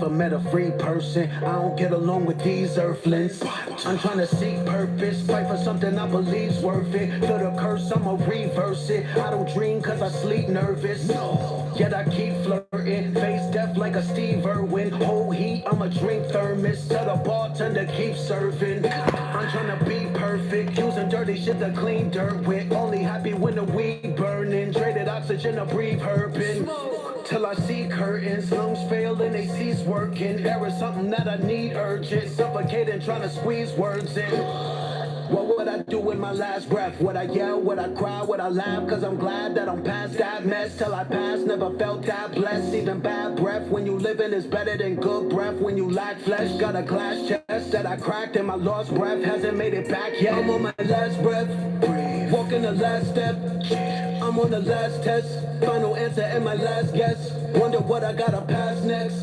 never met a free person. I don't get along with these earthlings. I'm trying to seek purpose, fight for something I believe's worth it. Feel the curse, I'ma reverse it. I don't dream cause I sleep nervous. Yet I keep flirting, face death like a Steve Irwin. Whole heat, I'ma drink thermos. Tell the bartender keep serving. I'm trying to be perfect, using dirty shit to clean dirt with. Only happy when the weed burning. Traded oxygen to breathe herping. Till I see curtains, lungs fail and they cease working. There is something that I need urgent, suffocating, trying to squeeze words in. What would I do with my last breath? Would I yell? Would I cry? Would I laugh? Cause I'm glad that I'm past that mess. Till I pass, never felt that blessed. Even bad breath when you living is better than good breath. When you lack flesh, got a glass chest that I cracked and my lost breath hasn't made it back yet. I'm on my last breath, walking the last step. I'm on the last test, final answer and my last guess. Wonder what I gotta pass next.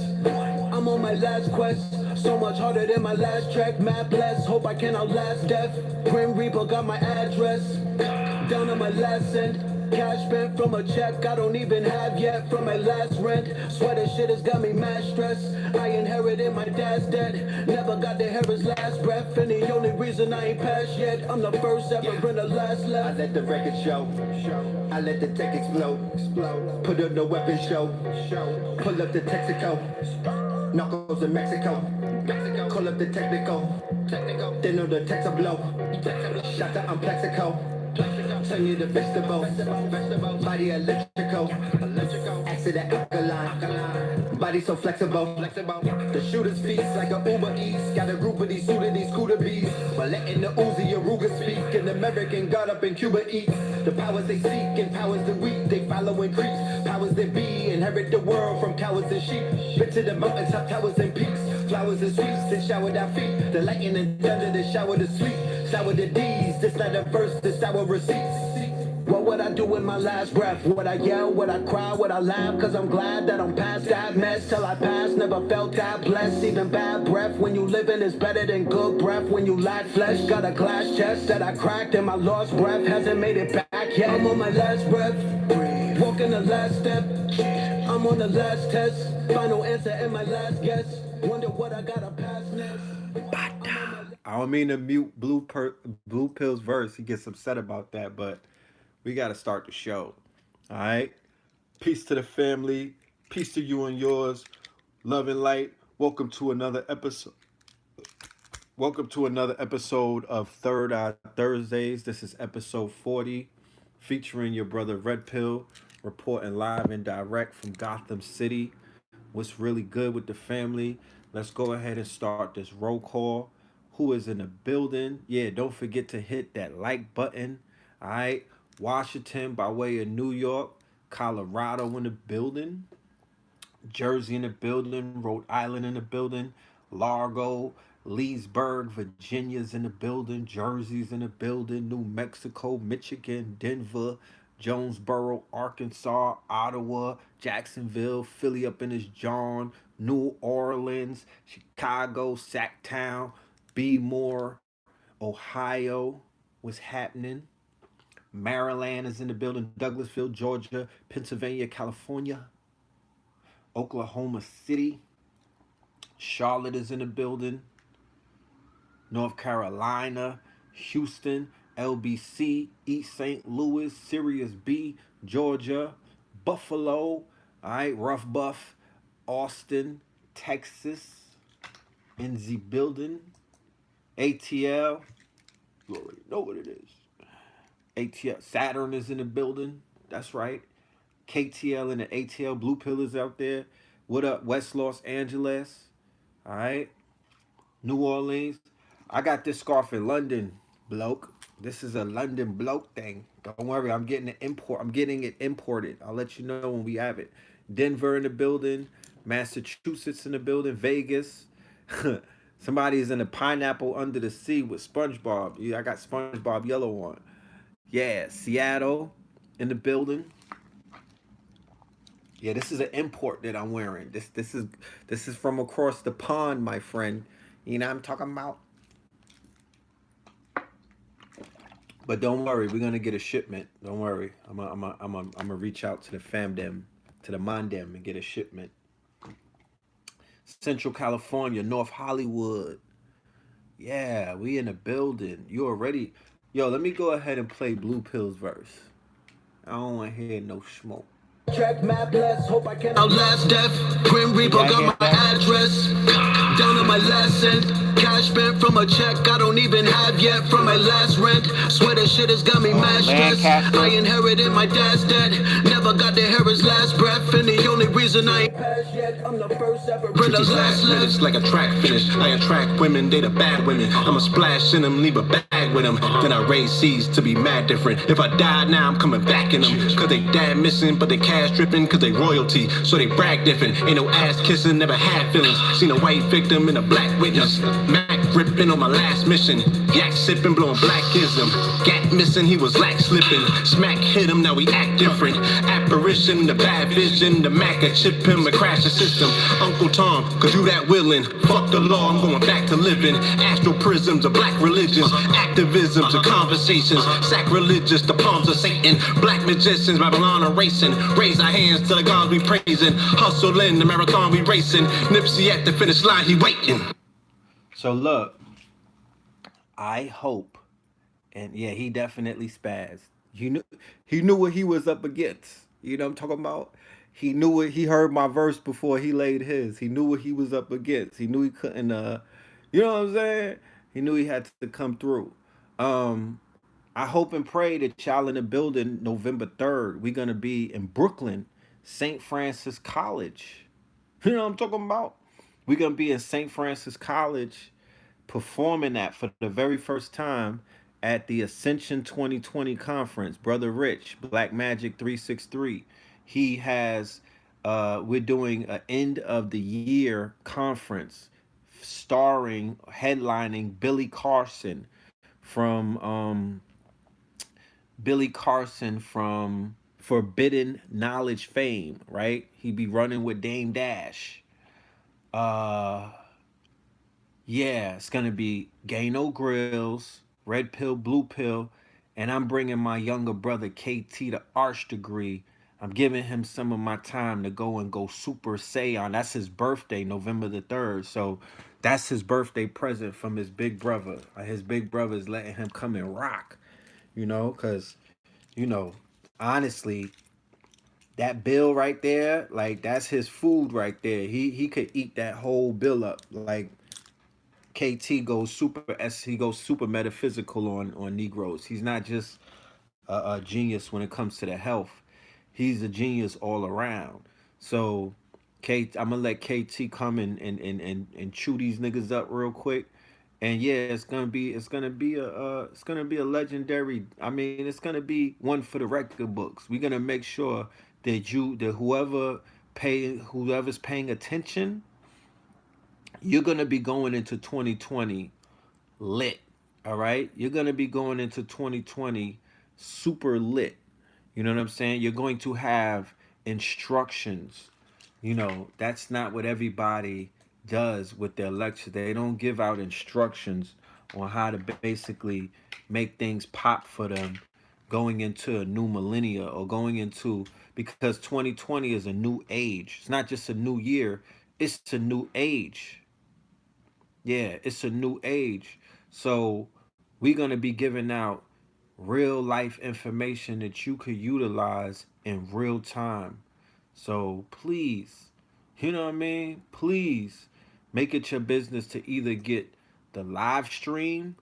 I'm on my last quest, so much harder than my last track. Mad bless, hope I can outlast death. Grim Reaper got my address, down on my last cent. Cash spent from a check I don't even have yet from my last rent. Sweater shit has got me mad stressed. I inherited my dad's debt, never got to hear his last breath. And the only reason I ain't passed yet, I'm the first ever and the last left. I let the record show, I let the tech explode. Put on the weapon show, pull up the Texaco, Knuckles in Mexico. Call up the technical, they know the text a blow. Shasta I'm Plexico, turn you to vegetable. Body electrical, accident alkaline. Body so flexible. The shooter's feast like a Uber Eats. Got a group of these suited these cooler bees. While letting the Uzi Aruga speak. An American got up in Cuba eats. The powers they seek and powers the weak. They follow and creeps. Powers that be inherit the world from cowards and sheep. Been to the mountains, top towers and peaks. Flowers and sweets that showered our feet. The lightning and thunder that shower the sleep. Sour the D's, this not a verse, this sour receipts. What would I do with my last breath? Would I yell? Would I cry? Would I laugh? Cause I'm glad that I'm past that mess. Till I pass, never felt that blessed. Even bad breath when you living is better than good breath. When you lack flesh, got a glass chest that I cracked and my lost breath hasn't made it back yet. I'm on my last breath, walking the last step. I'm on the last test, final answer and my last guess. Wonder what I gotta pass next. I don't mean to mute Blue Pill's verse. He gets upset about that, but we got to start the show. All right? Peace to the family. Peace to you and yours. Love and light. Welcome to another episode. Welcome to another episode of Th3rd Thursdays. This is episode 40, featuring your brother Red Pill, reporting live and direct from Gotham City. What's really good with the family? Let's go ahead and start this roll call. Who is in the building? Yeah, don't forget to hit that like button. All right. Washington by way of New York, Colorado in the building, Jersey in the building, Rhode Island in the building, Largo, Leesburg, Virginia's in the building, Jersey's in the building, New Mexico, Michigan, Denver, Jonesboro, Arkansas, Ottawa, Jacksonville, Philly up in his John, New Orleans, Chicago, Sacktown, Bmore, Ohio, what's happening? Maryland is in the building, Douglasville, Georgia, Pennsylvania, California, Oklahoma City, Charlotte is in the building, North Carolina, Houston, LBC, East St. Louis, Sirius B, Georgia, Buffalo, all right, Rough Buff, Austin, Texas, in the building, ATL, you already know what it is. ATL, Saturn is in the building. That's right. KTL and the ATL, Blue Pill is out there. What up, West Los Angeles? All right. New Orleans. I got this scarf in London, bloke. This is a London bloke thing. Don't worry, I'm getting it imported. I'll let you know when we have it. Denver in the building. Massachusetts in the building. Vegas. Somebody's in a pineapple under the sea with SpongeBob. Yeah, I got SpongeBob yellow on. Yeah, Seattle in the building. Yeah, this is an import that I'm wearing. This is from across the pond, my friend. You know what I'm talking about? But don't worry, we're gonna get a shipment. Don't worry. I'm gonna reach out to the famdem, to the mondem, and get a shipment. Central California, North Hollywood. Yeah, we in the building. You already. Yo, let me go ahead and play Blue Pill's verse. I don't want to hear no smoke. Track map less, hope I can outlast death. Grim Reaper got my address. Down on my last cent. Cash spent from a check I don't even have yet from my last rent. Swear that shit has got me mad stressed. I inherited my dad's debt. Never got to hear his last breath. And the only reason I ain't passed yet, I'm the first ever. 50 last minutes like a track finish. I attract women, they the bad women. I'ma splash in them, leave a bag with them. Then I raise seas to be mad different. If I die now, I'm coming back in them. Cause they dad missing, but they cash dripping. Cause they royalty, so they brag different. Ain't no ass kissing, never had feelings. Seen a white victim and a black witness. Mac ripping on my last mission. Yak sipping, blowing blackism. Gat missing, he was lax slipping. Smack hit him, now we act different. Apparition, the bad vision. The Mac a chip him and crash the system. Uncle Tom, cause you that willing. Fuck the law, I'm going back to living. Astral prisms of black religions. Activisms of conversations. Sacrilegious, the palms of Satan. Black magicians, Babylon are racing. Raise our hands to the gods we praising. Hustling, the marathon we racing. Nipsey at the finish line, he waiting. So look, I hope, and yeah, he definitely spazzed. He knew what he was up against. You know what I'm talking about? He knew it. He heard my verse before he laid his. He knew what he was up against. He knew he couldn't. You know what I'm saying? He knew he had to come through. I hope and pray that y'all in the building November 3rd. We're gonna be in Brooklyn, St. Francis College. You know what I'm talking about? We're gonna be in St. Francis College performing that for the very first time at the Ascension 2020 conference. Brother Rich, Black Magic 363. He has we're doing an end of the year conference starring, headlining Billy Carson from Forbidden Knowledge fame, right? He be running with Dame Dash. Yeah, it's gonna be Gano Grills, Red Pill, Blue Pill, and I'm bringing my younger brother KT the Arch degree. I'm giving him some of my time to go Super Saiyan. That's his birthday, November the 3rd. So that's his birthday present from his big brother. His big brother is letting him come and rock, because, honestly, that bill right there, like that's his food right there. He could eat that whole bill up. Like KT goes he goes super metaphysical on Negroes. He's not just a genius when it comes to the health. He's a genius all around. So I'm gonna let KT come and chew these niggas up real quick. And yeah, it's gonna be a legendary. I mean, it's gonna be one for the record books. We're gonna make sure that whoever's paying attention, you're gonna be going into 2020 lit. All right, you're gonna be going into 2020 super lit. You know what I'm saying? You're going to have instructions. That's not what everybody does with their lecture. They don't give out instructions on how to basically make things pop for them going into a new millennia or going into, because 2020 is a new age. It's not just a new year, it's a new age. Yeah, it's a new age. So we're going to be giving out real life information that you could utilize in real time. So please, you know what I mean? Please make it your business to either get the live stream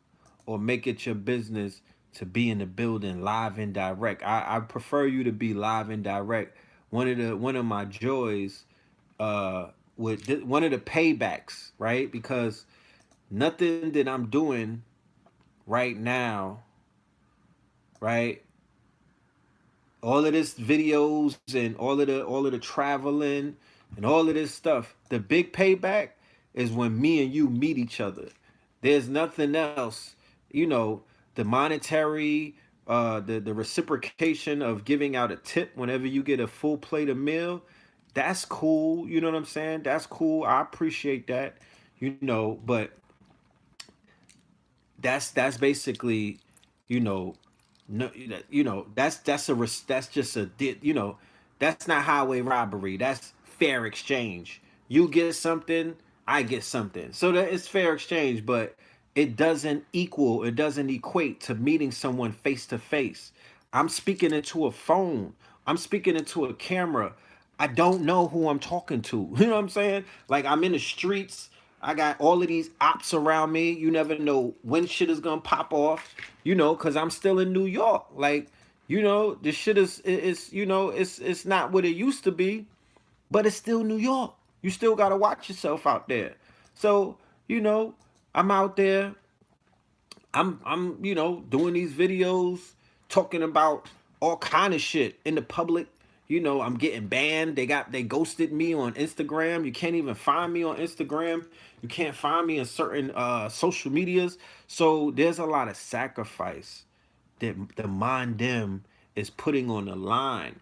or make it your business to be in the building live and direct. I prefer you to be live and direct. One of my joys with one of the paybacks, right? Because nothing that I'm doing right now, right? All of this videos and all of the traveling and all of this stuff, the big payback is when me and you meet each other. There's nothing else, the monetary, the reciprocation of giving out a tip whenever you get a full plate of meal. That's cool. You know what I'm saying? That's cool. I appreciate that. But that's basically, no, that's just a, that's not highway robbery. That's fair exchange. You get something, I get something. So that it's fair exchange, but it doesn't equal, it doesn't equate to meeting someone face to face. I'm speaking into a phone. I'm speaking into a camera. I don't know who I'm talking to. You know what I'm saying? Like I'm in the streets. I got all of these ops around me. You never know when shit is gonna pop off. You know, cause I'm still in New York. Like, you know, the shit is you know, it's not what it used to be, but it's still New York. You still gotta watch yourself out there. So, you know, I'm out there. I'm you know doing these videos talking about all kind of shit in the public. You know, I'm getting banned. They ghosted me on Instagram. You can't even find me on Instagram. You can't find me in certain social medias. So there's a lot of sacrifice that the mind them is putting on the line.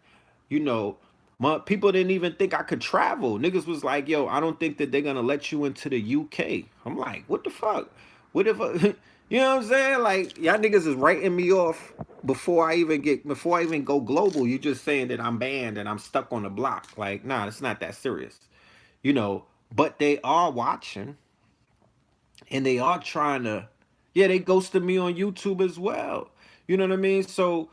You know, people didn't even think I could travel. Niggas was like, yo, I don't think that they're gonna let you into the UK. I'm like, what the fuck? What if you know what I'm saying? Like, y'all niggas is writing me off before I even go global. You just saying that I'm banned and I'm stuck on the block. Like, nah, it's not that serious. You know, but they are watching and they are trying to, yeah, they ghosted me on YouTube as well. You know what I mean? So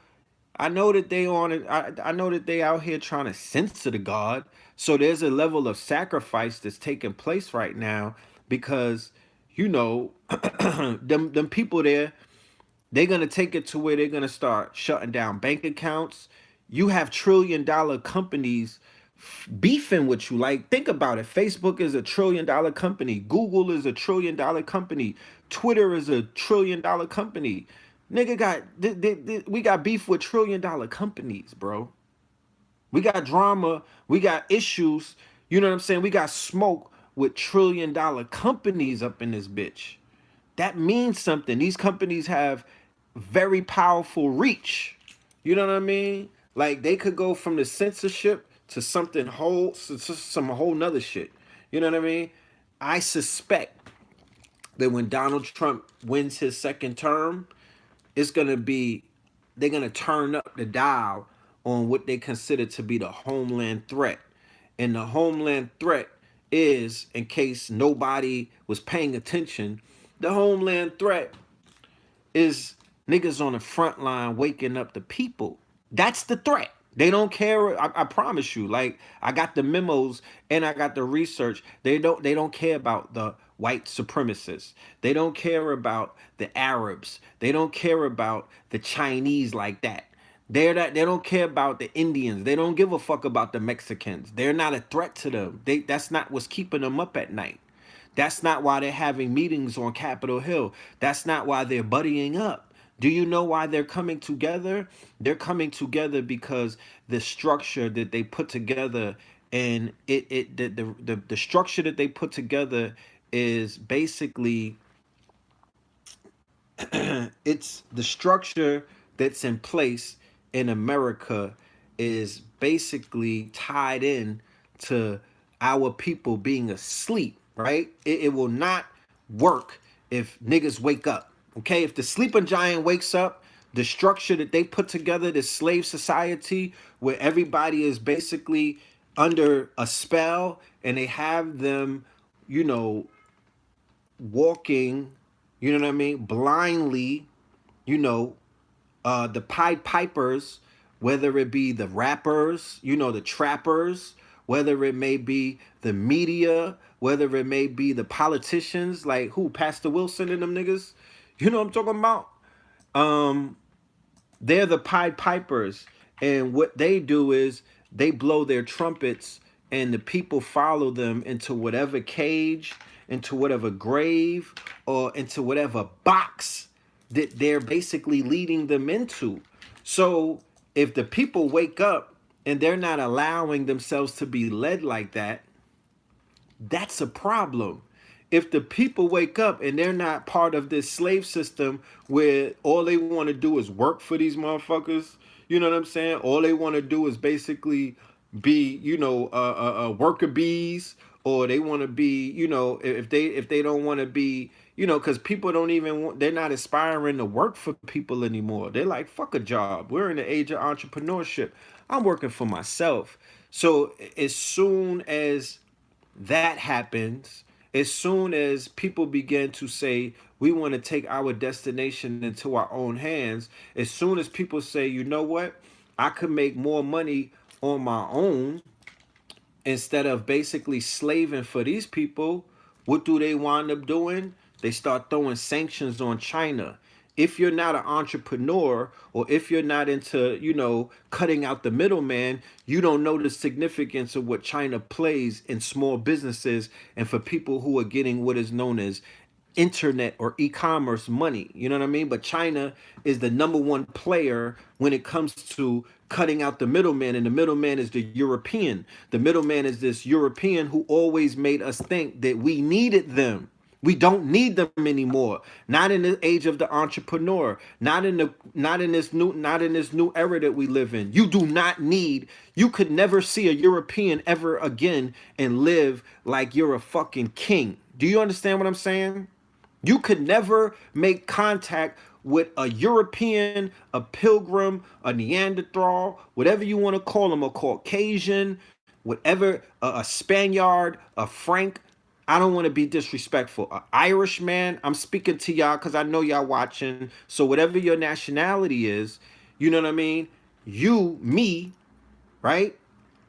I know that they on it. I know that they out here trying to censor the God. So there's a level of sacrifice that's taking place right now because, you know, them people there, they're gonna take it to where they're gonna start shutting down bank accounts. You have trillion-dollar companies beefing with you. Like, think about it. Facebook is a trillion-dollar company. Google is a trillion-dollar company. Twitter is a trillion-dollar company. Nigga got we got beef with trillion-dollar companies, bro. We got drama. We got issues. You know what I'm saying? We got smoke with trillion-dollar companies up in this bitch. That means something. These companies have very powerful reach. You know what I mean? Like they could go from the censorship to something whole, to some whole nother shit. You know what I mean? I suspect that when Donald Trump wins his second term, it's gonna be they're gonna turn up the dial on what they consider to be the homeland threat. And the homeland threat is, in case nobody was paying attention, the homeland threat is niggas on the front line waking up the people. That's the threat. They don't care. I promise you. Like I got the memos and I got the research. They don't care about the white supremacists. They don't care about the Arabs. They don't care about the Chinese like that. They don't care about the Indians. They don't give a fuck about the Mexicans. They're not a threat to them. That's not what's keeping them up at night. That's not why they're having meetings on Capitol Hill. That's not why they're buddying up. Do you know why they're coming together? They're coming together because the structure that they put together and the structure that they put together is basically it's the structure that's in place in America is basically tied in to our people being asleep, right? It will not work if niggas wake up. Okay, if the sleeping giant wakes up, the structure that they put together, this slave society where everybody is basically under a spell and they have them, you know, walking, you know what I mean, blindly, you know, the Pied Pipers, whether it be the rappers, you know, the trappers, whether it may be the media, whether it may be the politicians, like who, Pastor Wilson and them niggas, you know what I'm talking about? Um, they're the Pied Pipers, and what they do is they blow their trumpets, and the people follow them into whatever cage, into whatever grave, or into whatever box that they're basically leading them into. So if the people wake up and they're not allowing themselves to be led like that, that's a problem. If the people wake up and they're not part of this slave system where all they want to do is work for these motherfuckers, you know what I'm saying? All they want to do is basically be, you know, worker bees, or they want to be, you know, if they don't want to be, you know, because people don't even want, they're not aspiring to work for people anymore. They're like, fuck a job. We're in the age of entrepreneurship. I'm working for myself. So as soon as that happens, as soon as people begin to say we want to take our destination into our own hands, as soon as people say, you know what, I could make more money on my own instead of basically slaving for these people, what do they wind up doing? They start throwing sanctions on China. If you're not an entrepreneur, or if you're not into, cutting out the middleman, you don't know the significance of what China plays in small businesses and for people who are getting what is known as internet or e-commerce money. You know what I mean? But China is the number one player when it comes to cutting out the middleman, and the middleman is the European. The middleman is this European who always made us think that we needed them. We don't need them anymore. Not in the age of the entrepreneur. Not in this new era that we live in. You do not need. You could never see a European ever again and live like you're a fucking king. Do you understand what I'm saying? You could never make contact with a European, a pilgrim, a Neanderthal, whatever you want to call them, a Caucasian, whatever, a Spaniard, a Frank. I don't want to be disrespectful. An Irishman, I'm speaking to y'all because I know y'all watching. So whatever your nationality is, you know what I mean? You, me, right?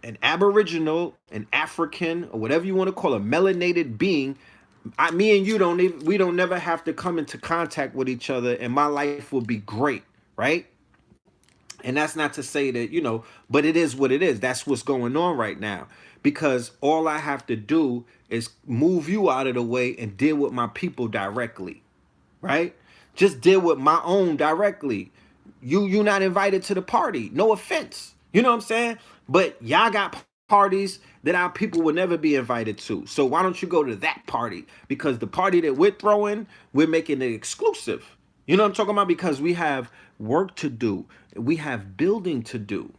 An Aboriginal, an African, or whatever you want to call a melanated being, me and you we don't never have to come into contact with each other, and my life will be great, right? And that's not to say that, but it is what it is. That's what's going on right now. Because all I have to do is move you out of the way and deal with my people directly, right? Just deal with my own directly. You not invited to the party. No offense. You know what I'm saying? But y'all got parties that our people will never be invited to. So why don't you go to that party? Because the party that we're throwing, we're making it exclusive. You know what I'm talking about? Because we have work to do. We have building to do.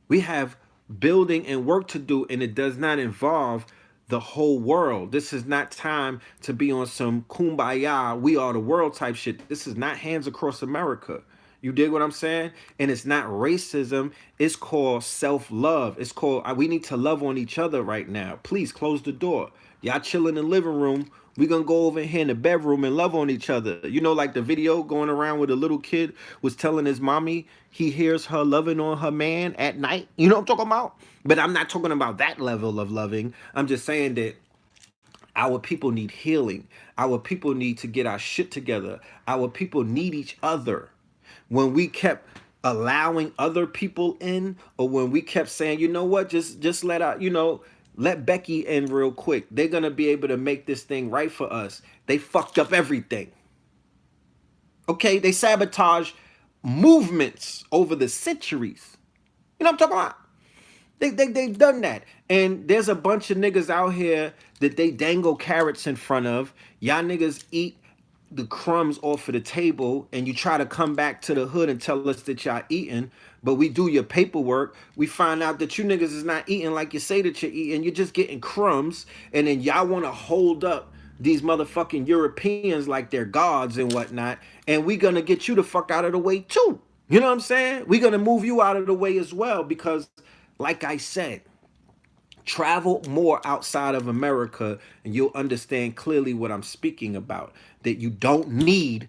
We have building and work to do, and it does not involve the whole world. This is not time to be on some kumbaya, we are the world type shit. This is not Hands Across America. You dig what I'm saying? And it's not racism. It's called self-love. It's called, we need to love on each other right now. Please close the door. Y'all chill in the living room. We gonna go over here in the bedroom and love on each other. You know, like the video going around where the little kid was telling his mommy he hears her loving on her man at night. You know what I'm talking about? But I'm not talking about that level of loving. I'm just saying that our people need healing. Our people need to get our shit together. Our people need each other. When we kept allowing other people in, or when we kept saying, you know what, just let out, let Becky in real quick. They're gonna be able to make this thing right for us. They fucked up everything. Okay, they sabotage movements over the centuries. You know what I'm talking about? They've done that. And there's a bunch of niggas out here that they dangle carrots in front of. Y'all niggas eat the crumbs off of the table, and you try to come back to the hood and tell us that y'all eating, but we do your paperwork. We find out that you niggas is not eating like you say that you're eating. You're just getting crumbs, and then y'all want to hold up these motherfucking Europeans like they're gods and whatnot, and we gonna get you the fuck out of the way too. You know what I'm saying? We gonna move you out of the way as well, because like I said, travel more outside of America and you'll understand clearly what I'm speaking about. That you don't need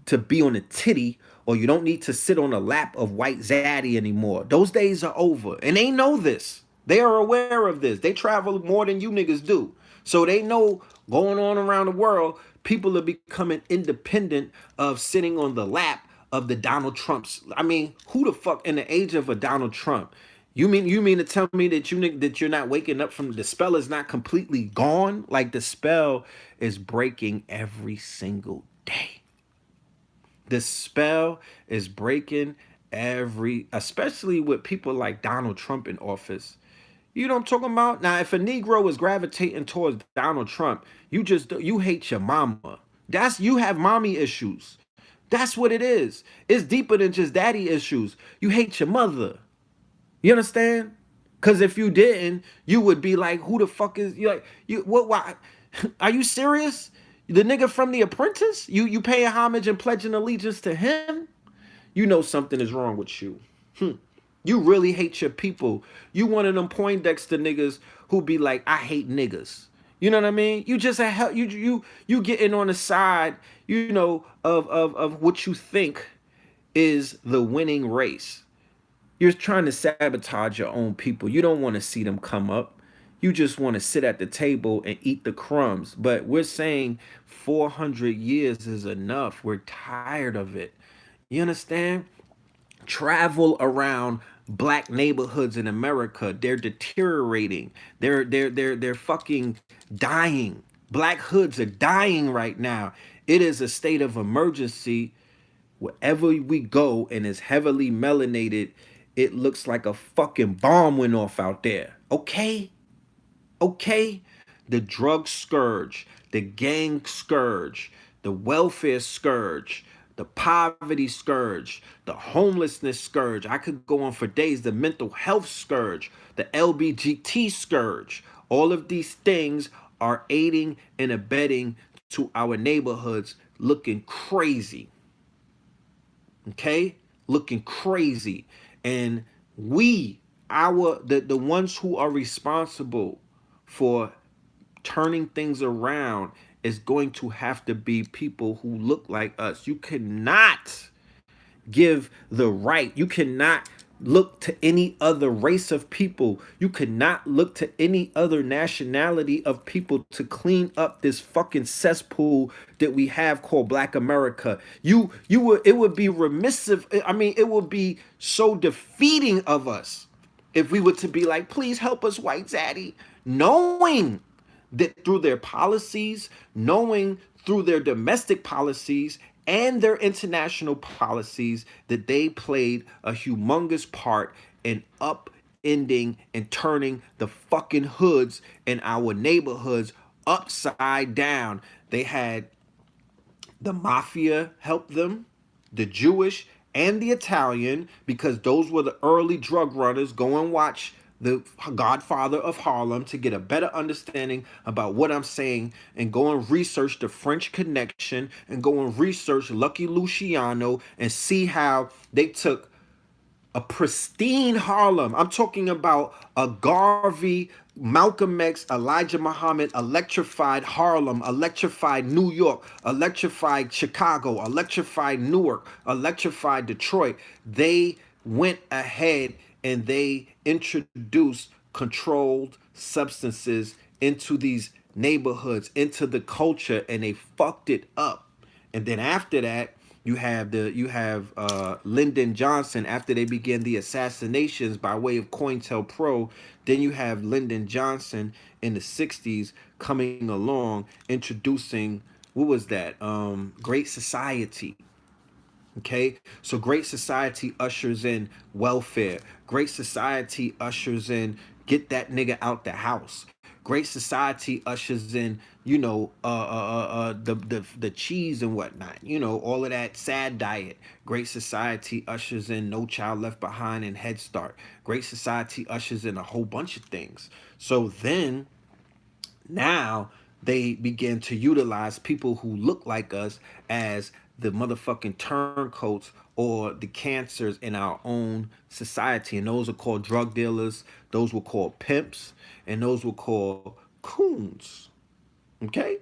to be on a titty, or you don't need to sit on a lap of white zaddy anymore. Those days are over. And they know this. They are aware of this. They travel more than you niggas do. So they know going on around the world, people are becoming independent of sitting on the lap of the Donald Trumps. I mean, who the fuck in the age of a Donald Trump? You mean to tell me that you're not waking up from the spell is not completely gone? Like the spell is breaking every single day. The spell is breaking especially with people like Donald Trump in office. You know what I'm talking about? Now, if a Negro is gravitating towards Donald Trump, you hate your mama. You have mommy issues. That's what it is. It's deeper than just daddy issues. You hate your mother. You understand? Because if you didn't, you would be like, who the fuck is what? Why? Are you serious? The nigga from The Apprentice? You paying homage and pledging allegiance to him? You know something is wrong with you. You really hate your people. You one of them Poindexter niggas who be like, I hate niggas. You know what I mean? You just you getting on the side, you know, of what you think is the winning race. You're trying to sabotage your own people. You don't want to see them come up. You just want to sit at the table and eat the crumbs. But we're saying 400 years is enough. We're tired of it. You understand? Travel around black neighborhoods in America. They're deteriorating. They're fucking dying. Black hoods are dying right now. It is a state of emergency. Wherever we go and is heavily melanated, it looks like a fucking bomb went off out there. Okay? Okay? The drug scourge, the gang scourge, the welfare scourge, the poverty scourge, the homelessness scourge. I could go on for days. The mental health scourge, the LBGT scourge. All of these things are aiding and abetting to our neighborhoods looking crazy. Okay? Looking crazy. And the ones who are responsible for turning things around is going to have to be people who look like us. You cannot give the right. You cannot look to any other race of people. You cannot look to any other nationality of people to clean up this fucking cesspool that we have called Black America. It would be remissive. I mean, it would be so defeating of us if we were to be like, please help us, white zaddy, knowing that through their policies, knowing through their domestic policies and their international policies, that they played a humongous part in upending and turning the fucking hoods in our neighborhoods upside down. They had the mafia help them, the Jewish and the Italian, because those were the early drug runners. Go and watch The Godfather of Harlem to get a better understanding about what I'm saying, and go and research the French Connection, and go and research Lucky Luciano and see how they took a pristine Harlem. I'm talking about a Garvey, Malcolm X, Elijah Muhammad, electrified Harlem, electrified New York, electrified Chicago, electrified Newark, electrified Detroit. They went ahead and they introduced controlled substances into these neighborhoods, into the culture, and they fucked it up. And then after that, you have Lyndon Johnson. After they began the assassinations by way of COINTELPRO, then you have Lyndon Johnson in the 60s coming along, introducing, what was that? Great Society. Okay, so Great Society ushers in welfare. Great Society ushers in get that nigga out the house. Great Society ushers in, you know, the cheese and whatnot. You know, all of that sad diet. Great Society ushers in No Child Left Behind and Head Start. Great Society ushers in a whole bunch of things. So then, now they begin to utilize people who look like us as the motherfucking turncoats or the cancers in our own society. And those are called drug dealers, those were called pimps, and those were called coons. Okay?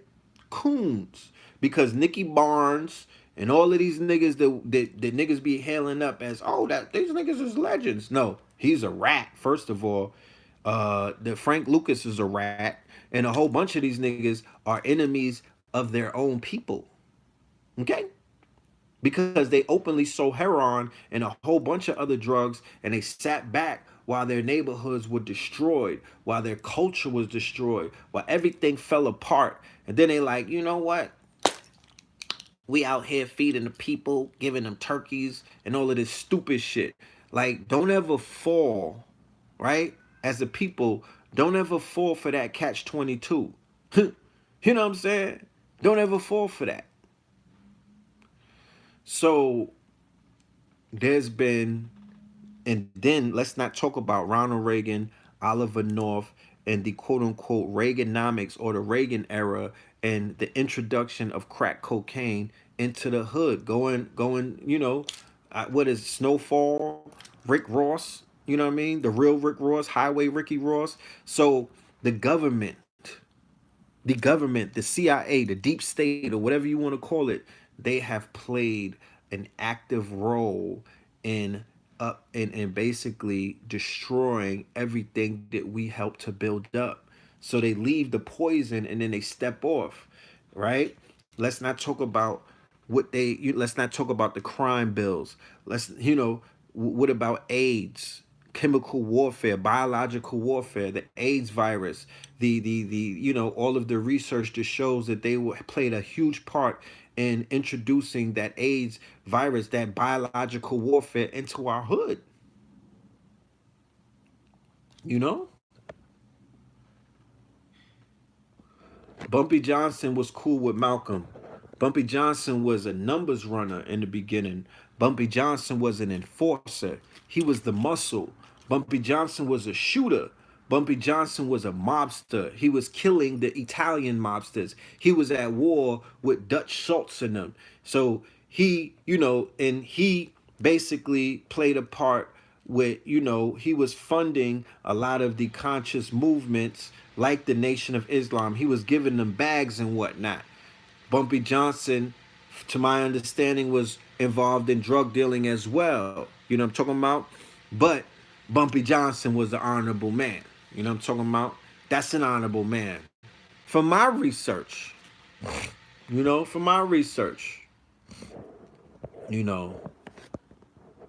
Coons. Because Nicky Barnes and all of these niggas that niggas be hailing up as, oh, that these niggas is legends. No, he's a rat, first of all. The Frank Lucas is a rat, and a whole bunch of these niggas are enemies of their own people. Okay? Because they openly sold heroin and a whole bunch of other drugs, and they sat back while their neighborhoods were destroyed, while their culture was destroyed, while everything fell apart. And then they like, you know what? We out here feeding the people, giving them turkeys and all of this stupid shit. Like, don't ever fall, right? As a people, don't ever fall for that catch-22. You know what I'm saying? Don't ever fall for that. So there's been, and then let's not talk about Ronald Reagan, Oliver North, and the quote-unquote Reaganomics or the Reagan era, and the introduction of crack cocaine into the hood, going, you know, what is Snowfall, Rick Ross, you know what I mean? The real Rick Ross, Highway Ricky Ross. So the government, the CIA, the deep state, or whatever you want to call it, they have played an active role in in basically destroying everything that we helped to build up. So they leave the poison and then they step off, right? Let's not talk about let's not talk about the crime bills. Let's, what about AIDS? Chemical warfare, biological warfare, the AIDS virus, the all of the research that shows that they played a huge part in introducing that AIDS virus, that biological warfare into our hood. You know, Bumpy Johnson was cool with Malcolm. Bumpy Johnson was a numbers runner in the beginning. Bumpy Johnson was an enforcer. He was the muscle. Bumpy Johnson was a shooter. Bumpy Johnson was a mobster. He was killing the Italian mobsters. He was at war with Dutch Schultz and them. So he, and he basically played a part with, he was funding a lot of the conscious movements like the Nation of Islam. He was giving them bags and whatnot. Bumpy Johnson, to my understanding, was involved in drug dealing as well. You know what I'm talking about? But Bumpy Johnson was an honorable man. You know what I'm talking about? That's an honorable man. From my research, from my research, you know,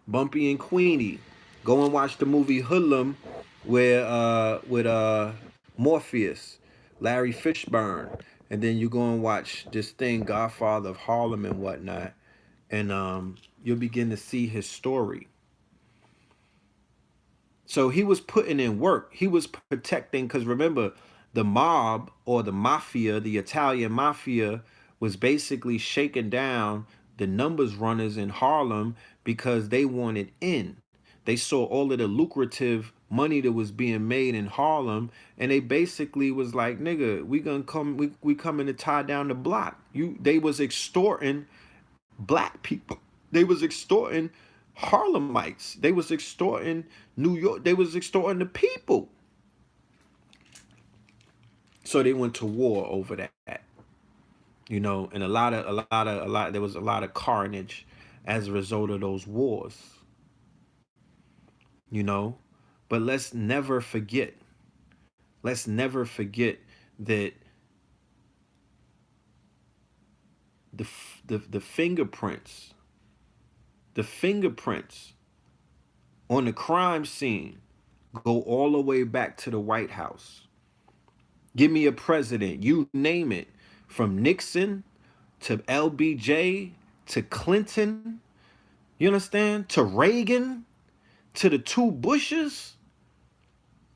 Bumpy and Queenie. Go and watch the movie Hoodlum where with Morpheus, Larry Fishburne, and then you go and watch this thing, Godfather of Harlem and whatnot, and you'll begin to see his story. So he was putting in work. He was protecting, because remember, the mob or the mafia, the Italian mafia, was basically shaking down the numbers runners in Harlem because they wanted in. They saw all of the lucrative money that was being made in Harlem, and they basically was like, "Nigga, we gonna come, we coming to tie down the block." They was extorting black people. They was extorting Harlemites. They was extorting New York. They was extorting the people. So they went to war over that. And there was a lot of carnage as a result of those wars. You know, but let's never forget. Let's never forget that the fingerprints, the fingerprints on the crime scene go all the way back to the White House. Give me a president, you name it, from Nixon to LBJ to Clinton, you understand, to Reagan, to the two Bushes,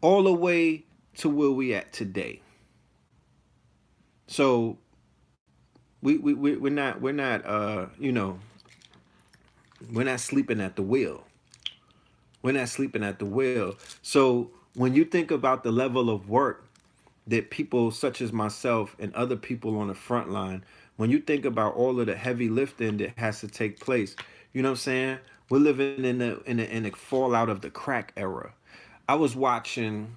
all the way to where we at today. So we're not sleeping at the wheel. We're not sleeping at the wheel. So when you think about the level of work that people such as myself and other people on the front line, when you think about all of the heavy lifting that has to take place, you know what I'm saying? We're living in the fallout of the crack era. I was watching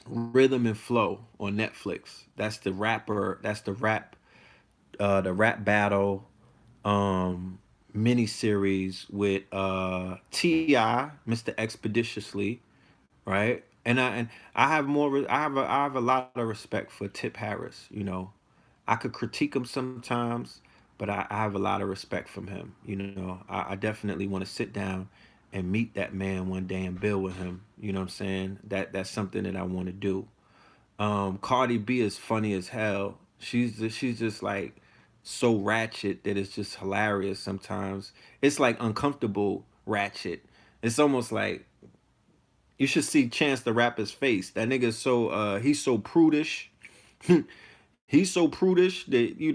Rhythm and Flow on Netflix. That's the rapper. That's the rap battle miniseries with T.I., Mr. Expeditiously, right? And I have I have a lot of respect for Tip Harris. I could critique him sometimes, but I have a lot of respect from him. I definitely want to sit down and meet that man one day and build with him. You know what I'm saying? That's something that I want to do. Cardi B is funny as hell. She's just like so ratchet that it's just hilarious sometimes. It's like uncomfortable ratchet. It's almost like you should see Chance the Rapper's face. That nigga is so he's so prudish. He's so prudish that he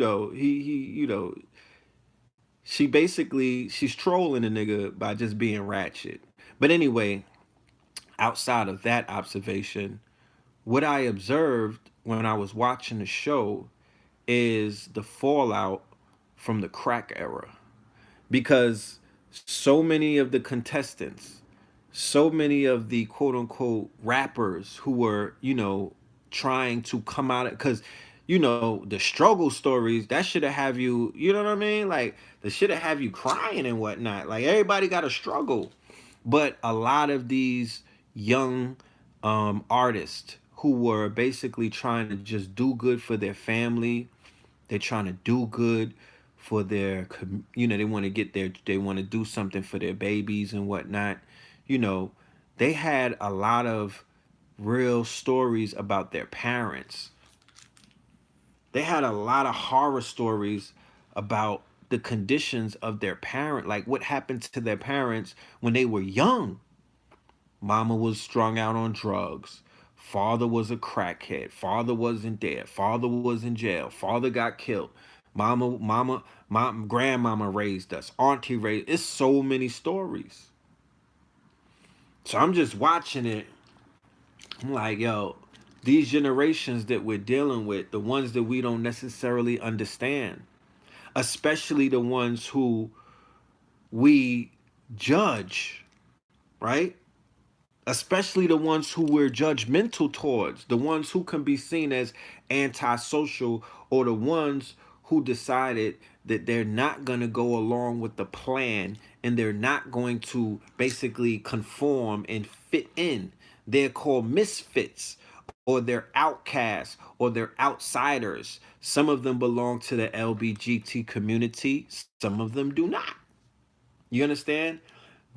she's trolling the nigga by just being ratchet. But anyway, outside of that observation, what I observed when I was watching the show is the fallout from the crack era, because so many of the contestants, so many of the quote unquote rappers who were, trying to come out of, because the struggle stories, that should have you, you know what I mean? Like the should have you crying and whatnot. Like everybody got a struggle. But a lot of these young artists who were basically trying to just do good for their family, they're trying to do good for their, they want to they want to do something for their babies and whatnot. You know, they had a lot of real stories about their parents. They had a lot of horror stories about the conditions of their parent, like what happened to their parents when they were young. Mama was strung out on drugs. Father was a crackhead. Father wasn't dead. Father was in jail. Father got killed. Grandmama raised us. Auntie raised. It's so many stories. So I'm just watching it. I'm like, yo, these generations that we're dealing with, the ones that we don't necessarily understand, especially the ones who we judge, right? Especially the ones who we're judgmental towards, the ones who can be seen as antisocial, or the ones who decided that they're not going to go along with the plan and they're not going to basically conform and fit in. They're called misfits, or they're outcasts, or they're outsiders. Some of them belong to the LBGT community, some of them do not. You understand?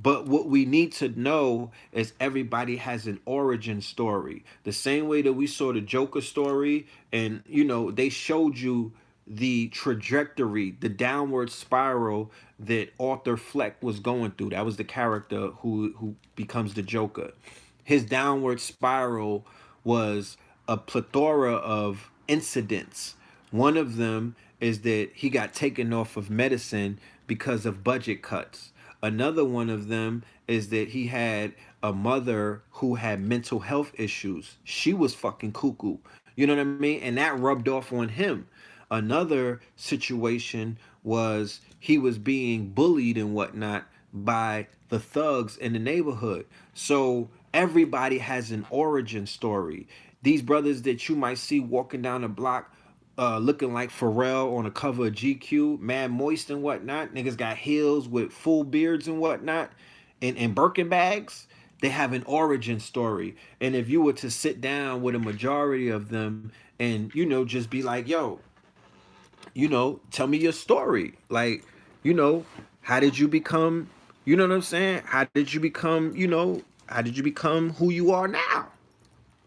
But what we need to know is everybody has an origin story. The same way that we saw the Joker story, and they showed you the trajectory, the downward spiral that Arthur Fleck was going through. That was the character who becomes the Joker. His downward spiral was a plethora of incidents. One of them is that he got taken off of medicine because of budget cuts. Another one of them is that he had a mother who had mental health issues. She was fucking cuckoo. You know what I mean? And that rubbed off on him. Another situation was he was being bullied and whatnot by the thugs in the neighborhood. So everybody has an origin story. These brothers that you might see walking down the block looking like Pharrell on a cover of GQ, mad moist and whatnot. Niggas got heels with full beards and whatnot, and Birkin bags. They have an origin story. And if you were to sit down with a majority of them and, just be like, yo, tell me your story. Like, how did you become, you know what I'm saying? How did you become who you are now?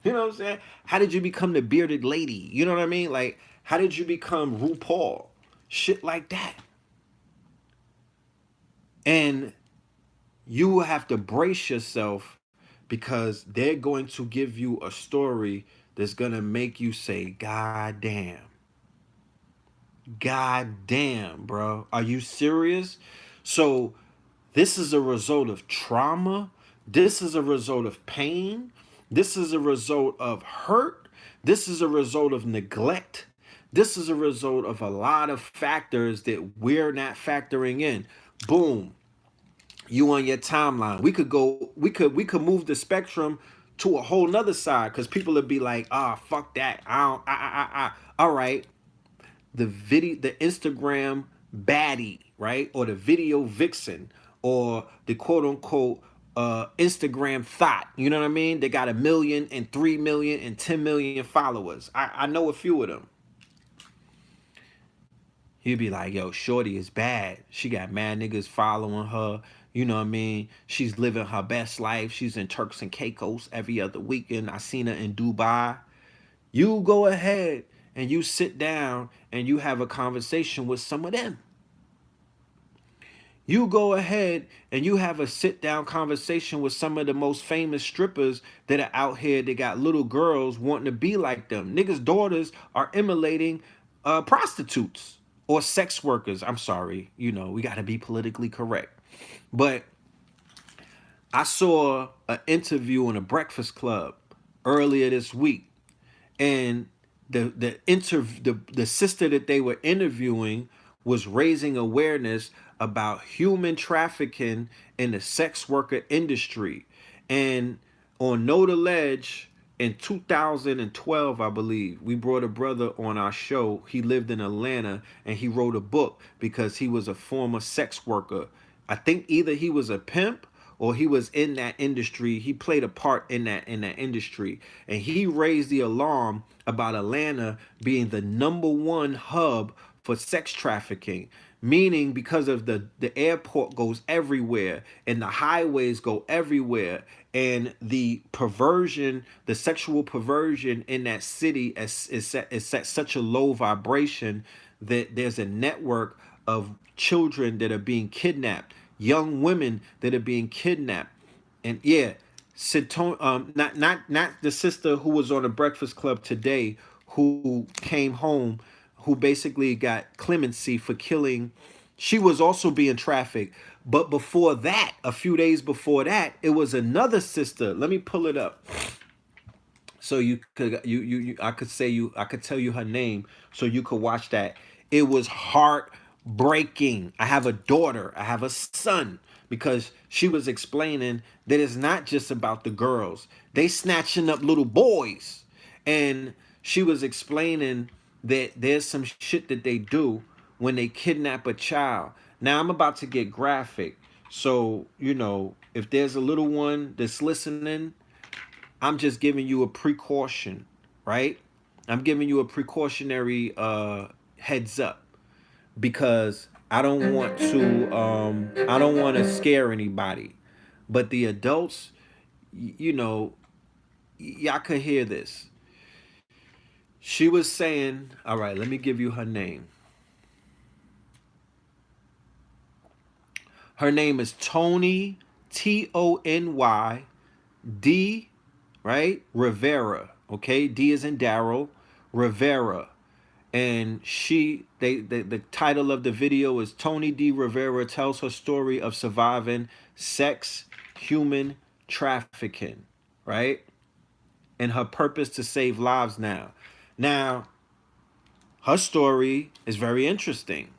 You know what I'm saying? How did you become the bearded lady? You know what I mean? Like, how did you become RuPaul? Shit like that. And you will have to brace yourself because they're going to give you a story that's going to make you say, God damn. God damn, bro. Are you serious? So this is a result of trauma. This is a result of pain. This is a result of hurt. This is a result of neglect. This is a result of a lot of factors that we're not factoring in. Boom. You on your timeline. We could move the spectrum to a whole nother side because people would be like, fuck that. I don't all right. The Instagram baddie, right? Or the video vixen, or the quote unquote Instagram thought. You know what I mean? They got 1 million and 3 million and 10 million followers. I know a few of them. He'd be like, yo, Shorty is bad. She got mad niggas following her. You know what I mean? She's living her best life. She's in Turks and Caicos every other weekend. I seen her in Dubai. You go ahead and you sit down and you have a conversation with some of them. You go ahead and you have a sit down conversation with some of the most famous strippers that are out here. They got little girls wanting to be like them. Niggas' daughters are emulating prostitutes or sex workers. I'm sorry. We got to be politically correct. But I saw an interview on a Breakfast Club earlier this week, and the sister that they were interviewing was raising awareness about human trafficking in the sex worker industry. And on Know the Ledge in 2012, I believe, we brought a brother on our show. He lived in Atlanta and he wrote a book because he was a former sex worker. I think either he was a pimp or he was in that industry. He played a part in that industry. And he raised the alarm about Atlanta being the #1 hub for sex trafficking, meaning because of the airport goes everywhere and the highways go everywhere, and the perversion, the sexual perversion in that city is at such a low vibration that there's a network of children that are being kidnapped, young women that are being kidnapped. And yeah, not the sister who was on the Breakfast Club today, who came home, who basically got clemency for killing. She was also being trafficked. But before that, a few days before that, it was another sister. Let me pull it up so you could I could tell you her name so you could watch that. It was heartbreaking. I have a daughter, I have a son, because she was explaining that it's not just about the girls. They snatching up little boys. And she was explaining that there's some shit that they do when they kidnap a child. Now I'm about to get graphic. So, if there's a little one that's listening, I'm just giving you a precaution, right? I'm giving you a precautionary heads up, because I don't want to scare anybody. But the adults, y'all could hear this. She was saying, all right, let me give you her name. Her name is Tony, Tony, right? Rivera. Okay, D is in Daryl, Rivera. And the title of the video is Tony D. Rivera tells her story of surviving sex, human trafficking, right? And her purpose to save lives now. Now, her story is very interesting.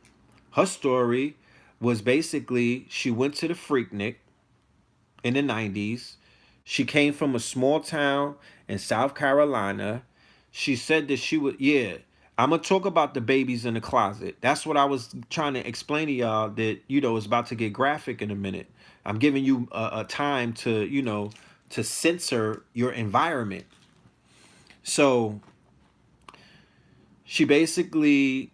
Her story was basically she went to the Freaknik in the 90s. She came from a small town in South Carolina. She said that she would, yeah. I'm going to talk about the babies in the closet. That's what I was trying to explain to y'all, that, it's about to get graphic in a minute. I'm giving you a time to, to censor your environment. So she basically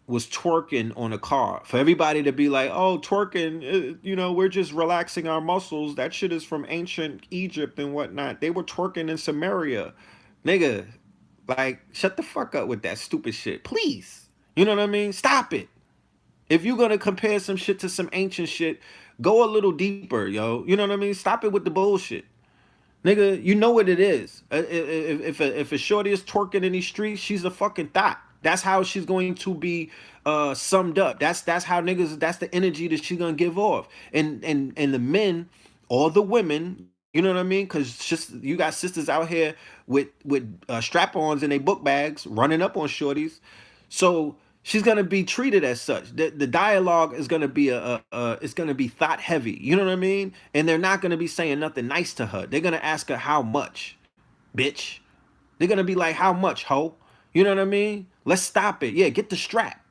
was twerking on a car for everybody to be like, oh, twerking, we're just relaxing our muscles. That shit is from ancient Egypt and whatnot. They were twerking in Samaria. Nigga, like, shut the fuck up with that stupid shit, please. You know what I mean? Stop it. If you're going to compare some shit to some ancient shit, go a little deeper, yo. You know what I mean? Stop it with the bullshit. Nigga, you know what it is. If a shorty is twerking in these streets, she's a fucking thought. That's how she's going to be summed up. That's how niggas, that's the energy that she's gonna give off. And the men or the women, you know what I mean? Because just you got sisters out here with strap-ons in their book bags running up on shorties. So she's gonna be treated as such. The dialogue is gonna be it's gonna be thought heavy. You know what I mean? And they're not gonna be saying nothing nice to her. They're gonna ask her, how much, bitch? They're gonna be like, how much, ho? You know what I mean? Let's stop it. Yeah, get the strap.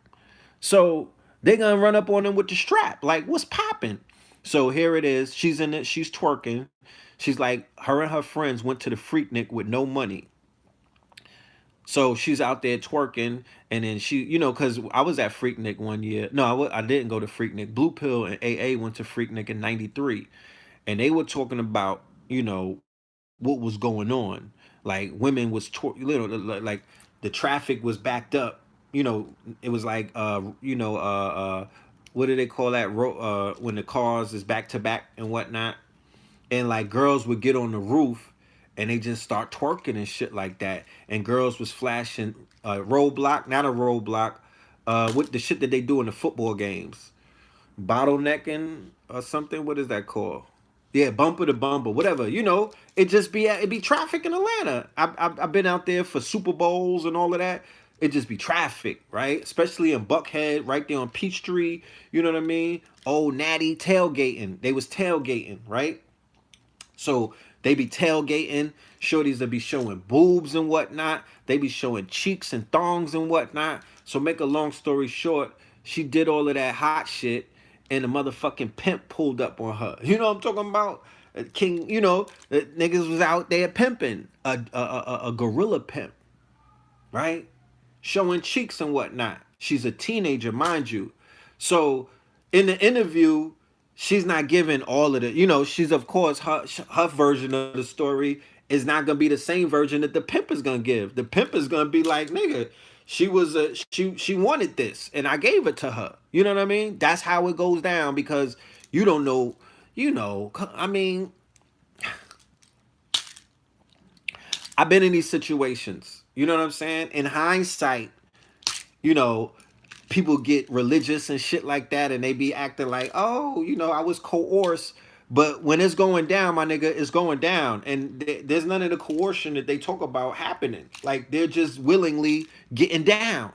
So they're gonna run up on them with the strap. Like, what's popping? So here it is. She's in it. She's twerking. She's like, her and her friends went to the Freaknik with no money. So she's out there twerking, and then she, because I was at Freaknik one year. No, I didn't go to Freaknik. Blue Pill and AA went to Freaknik in '93, and they were talking about, what was going on. Like, women was, like the traffic was backed up. It was like, what do they call that? When the cars is back to back and whatnot, and like girls would get on the roof and they just start twerking and shit like that. And girls was flashing roadblock, not a roadblock, with the shit that they do in the football games, bottlenecking or something. What is that called? Yeah, bumper to bumper, whatever. It be traffic in Atlanta. I've been out there for Super Bowls and all of that. It just be traffic, right? Especially in Buckhead, right there on Peachtree. You know what I mean? Old Natty tailgating. They was tailgating, right? So they be tailgating, shorties that be showing boobs and whatnot. They be showing cheeks and thongs and whatnot. So make a long story short, she did all of that hot shit, and the motherfucking pimp pulled up on her. You know what I'm talking about? King, you know, the niggas was out there pimping a gorilla pimp, right? Showing cheeks and whatnot. She's a teenager, mind you. So in the interview, she's not giving all of the, you know, she's of course her version of the story is not gonna be the same version that the pimp is gonna give. The pimp is gonna be like, nigga, she wanted this and I gave it to her. You know what I mean? That's how it goes down because you don't know, you know, I mean, I've been in these situations. You know what I'm saying? In hindsight, you know, people get religious and shit like that, and they be acting like, oh, you know, I was coerced. But when it's going down, my nigga, it's going down. And there's none of the coercion that they talk about happening. Like, they're just willingly getting down.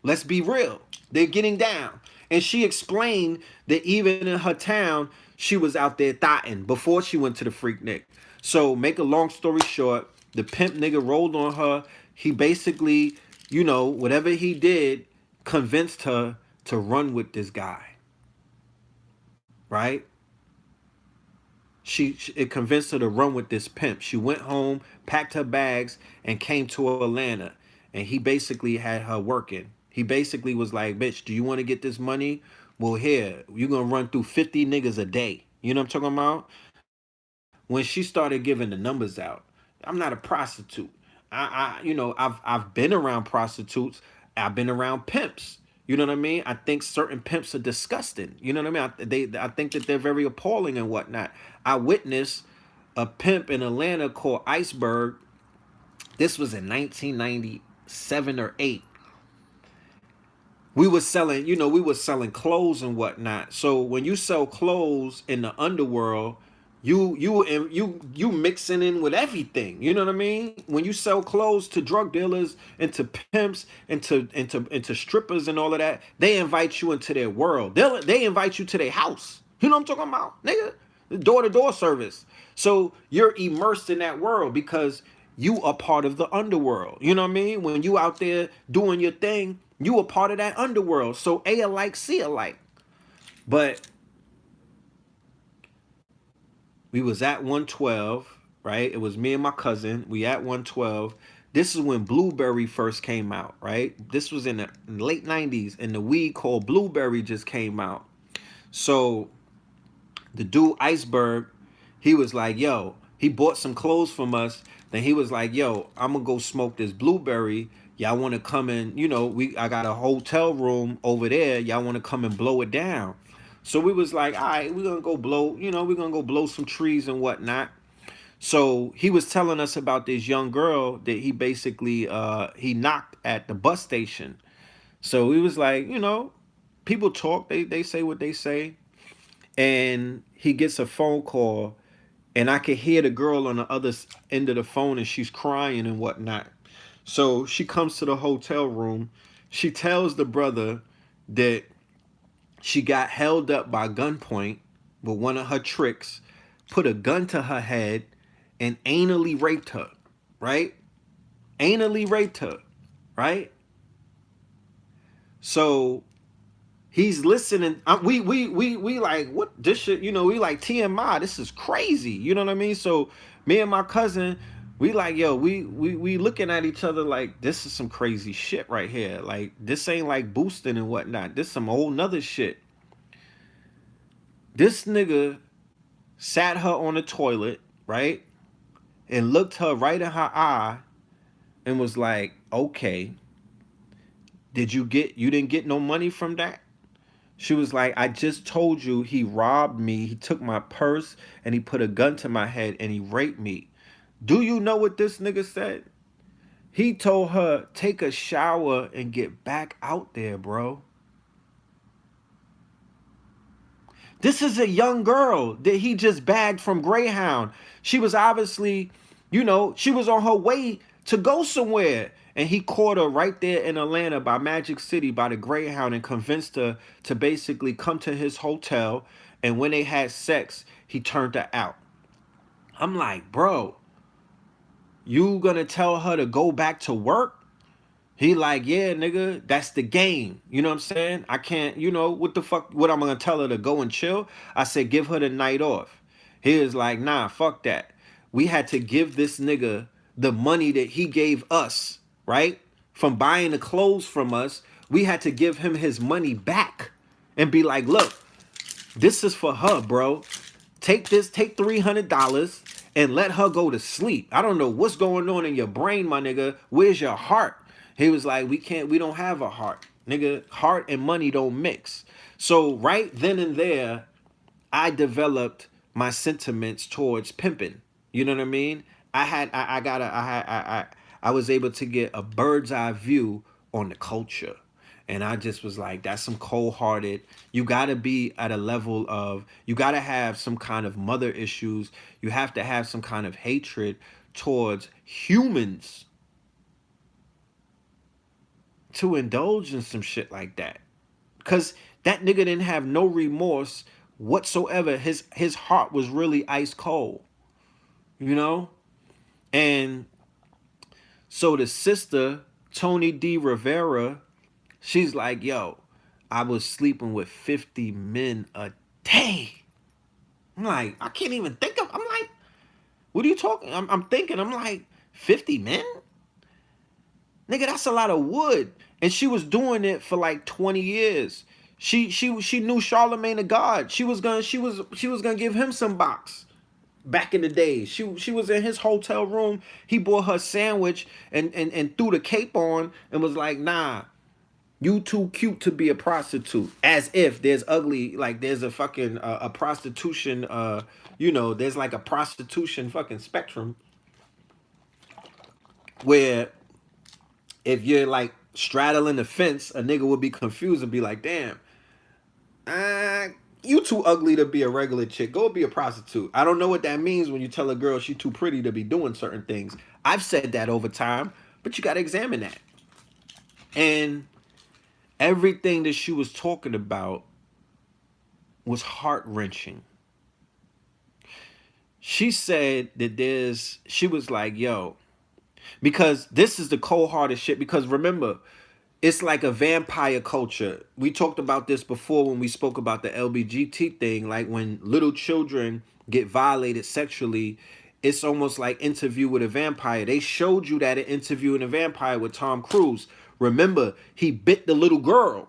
Let's be real. They're getting down. And she explained that even in her town, she was out there thotting before she went to the Freaknik. So, make a long story short, the pimp nigga rolled on her. He basically, you know, whatever he did, convinced her to run with this guy. Right? It convinced her to run with this pimp. She went home, packed her bags, and came to Atlanta. And he basically had her working. He basically was like, bitch, do you want to get this money? Well, here, you're going to run through 50 niggas a day. You know what I'm talking about? When she started giving the numbers out, I'm not a prostitute. You know, I've been around prostitutes. I've been around pimps. You know what I mean? I think certain pimps are disgusting. You know what I mean? I think that they're very appalling and whatnot. I witnessed a pimp in Atlanta called Iceberg. This was in 1997 or 8. We was selling, you know, we was selling clothes and whatnot. So when you sell clothes in the underworld, you mixing in with everything. You know what I mean? When you sell clothes to drug dealers and to pimps and to strippers and all of that, they invite you into their world. They invite you to their house. You know what I'm talking about, nigga? Door-to-door service. So you're immersed in that world because you are part of the underworld. You know what I mean? When you out there doing your thing, you are part of that underworld. So A alike, C alike. But we was at 112, right? It was me and my cousin. We at 112. This is when Blueberry first came out, right? This was in the late 90s, and the weed called Blueberry just came out. So the dude Iceberg, he was like, yo, he bought some clothes from us. Then he was like, yo, I'm gonna go smoke this Blueberry. Y'all want to come in, you know, I got a hotel room over there. Y'all want to come and blow it down. So we was like, all right, we're gonna go blow, you know, we're gonna go blow some trees and whatnot. So he was telling us about this young girl that he basically he knocked at the bus station. So we was like, you know, people talk, they say what they say. And he gets a phone call, and I could hear the girl on the other end of the phone, and she's crying and whatnot. So she comes to the hotel room. She tells the brother that she got held up by gunpoint with one of her tricks, put a gun to her head, and anally raped her, right? Anally raped her, right? So he's listening. We like, what this shit, you know, we like TMI, this is crazy. You know what I mean? So me and my cousin, we like, yo, we looking at each other like, this is some crazy shit right here. Like, this ain't like boosting and whatnot. This some whole nother shit. This nigga sat her on the toilet, right? And looked her right in her eye and was like, okay, you didn't get no money from that? She was like, I just told you he robbed me. He took my purse and he put a gun to my head and he raped me. Do you know what this nigga said? He told her, take a shower and get back out there, bro. This is a young girl that he just bagged from Greyhound. She was obviously, you know, she was on her way to go somewhere. And he caught her right there in Atlanta by Magic City by the Greyhound and convinced her to basically come to his hotel. And when they had sex, he turned her out. I'm like, bro, you gonna tell her to go back to work? He like, yeah, nigga, that's the game. You know what I'm saying? I can't, what the fuck, what I'm gonna tell her to go and chill? I said, give her the night off. He was like, nah, fuck that. We had to give this nigga the money that he gave us, right? From buying the clothes from us, we had to give him his money back and be like, look, this is for her, bro. Take this, take $300 and let her go to sleep. I don't know what's going on in your brain, my nigga. Where's your heart? He was like, we don't have a heart. Nigga, heart and money don't mix. So right then and there, I developed my sentiments towards pimping. You know what I mean? I was able to get a bird's eye view on the culture. And I just was like, that's some cold hearted. You got to be at a level of, you got to have some kind of mother issues. You have to have some kind of hatred towards humans to indulge in some shit like that. Because that nigga didn't have no remorse whatsoever. His heart was really ice cold, you know? And so the sister, Tony D. Rivera, she's like, yo, I was sleeping with 50 men a day. I'm like, I can't even think of, I'm like, what are you talking? I'm thinking, I'm like, 50 men? Nigga, that's a lot of wood. And she was doing it for like 20 years. She knew Charlemagne the God. She was gonna give him some box. Back in the days, she was in his hotel room. He bought her sandwich and threw the cape on and was like, nah, you too cute to be a prostitute. As if there's ugly, like there's a fucking a prostitution, there's like a prostitution fucking spectrum where if you're like straddling the fence, a nigga would be confused and be like, damn, uh, you too ugly to be a regular chick. Go be a prostitute. I don't know what that means when you tell a girl she too pretty to be doing certain things. I've said that over time, but you got to examine that. And everything that she was talking about was heart-wrenching. She said that she was like, yo, because this is the cold-hearted shit. Because remember, it's like a vampire culture. We talked about this before when we spoke about the LBGT thing. Like when little children get violated sexually, it's almost like Interview with a Vampire. They showed you that in Interview with a Vampire with Tom Cruise. Remember, he bit the little girl,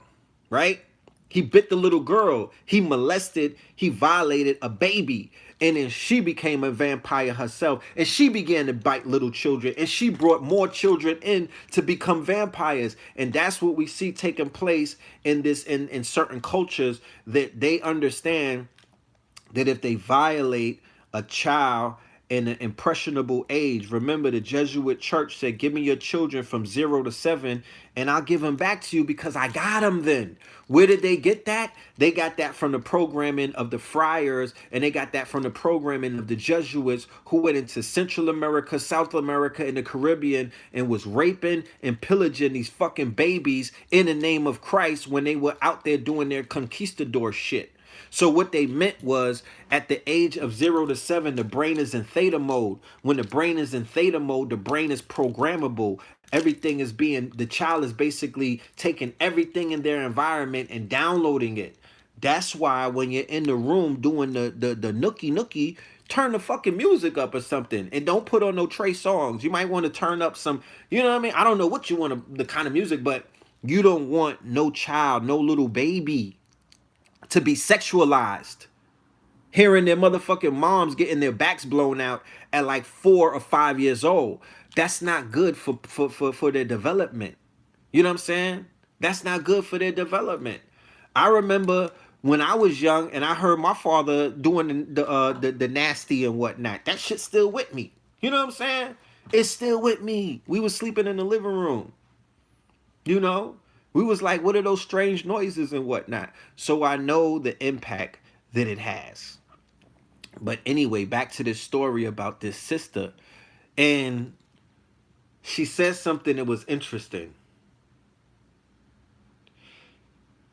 right? He bit the little girl. He molested, he violated a baby. And then she became a vampire herself. And she began to bite little children. And she brought more children in to become vampires. And that's what we see taking place in certain cultures, that they understand that if they violate a child in an impressionable age, remember the Jesuit church said, give me your children from 0 to 7 and I'll give them back to you because I got them then. Where did they get that? They got that from the programming of the friars, and they got that from the programming of the Jesuits who went into Central America, South America, and the Caribbean and was raping and pillaging these fucking babies in the name of Christ when they were out there doing their conquistador shit. So what they meant was at the age of 0 to 7, the brain is in theta mode. When the brain is in theta mode, the brain is programmable. Everything is the child is basically taking everything in their environment and downloading it. That's why when you're in the room doing the nookie, turn the fucking music up or something. And don't put on no Trey songs. You might want to turn up some, you know what I mean? I don't know what you want the kind of music, but you don't want no child, no little baby to be sexualized, hearing their motherfucking moms getting their backs blown out at like 4 or 5 years old. That's not good for their development. You know what I'm saying? That's not good for their development. I remember when I was young and I heard my father doing the nasty and whatnot. That shit's still with me. You know what I'm saying? It's still with me. We was sleeping in the living room. You know? We was like, what are those strange noises and whatnot? So I know the impact that it has. But anyway, back to this story about this sister. And she said something that was interesting.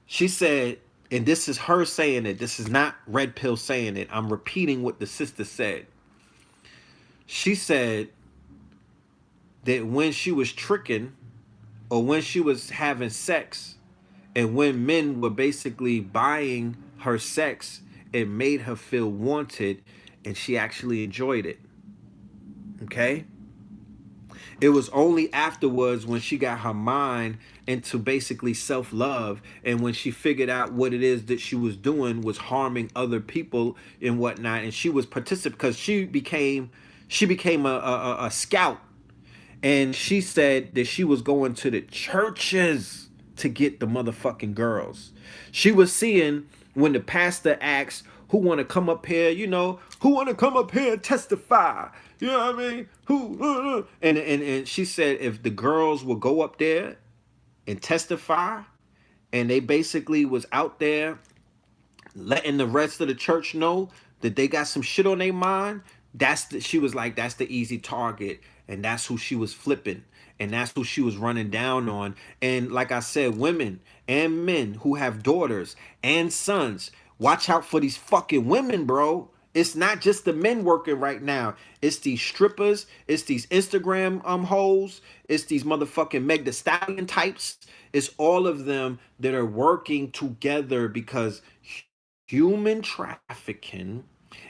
She said, and this is her saying it. This is not Red Pill saying it. I'm repeating what the sister said. She said that when she was tricking or when she was having sex and when men were basically buying her sex, it made her feel wanted and she actually enjoyed it. Okay? It was only afterwards when she got her mind into basically self-love and when she figured out what it is that she was doing was harming other people and whatnot, and she was participating because she became a scout, and she said that she was going to the churches to get the motherfucking girls. She was seeing when the pastor asks who want to come up here, who want to come up here and testify. You know what I mean? Who? And she said if the girls would go up there and testify, and they basically was out there letting the rest of the church know that they got some shit on their mind, she was like, that's the easy target, and that's who she was flipping, and that's who she was running down on. And like I said, women and men who have daughters and sons, watch out for these fucking women, bro. It's not just the men working right now. It's these strippers. It's these Instagram hoes. It's these motherfucking Meg the Stallion types. It's all of them that are working together because human trafficking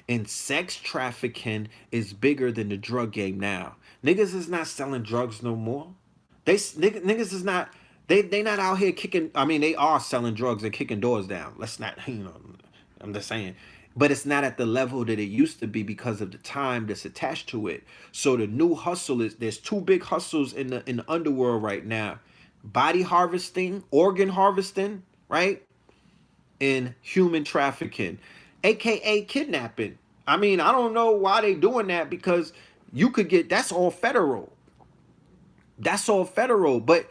and sex trafficking is bigger than the drug game now. Niggas is not selling drugs no more. Niggas is not they not out here kicking. I mean, they are selling drugs and kicking doors down. Let's not, I'm just saying. But it's not at the level that it used to be because of the time that's attached to it. So the new hustle is, there's two big hustles in the underworld right now. Body harvesting, organ harvesting, right? In human trafficking, aka kidnapping. I mean, I don't know why they doing that, because you could get, that's all federal. That's all federal, but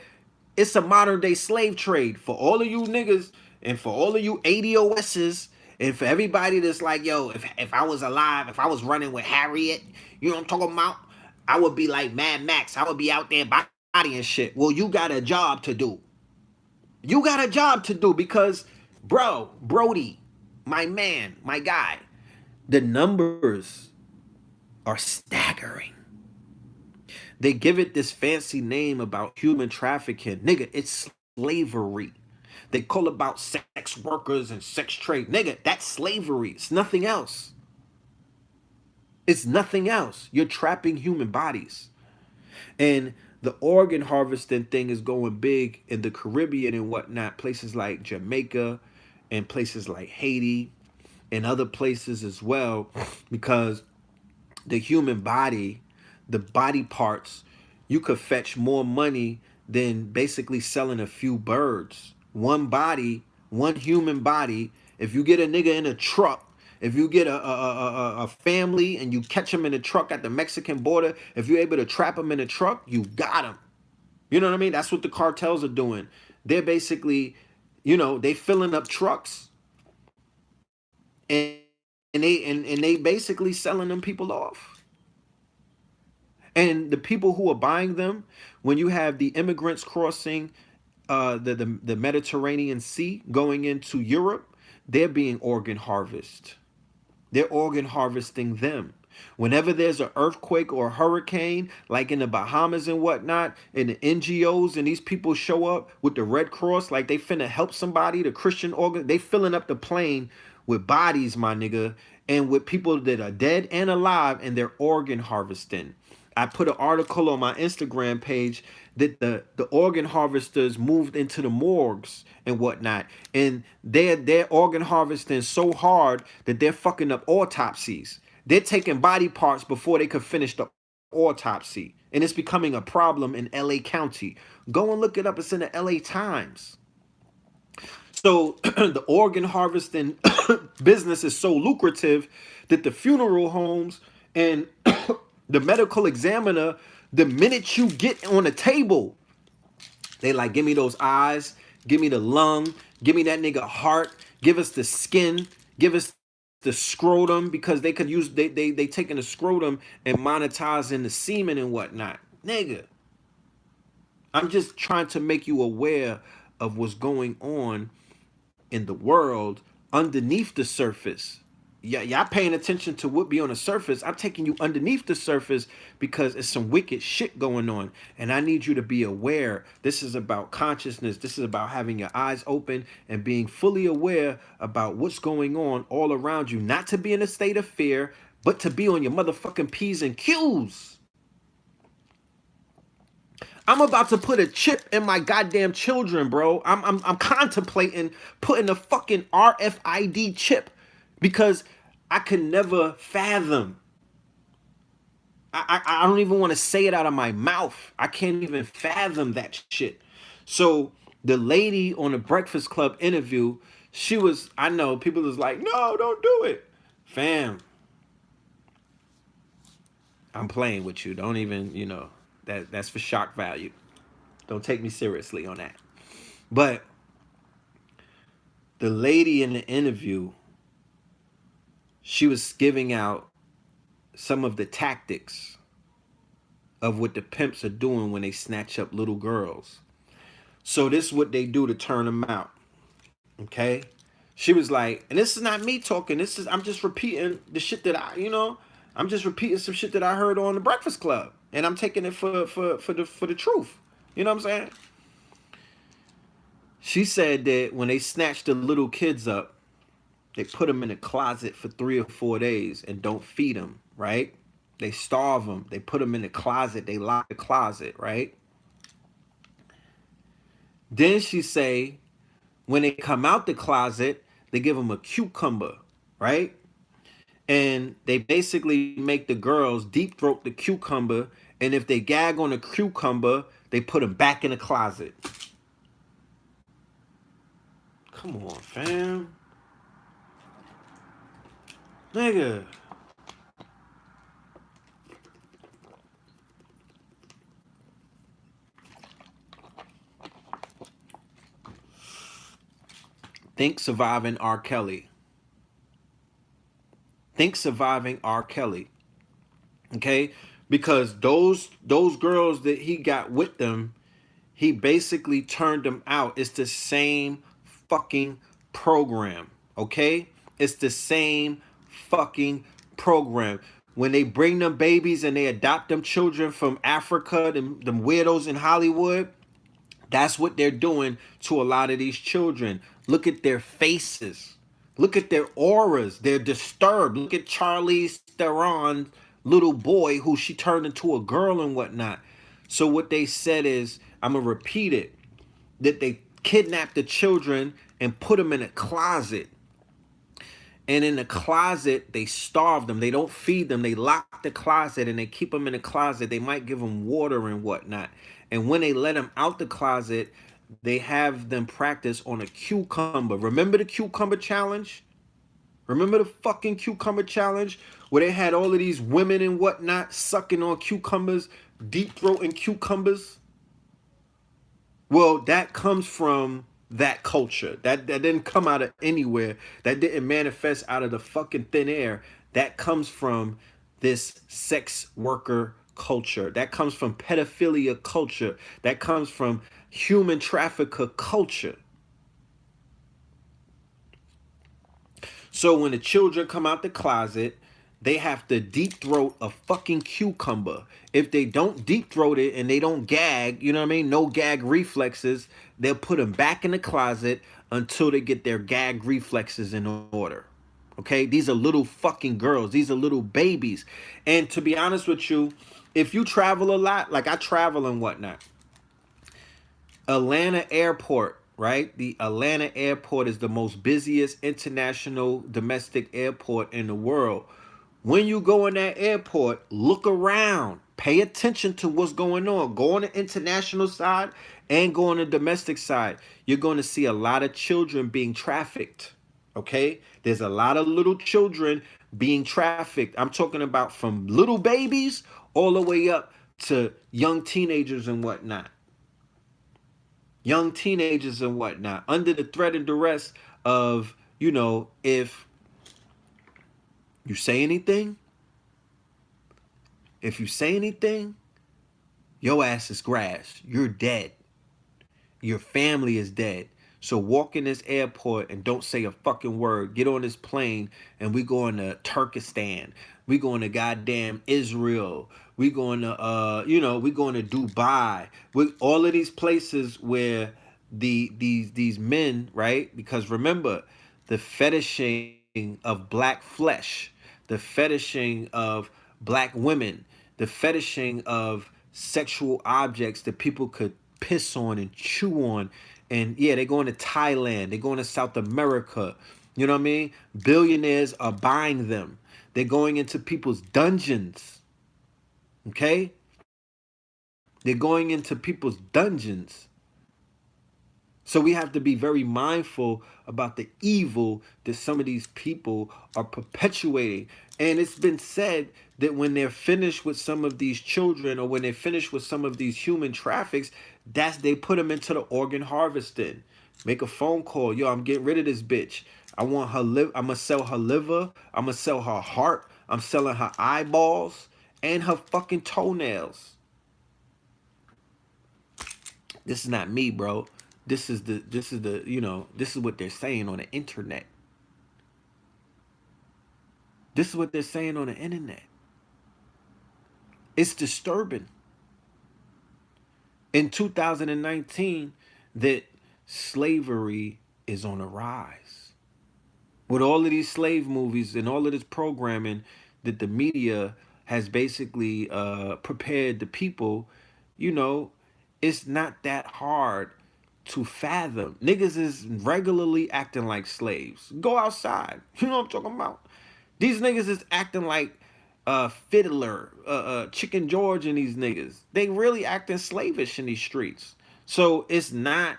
it's a modern day slave trade for all of you niggas and for all of you ADOSs and for everybody that's like, yo, if I was alive, if I was running with Harriet, you know what I'm talking about? I would be like Mad Max. I would be out there bodying shit. Well, you got a job to do. You got a job to do because, Brody, my man, my guy, the numbers are staggering. They give it this fancy name about human trafficking. Nigga, it's slavery. They call about sex workers and sex trade. Nigga, that's slavery. It's nothing else. It's nothing else. You're trapping human bodies. And the organ harvesting thing is going big in the Caribbean and whatnot, places like Jamaica and places like Haiti and other places as well, because the human body, the body parts, you could fetch more money than basically selling a few birds. One body, one human body, if you get a nigga in a truck, if you get a family and you catch them in a truck at the Mexican border, if you're able to trap them in a truck, you got them. You know what I mean? That's what the cartels are doing. They're basically, they filling up trucks and they basically selling them people off. And the people who are buying them, when you have the immigrants crossing the Mediterranean Sea going into Europe, they're being organ harvested. They're organ harvesting them. Whenever there's an earthquake or a hurricane, like in the Bahamas and whatnot, and the NGOs and these people show up with the Red Cross, like they finna help somebody, the Christian organ, they filling up the plane with bodies, my nigga, and with people that are dead and alive, and they're organ harvesting. I put an article on my Instagram page that the organ harvesters moved into the morgues and whatnot, and they're organ harvesting so hard that they're fucking up autopsies. They're taking body parts before they could finish the autopsy, and it's becoming a problem in LA County. Go and look it up. It's in the LA Times. So the organ harvesting business is so lucrative that the funeral homes and the medical examiner, the minute you get on the table, they like, give me those eyes, give me the lung, give me that nigga heart, give us the skin, give us the scrotum, because they could use they taking the scrotum and monetizing the semen and whatnot. Nigga, I'm just trying to make you aware of what's going on in the world underneath the surface. y'all paying attention to what be on the surface. I'm taking you underneath the surface because it's some wicked shit going on. And I need you to be aware. This is about consciousness. This is about having your eyes open and being fully aware about what's going on all around you. Not to be in a state of fear, but to be on your motherfucking P's and Q's. I'm about to put a chip in my goddamn children, bro. I'm contemplating putting a fucking RFID chip because I can never fathom. I don't even want to say it out of my mouth. I can't even fathom that shit. So the lady on the Breakfast Club interview, she was, I know people was like, no, don't do it. Fam, I'm playing with you. Don't even, that's for shock value. Don't take me seriously on that. But the lady in the interview, she was giving out some of the tactics of what the pimps are doing when they snatch up little girls. So this is what they do to turn them out. Okay? She was like, and this is not me talking. I'm just repeating the shit that I'm just repeating some shit that I heard on the Breakfast Club. And I'm taking it for the truth. You know what I'm saying? She said that when they snatch the little kids up, they put them in a closet for 3 or 4 days and don't feed them, right? They starve them. They put them in the closet. They lock the closet, right? Then she say, when they come out the closet, they give them a cucumber, right? And they basically make the girls deep throat the cucumber. And if they gag on the cucumber, they put them back in the closet. Come on, fam. Nigga. Think surviving R. Kelly. Think surviving R. Kelly. Okay? Because those girls that he got with them, he basically turned them out. It's the same fucking program. Okay? It's the same fucking program. When they bring them babies and they adopt them children from Africa, them weirdos in Hollywood, that's what they're doing to a lot of these children. Look at their faces. Look at their auras. They're disturbed. Look at Charlize Theron's little boy who she turned into a girl and whatnot. So what they said is, I'm going to repeat it, that they kidnapped the children and put them in a closet. And in the closet, they starve them. They don't feed them. They lock the closet and they keep them in the closet. They might give them water and whatnot. And when they let them out the closet, they have them practice on a cucumber. Remember the cucumber challenge? Remember the fucking cucumber challenge where they had all of these women and whatnot sucking on cucumbers, deep throating cucumbers? Well, that comes from that culture. That didn't come out of anywhere. That didn't manifest out of the fucking thin air. That comes from this sex worker culture. That comes from pedophilia culture. That comes from human trafficker culture. So when the children come out the closet, they have to deep throat a fucking cucumber. If they don't deep throat it and they don't gag, you know what I mean? No gag reflexes, they'll put them back in the closet until they get their gag reflexes in order. Okay? These are little fucking girls. These are little babies. And to be honest with you, if you travel a lot, like I travel and whatnot, Atlanta Airport, right? The Atlanta Airport is the most busiest international domestic airport in the world. When you go in that airport, look around. Pay attention to what's going on. Go on the international side and go on the domestic side. You're going to see a lot of children being trafficked. Okay? There's a lot of little children being trafficked. I'm talking about from little babies all the way up to young teenagers and whatnot. Young teenagers and whatnot. Under the threat and duress of, if you say anything, your ass is grass. You're dead. Your family is dead. So walk in this airport and don't say a fucking word. Get on this plane and we going to Turkestan. We going to goddamn Israel. We going to we going to Dubai. With all of these places where these men, right? Because remember, the fetishing of black flesh, the fetishing of black women, the fetishing of sexual objects that people could piss on and chew on. And yeah, they're going to Thailand, they're going to South America. You know what I mean? Billionaires are buying them. They're going into people's dungeons. Okay? They're going into people's dungeons. So we have to be very mindful about the evil that some of these people are perpetuating. And it's been said that when they're finished with some of these children, or when they're finished with some of these human traffics, they put them into the organ harvesting. Make a phone call. Yo, I'm getting rid of this bitch. I want her I'm gonna sell her liver. I'm gonna sell her heart. I'm selling her eyeballs and her fucking toenails. This is not me, bro. This is the this is what they're saying on the internet. This is what they're saying on the internet. It's disturbing. In 2019, that slavery is on a rise. With all of these slave movies and all of this programming that the media has basically prepared the people, it's not that hard to fathom. Niggas is regularly acting like slaves. Go outside. You know what I'm talking about? These niggas is acting like Fiddler, Chicken George and these niggas. They really acting slavish in these streets. So it's not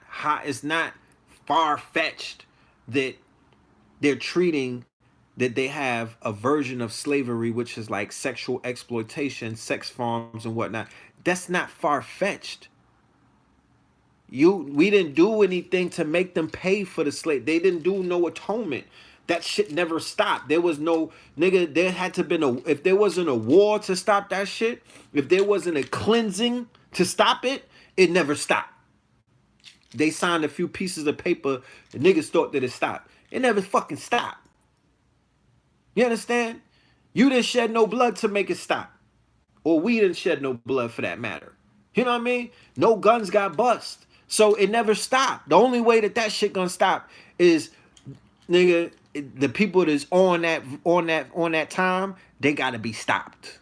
far-fetched that they're treating that they have a version of slavery, which is like sexual exploitation, sex farms and whatnot. That's not far-fetched. We didn't do anything to make them pay for the slave. They didn't do no atonement. That shit never stopped. There was no nigga. There had to been if there wasn't a war to stop that shit, if there wasn't a cleansing to stop it, it never stopped. They signed a few pieces of paper. The niggas thought that it stopped. It never fucking stopped. You understand? You didn't shed no blood to make it stop, or we didn't shed no blood for that matter. You know what I mean? No guns got bust. So it never stopped. The only way that shit gonna stop is, nigga, the people that's on that time, they gotta be stopped.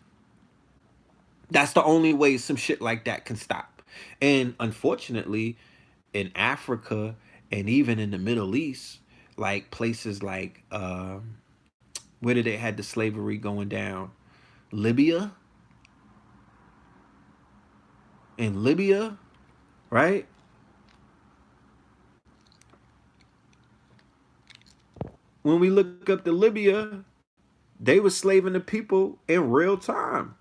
That's the only way some shit like that can stop. And unfortunately, in Africa and even in the Middle East, like places like where did they had the slavery going down? Libya. In Libya, right? When we look up to Libya, they were slaving the people in real time.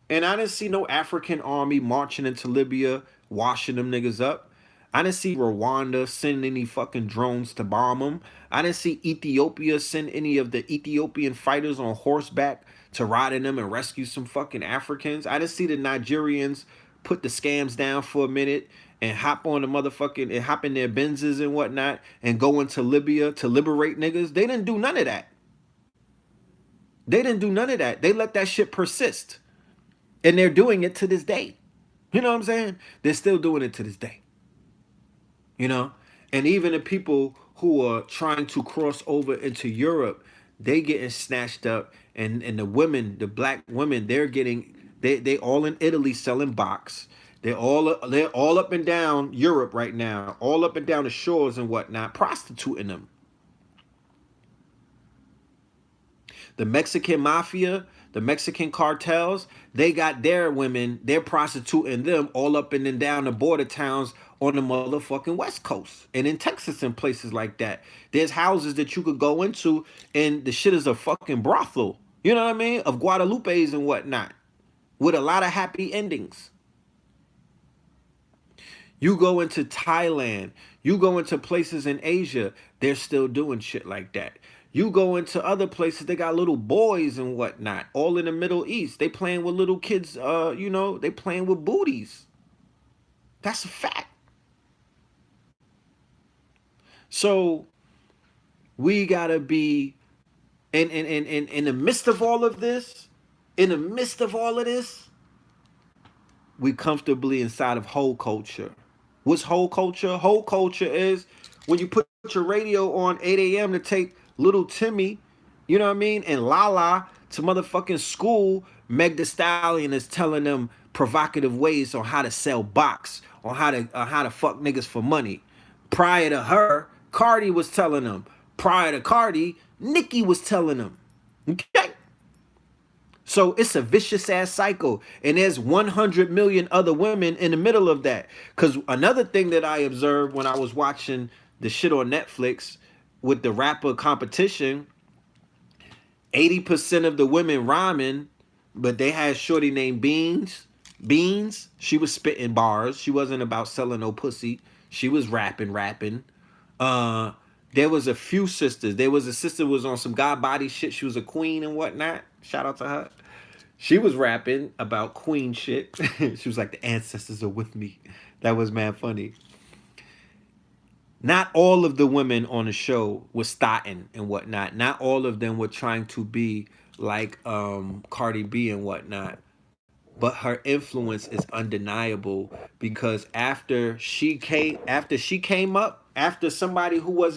And I didn't see no African army marching into Libya, washing them niggas up. I didn't see Rwanda send any fucking drones to bomb them. I didn't see Ethiopia send any of the Ethiopian fighters on horseback to ride in them and rescue some fucking Africans. I didn't see the Nigerians put the scams down for a minute and hop on the motherfucking and hop in their Benzes and whatnot and go into Libya to liberate niggas. They didn't do none of that. They didn't do none of that. They let that shit persist. And they're doing it to this day. You know what I'm saying? They're still doing it to this day. You know? And even the people who are trying to cross over into Europe, they getting snatched up. And the women, the black women, they're getting, they all in Italy selling box. They're all up and down Europe right now, all up and down the shores and whatnot, prostituting them. The Mexican mafia, the Mexican cartels, they got their women, they're prostituting them all up and then down the border towns on the motherfucking West Coast and in Texas and places like that. There's houses that you could go into and the shit is a fucking brothel, you know what I mean? Of Guadalupes and whatnot, with a lot of happy endings. You go into Thailand, you go into places in Asia, they're still doing shit like that. You go into other places, they got little boys and whatnot, all in the Middle East. They playing with little kids, they playing with booties. That's a fact. So we gotta be in the midst of all of this, in the midst of all of this, we comfortably inside of whole culture. What's whole culture? Whole culture is when you put your radio on 8 a.m. to take little Timmy, you know what I mean, and Lala to motherfucking school. Meg the Stallion is telling them provocative ways on how to sell box, on how to fuck niggas for money. Prior to her, Cardi was telling them. Prior to Cardi, Nicki was telling them. Okay? So it's a vicious ass cycle. And there's 100 million other women in the middle of that. Because another thing that I observed when I was watching the shit on Netflix with the rapper competition, 80% of the women rhyming, but they had shorty named Beans. Beans, she was spitting bars. She wasn't about selling no pussy. She was rapping. Uh, there was a few sisters. There was a sister who was on some god body shit. She was a queen and whatnot. Shout out to her. She was rapping about queen shit. She was like, the ancestors are with me. That was mad funny. Not all of the women on the show were starting and whatnot. Not all of them were trying to be like Cardi B and whatnot. But her influence is undeniable because after she came up, after somebody who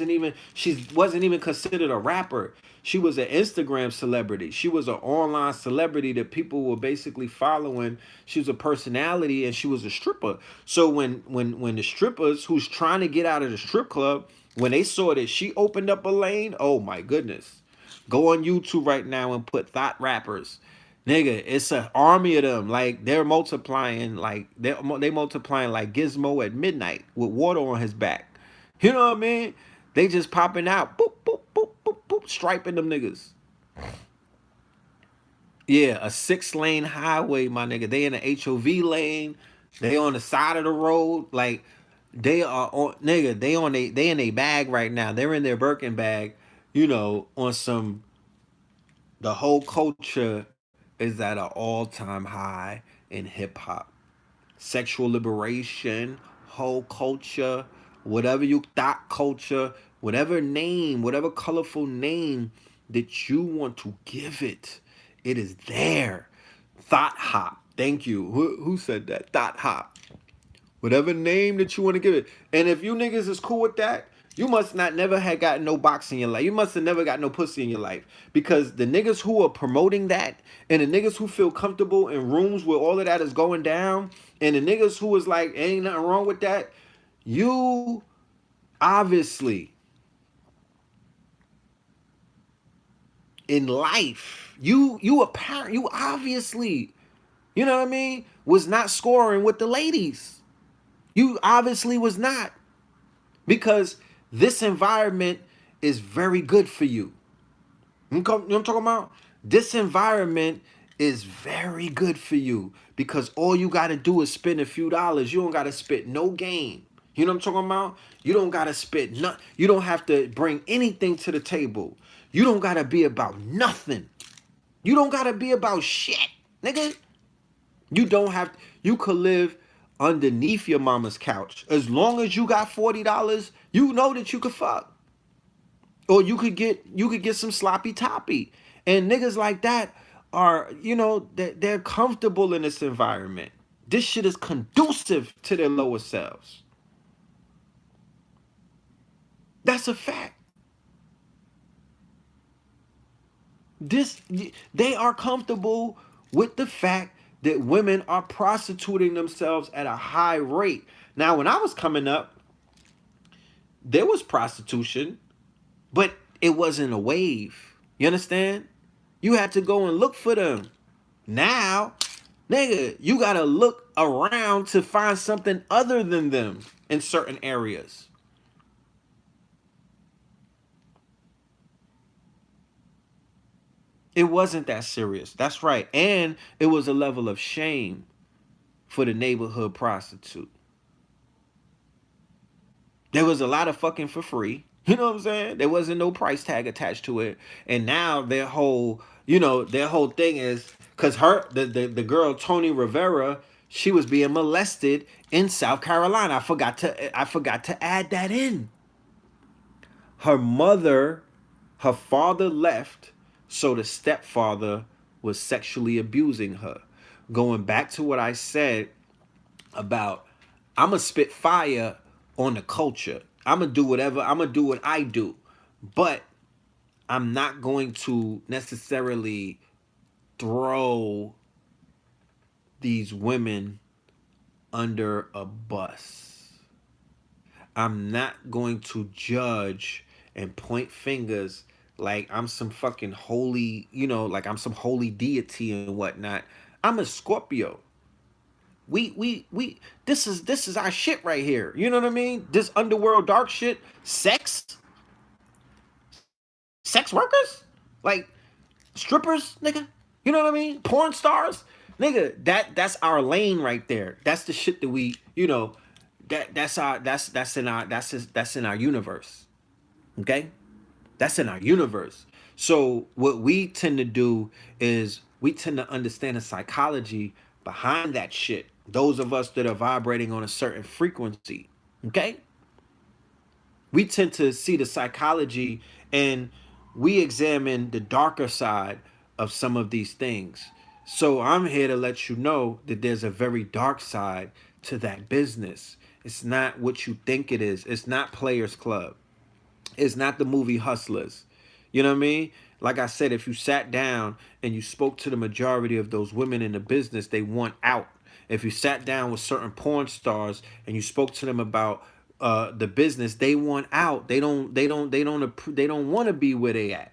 she wasn't even considered a rapper. She was an Instagram celebrity. She was an online celebrity that people were basically following. She was a personality and she was a stripper. So when the strippers who's trying to get out of the strip club, when they saw that she opened up a lane, oh my goodness. Go on YouTube right now and put Thought rappers. Nigga, it's an army of them. Like they're multiplying, like they multiplying like Gizmo at midnight with water on his back. You know what I mean? They just popping out, boop boop boop boop boop, striping them niggas. Yeah, a 6-lane highway, my nigga. They in the HOV lane. They on the side of the road. Like they are on, nigga. They in a bag right now. They're in their Birkin bag. You know, on some. The whole culture is at an all-time high in hip hop. Sexual liberation, whole culture, whatever you thought culture, whatever name, whatever colorful name that you want to give it, it is there. Thought hop. Thank you. Who said that? Thought hop. Whatever name that you want to give it. And if you niggas is cool with that, you must not never had gotten no box in your life. You must have never got no pussy in your life. Because the niggas who are promoting that and the niggas who feel comfortable in rooms where all of that is going down and the niggas who is like, ain't nothing wrong with that, you obviously in life, you apparent, you obviously, you know what I mean, was not scoring with the ladies. You obviously was not. Because this environment is very good for you. You know what I'm talking about? This environment is very good for you because all you got to do is spend a few dollars. You don't got to spit no game. You know what I'm talking about? You don't got to spit nothing. You don't have to bring anything to the table. You don't got to be about nothing. You don't got to be about shit, nigga. You don't have, you could live underneath your mama's couch. As long as you got $40, you know that you could fuck. Or you could get some sloppy toppy. And niggas like that are, you know, they're comfortable in this environment. This shit is conducive to their lower selves. That's a fact. They are comfortable with the fact that women are prostituting themselves at a high rate. Now, when I was coming up, there was prostitution, but it wasn't a wave. You understand? You had to go and look for them. Now, nigga, you gotta look around to find something other than them in certain areas. It wasn't that serious. That's right. And it was a level of shame for the neighborhood prostitute. There was a lot of fucking for free. You know what I'm saying? There wasn't no price tag attached to it. And now their whole, you know, their whole thing is because the girl Tony Rivera, she was being molested in South Carolina. I forgot to add that in. Her mother, her father left, so the stepfather was sexually abusing her. Going back to what I said about, I'm gonna spit fire on the culture. I'm gonna do whatever, I'm gonna do what I do. But I'm not going to necessarily throw these women under a bus. I'm not going to judge and point fingers like I'm some fucking holy, like I'm some holy deity and whatnot. I'm a Scorpio. We this is our shit right here. You know what I mean? This underworld dark shit, sex workers, like strippers, nigga. You know what I mean? Porn stars, nigga. That's our lane right there. That's the shit that we, that's in our universe. Okay, that's in our universe. So what we tend to do is we tend to understand the psychology behind that shit. Those of us that are vibrating on a certain frequency, okay, we tend to see the psychology and we examine the darker side of some of these things. So I'm here to let you know that there's a very dark side to that business. It's not what you think it is. It's not Players Club. It's not the movie Hustlers. You know what I mean? Like I said, if you sat down and you spoke to the majority of those women in the business, they want out. If you sat down with certain porn stars and you spoke to them about the business, they want out. They don't want to be where they at.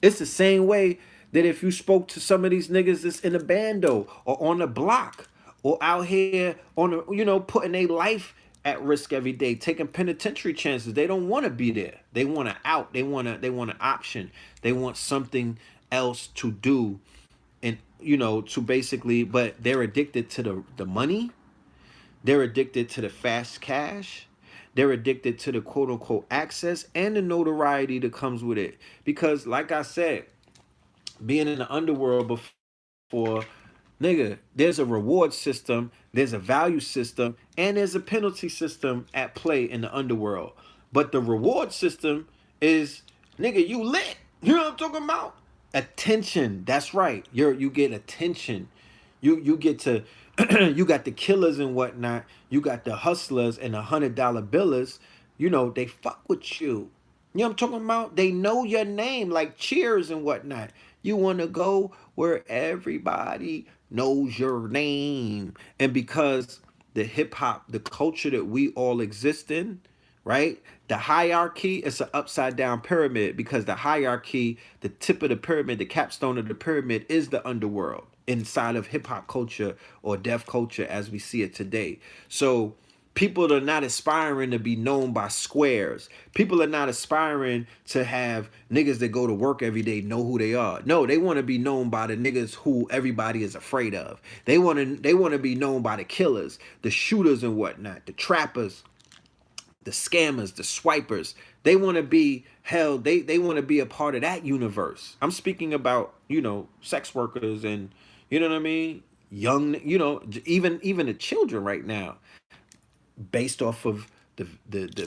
It's the same way that if you spoke to some of these niggas that's in a bando or on the block or out here on the, putting their life at risk every day, taking penitentiary chances, they don't want to be there. They want to out. They want an option. They want something else to do, and to basically, but they're addicted to the money. They're addicted to the fast cash. They're addicted to the quote unquote access and the notoriety that comes with it. Because, like I said, being in the underworld before, nigga, there's a reward system, there's a value system, and there's a penalty system at play in the underworld. But the reward system is, nigga, you lit. You know what I'm talking about? Attention. That's right. You get attention. You get to you got the killers and whatnot. You got the hustlers and the $100 billers. They fuck with you. You know what I'm talking about? They know your name, like Cheers and whatnot. You want to go where everybody knows your name. And because the hip hop, the culture that we all exist in, right? The hierarchy is an upside down pyramid because the hierarchy, the tip of the pyramid, the capstone of the pyramid is the underworld inside of hip hop culture or deaf culture as we see it today. So people are not aspiring to be known by squares. People are not aspiring to have niggas that go to work every day know who they are. No, they want to be known by the niggas who everybody is afraid of. They want to be known by the killers, the shooters and whatnot, the trappers, the scammers, the swipers. They want to be held. They want to be a part of that universe. I'm speaking about, sex workers and, you know what I mean? Young, even the children right now, based off of the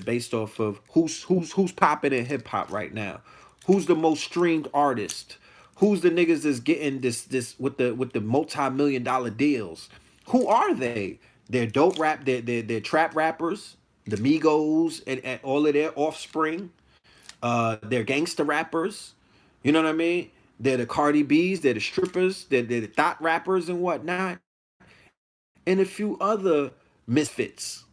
based off of who's popping in hip hop right now. Who's the most streamed artist? Who's the niggas that's getting this with the multi-million-dollar deals? Who are they? They're dope rap, they're trap rappers, the Migos and all of their offspring. They're gangster rappers. You know what I mean? They're the Cardi B's, they're the strippers, they're the thought rappers and whatnot, and a few other misfits.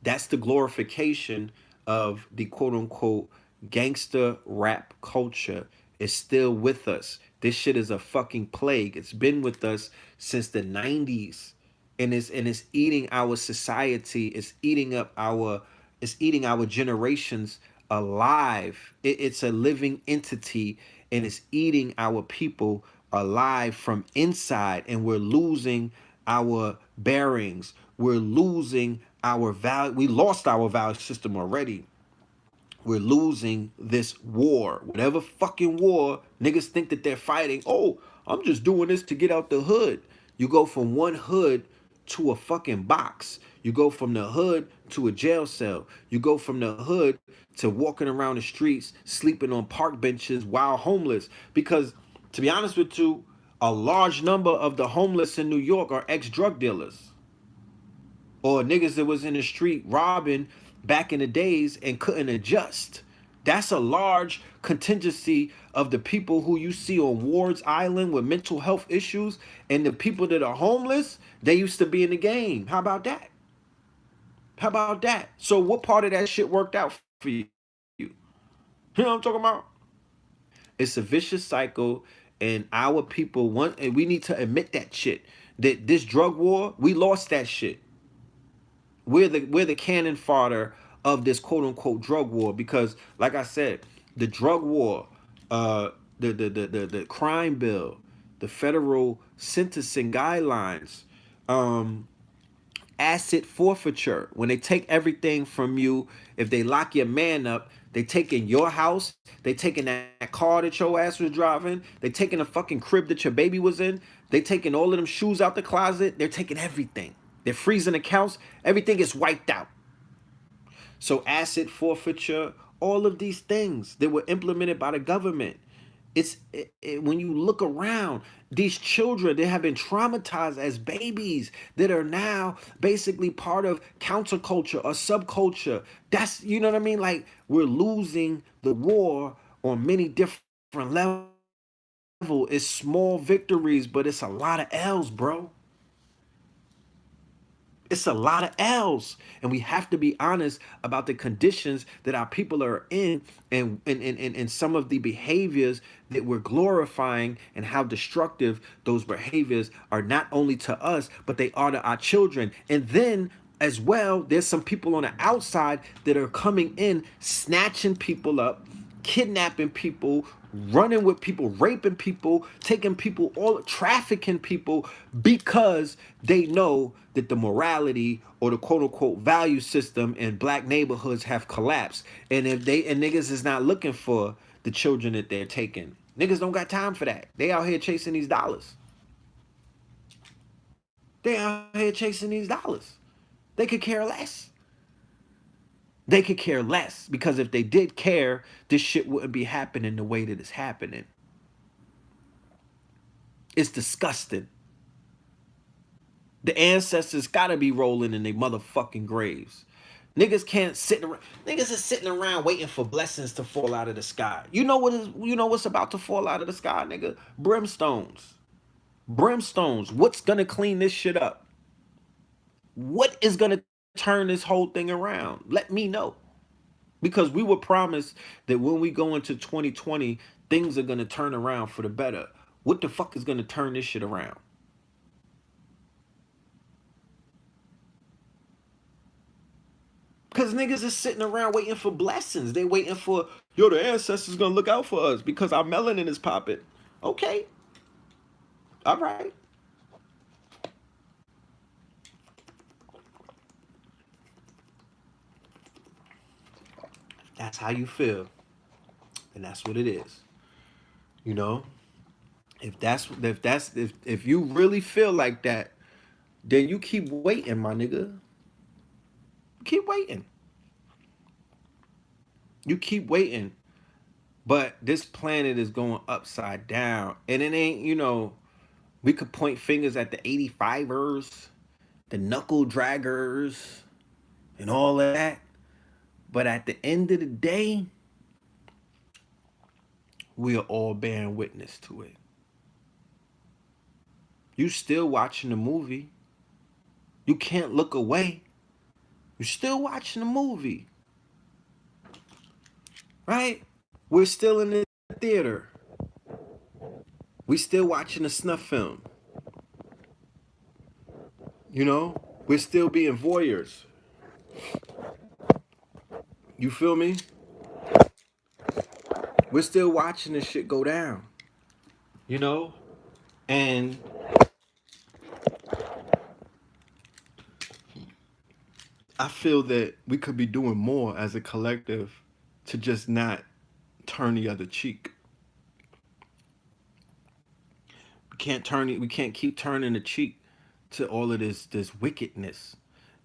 That's the glorification of the quote unquote gangster rap culture. Is still with us. This shit is a fucking plague. It's been with us since the 90s. And it's eating our society. It's eating our generations alive. It's a living entity and it's eating our people alive from inside, and we're losing our bearings. We're losing our value. We lost our value system already. We're losing this war. Whatever fucking war niggas think that they're fighting. Oh, I'm just doing this to get out the hood. You go from one hood to a fucking box. You go from the hood to a jail cell. You go from the hood to walking around the streets, sleeping on park benches while homeless. Because to be honest with you, a large number of the homeless in New York are ex-drug dealers or niggas that was in the street robbing back in the days and couldn't adjust. That's a large contingency of the people who you see on Ward's Island with mental health issues, and the people that are homeless, they used to be in the game. How about that? How about that? So what part of that shit worked out for you? You know what I'm talking about? It's a vicious cycle, and our people want, and we need to admit that shit. That this drug war, we lost that shit. We're the cannon fodder of this quote unquote drug war, because like I said, the drug war, uh the crime bill, the federal sentencing guidelines, um asset forfeiture, when they take everything from you, if they lock your man up, they taking your house, they taking that car that your ass was driving, they taking the fucking crib that your baby was in, they taking all of them shoes out the closet, they're taking everything. They're freezing accounts, everything is wiped out. So asset forfeiture, all of these things that were implemented by the government. When you look around, these children, they have been traumatized as babies that are now basically part of counterculture or subculture. That's, you know what I mean? Like, we're losing the war on many different levels. It's small victories, but it's a lot of L's, bro. It's a lot of L's, and we have to be honest about the conditions that our people are in, and some of the behaviors that we're glorifying, and how destructive those behaviors are, not only to us, but they are to our children. And then as well, there's some people on the outside that are coming in, snatching people up, kidnapping people, running with people, raping people, taking people, all trafficking people, because they know that the morality or the quote unquote value system in black neighborhoods have collapsed. And if they, and niggas is not looking for the children that they're taking. Niggas don't got time for that. They out here chasing these dollars. They out here chasing these dollars. They could care less. They could care less, because if they did care, this shit wouldn't be happening the way that it's happening. It's disgusting. The ancestors gotta be rolling in their motherfucking graves. Niggas can't sit around. Niggas is sitting around waiting for blessings to fall out of the sky. You know what is? You know what's about to fall out of the sky, nigga? Brimstones. Brimstones. What's gonna clean this shit up? What is gonna turn this whole thing around? Let me know. Because we were promised that when we go into 2020, things are gonna turn around for the better. What the fuck is gonna turn this shit around? Because niggas is sitting around waiting for blessings. They waiting for, yo, the ancestors gonna look out for us because our melanin is popping. Okay. All right. That's how you feel. And that's what it is. You know? If you really feel like that, then you keep waiting, my nigga. Keep waiting. You keep waiting. But this planet is going upside down. And it ain't, you know, we could point fingers at the 85ers, the knuckle draggers, and all of that. But at the end of the day, we are all bearing witness to it. You still watching the movie. You can't look away. You're still watching the movie. Right? We're still in the theater. We still watching a snuff film. You know? We're still being voyeurs. You feel me? We're still watching this shit go down. You know? And I feel that we could be doing more as a collective to just not turn the other cheek. We can't keep turning the cheek to all of this wickedness,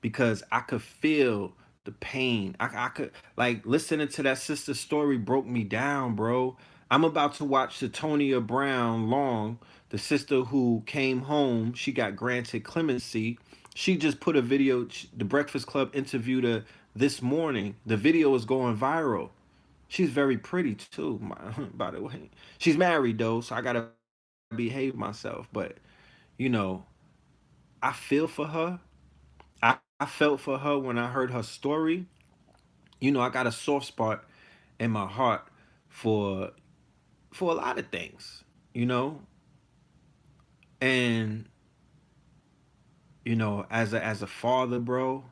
because I could feel the pain. I could, like, listening to that sister story broke me down, bro. I'm about to watch Satonia Brown Long, the sister who came home. She got granted clemency. She just put a video. The Breakfast Club interviewed her this morning. The video is going viral. She's very pretty too, by the way. She's married though, so I gotta behave myself. But you know, I feel for her. I felt for her when I heard her story. You know, I got a soft spot in my heart for a lot of things. You know, and as a father, bro,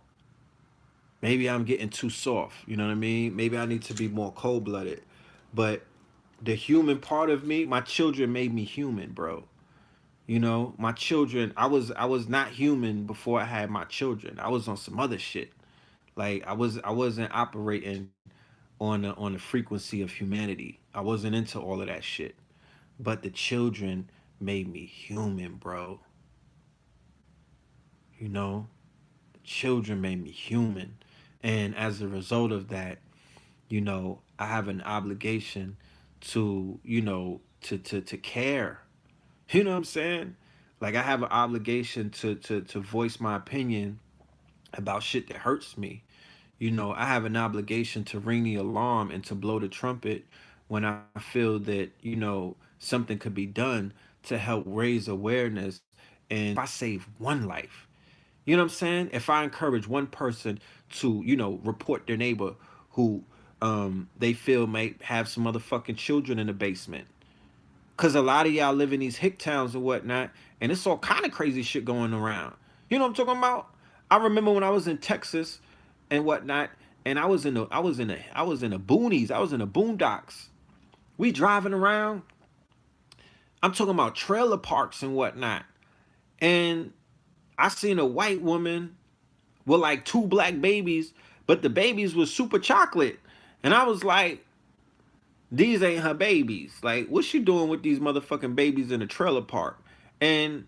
maybe I'm getting too soft. You know what I mean? Maybe I need to be more cold blooded. But the human part of me, my children made me human, bro. You know, my children, I was not human before I had my children. I was on some other shit. Like I wasn't operating on the frequency of humanity. I wasn't into all of that shit. But the children made me human, bro. You know, the children made me human. And as a result of that, I have an obligation to, to care. You know what I'm saying? Like I have an obligation to voice my opinion about shit that hurts me. I have an obligation to ring the alarm and to blow the trumpet when I feel that, something could be done to help raise awareness. And if I save one life, you know what I'm saying? If I encourage one person to, report their neighbor who they feel may have some motherfucking children in the basement. Cause a lot of y'all live in these hick towns and whatnot, and it's all kind of crazy shit going around. You know what I'm talking about? I remember when I was in Texas and whatnot, and I was in the boonies, I was in the boondocks. We driving around. I'm talking about trailer parks and whatnot. And I seen a white woman with like two black babies, but the babies was super chocolate. And I was like, these ain't her babies. Like, what's she doing with these motherfucking babies in a trailer park? And,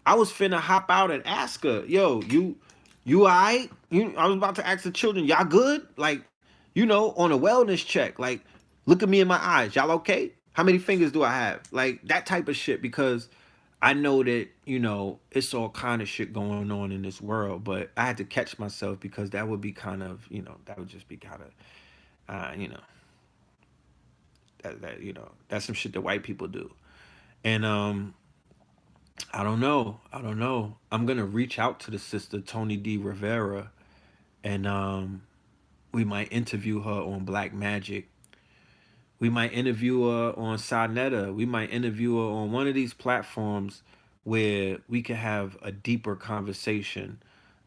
I was finna hop out and ask her, yo, you all right? I was about to ask the children, y'all good? Like, on a wellness check. Like, look at me in my eyes. Y'all okay? How many fingers do I have? Like, that type of shit, because I know that, it's all kind of shit going on in this world, but I had to catch myself because that would be kind of, that would just be kind of, that's some shit that white people do. And I don't know. I'm gonna reach out to the sister Tony D. Rivera, and we might interview her on Black Magic. We might interview her on Sonetta. We might interview her on one of these platforms where we could have a deeper conversation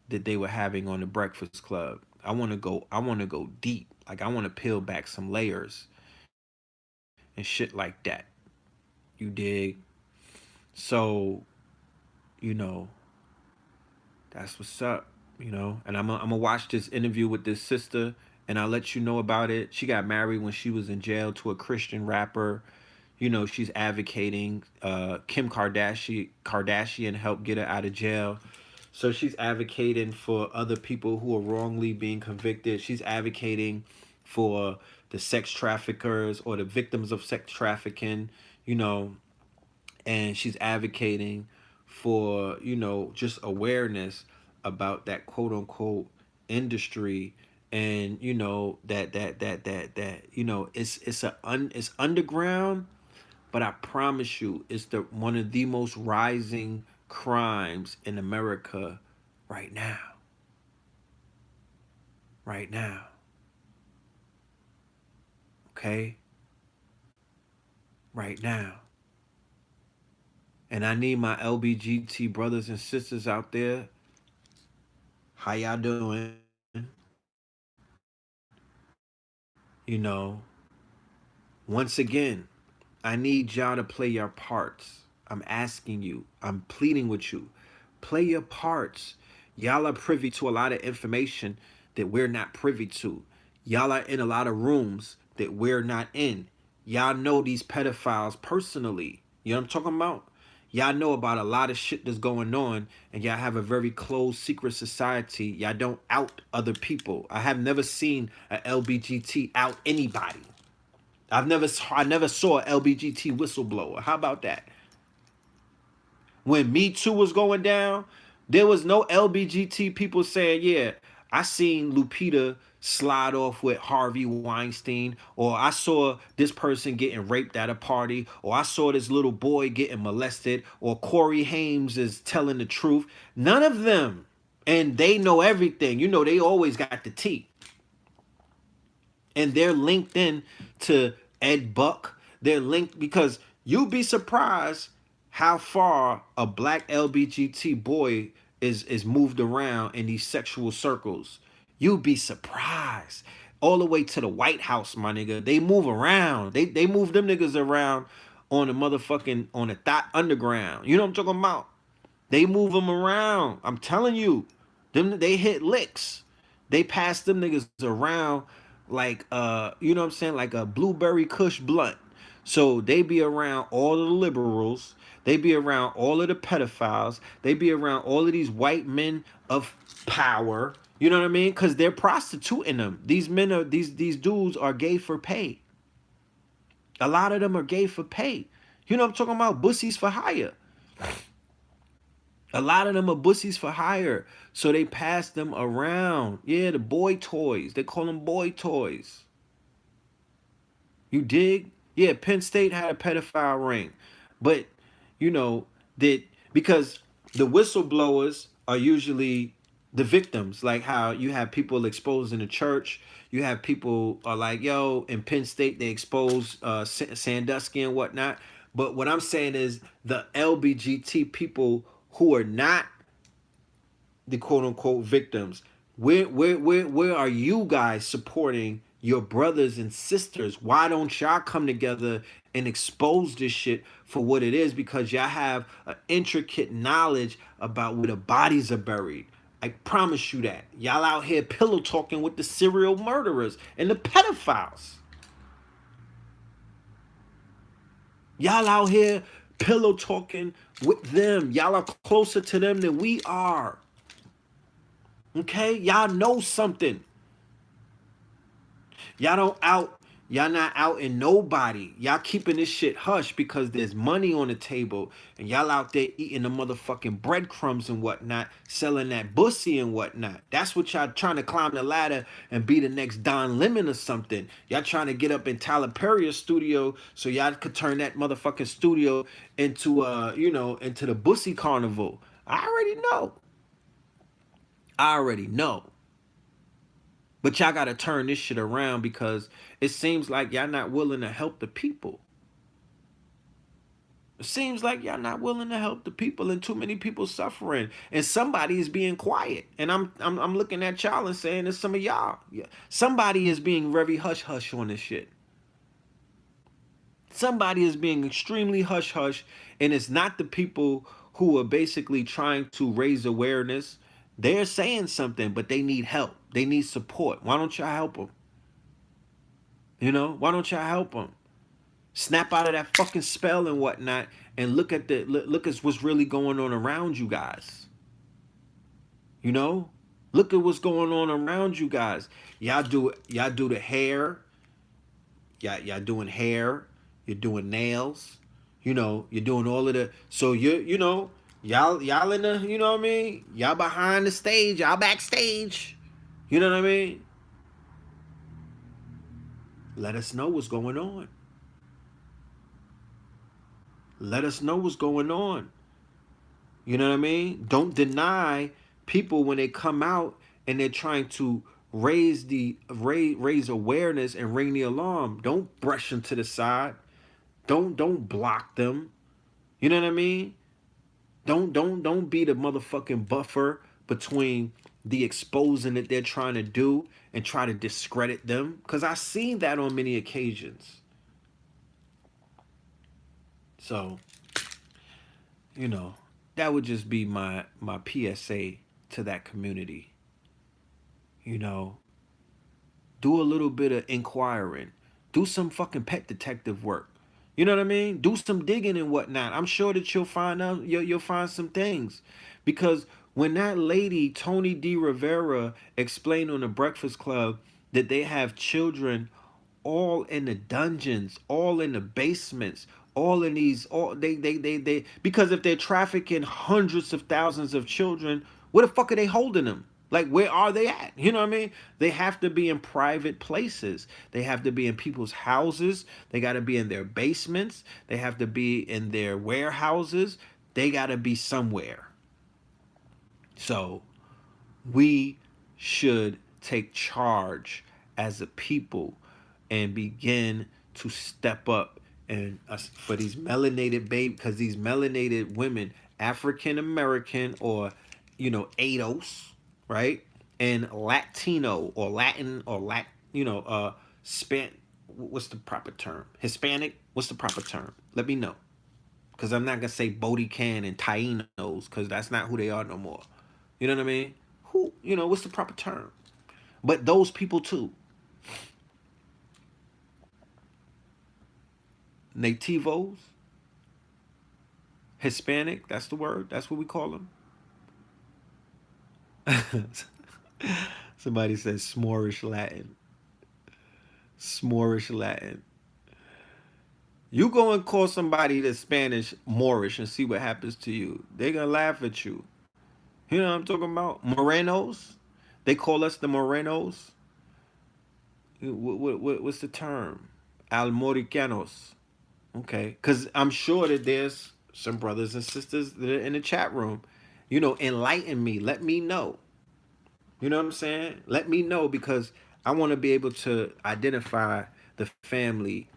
that they were having on the Breakfast Club. I want to go deep. Like I want to peel back some layers and shit like that. You dig? So, you know, that's what's up, And I'm gonna watch this interview with this sister, and I'll let you know about it. She got married when she was in jail to a Christian rapper. She's advocating. Kim Kardashian helped get her out of jail. So she's advocating for other people who are wrongly being convicted. She's advocating for the sex traffickers or the victims of sex trafficking, you know, and she's advocating for, just awareness about that quote unquote industry. And that it's underground, but I promise you it's the one of the most rising crimes in America right now. Right now. Okay? Right now. And I need my LBGT brothers and sisters out there. How y'all doing? Once again, I need y'all to play your parts. I'm asking you. I'm pleading with you. Play your parts. Y'all are privy to a lot of information that we're not privy to. Y'all are in a lot of rooms that we're not in. Y'all know these pedophiles personally. You know what I'm talking about? Y'all know about a lot of shit that's going on, and y'all have a very closed secret society. Y'all don't out other people. I have never seen a LBGT out anybody. I never saw a LBGT whistleblower. How about that? When Me Too was going down, there was no LBGT people saying, yeah, I seen Lupita slide off with Harvey Weinstein, or I saw this person getting raped at a party, or I saw this little boy getting molested, or Corey Hames is telling the truth. None of them. And they know everything. You know, they always got the tea. And they're linked in to Ed Buck. They're linked because you'd be surprised how far a black LBGT boy is moved around in these sexual circles. You'd be surprised. All the way to the White House, my nigga. They move around. They move them niggas around on the motherfucking on the Th3rd underground. You know what I'm talking about? They move them around. I'm telling you. They hit licks. They pass them niggas around like you know what I'm saying, like a blueberry kush blunt. So they be around all of the liberals, they be around all of the pedophiles, they be around all of these white men of power. You know what I mean? Because they're prostituting them. These men are these dudes are gay for pay. A lot of them are gay for pay. You know what I'm talking about? Bussies for hire. A lot of them are bussies for hire. So they pass them around. Yeah, the boy toys. They call them boy toys. You dig? Yeah, Penn State had a pedophile ring. But, you know, that because the whistleblowers are usually the victims. Like how you have people exposed in the church. You have people are like, yo, in Penn State, they expose Sandusky and whatnot. But what I'm saying is the LBGT people who are not the quote unquote victims, where are you guys supporting your brothers and sisters? Why don't y'all come together and expose this shit for what it is? Because y'all have an intricate knowledge about where the bodies are buried. I promise you that. Y'all out here pillow talking with the serial murderers and the pedophiles. Y'all out here pillow talking with them. Y'all are closer to them than we are. Okay? Y'all know something. Y'all not out in nobody. Y'all keeping this shit hush because there's money on the table. And y'all out there eating the motherfucking breadcrumbs and whatnot, selling that bussy and whatnot. That's what y'all trying to climb the ladder and be the next Don Lemon or something. Y'all trying to get up in Tyler Perry's studio so y'all could turn that motherfucking studio into into the bussy carnival. I already know. But y'all got to turn this shit around because it seems like y'all not willing to help the people. It seems like y'all not willing to help the people and too many people suffering. And somebody is being quiet. And I'm looking at y'all and saying it's some of y'all. Yeah. Somebody is being very hush-hush on this shit. Somebody is being extremely hush-hush. And it's not the people who are basically trying to raise awareness. They're saying something, but they need help. They need support. Why don't y'all help them? You know, why don't y'all help them? Snap out of that fucking spell and whatnot, and look at what's really going on around you guys. You know, look at what's going on around you guys. Y'all do the hair. Y'all doing hair. You're doing nails. You know, you're doing all of the. So y'all in the, you know what I mean? Y'all behind the stage, y'all backstage. You know what I mean? Let us know what's going on. Let us know what's going on. You know what I mean? Don't deny people when they come out and they're trying to raise awareness and ring the alarm. Don't brush them to the side. Don't block them. You know what I mean? Don't be the motherfucking buffer between the exposing that they're trying to do and try to discredit them. Because I've seen that on many occasions. So, you know, that would just be my PSA to that community. You know, do a little bit of inquiring. Do some fucking pet detective work. You know what I mean? Do some digging and whatnot. I'm sure that you'll find out, you'll find some things, because when that lady Tony D. Rivera explained on the Breakfast Club that they have children all in the dungeons, all in the basements, all in these, all they because if they're trafficking hundreds of thousands of children, where the fuck are they holding them? Like, where are they at? You know what I mean? They have to be in private places. They have to be in people's houses. They got to be in their basements. They have to be in their warehouses. They got to be somewhere. So we should take charge as a people and begin to step up and for these melanated baby, because these melanated women, African American or ADOS, right, and Latino or Latin or span, what's the proper term? Hispanic, what's the proper term? Let me know, because I'm not gonna say Bodie Can and Tainos, because that's not who they are no more. You know what I mean? Who, what's the proper term? But those people too. Nativos, Hispanic, that's the word. That's what we call them. Somebody says s'morish Latin. S'morish Latin. You go and call somebody that's Spanish Moorish and see what happens to you. They're going to laugh at you. You know what I'm talking about? Morenos. They call us the Morenos. What's the term? Almoricanos. Okay. Because I'm sure that there's some brothers and sisters that are in the chat room. Enlighten me. Let me know. You know what I'm saying? Let me know, because I want to be able to identify the family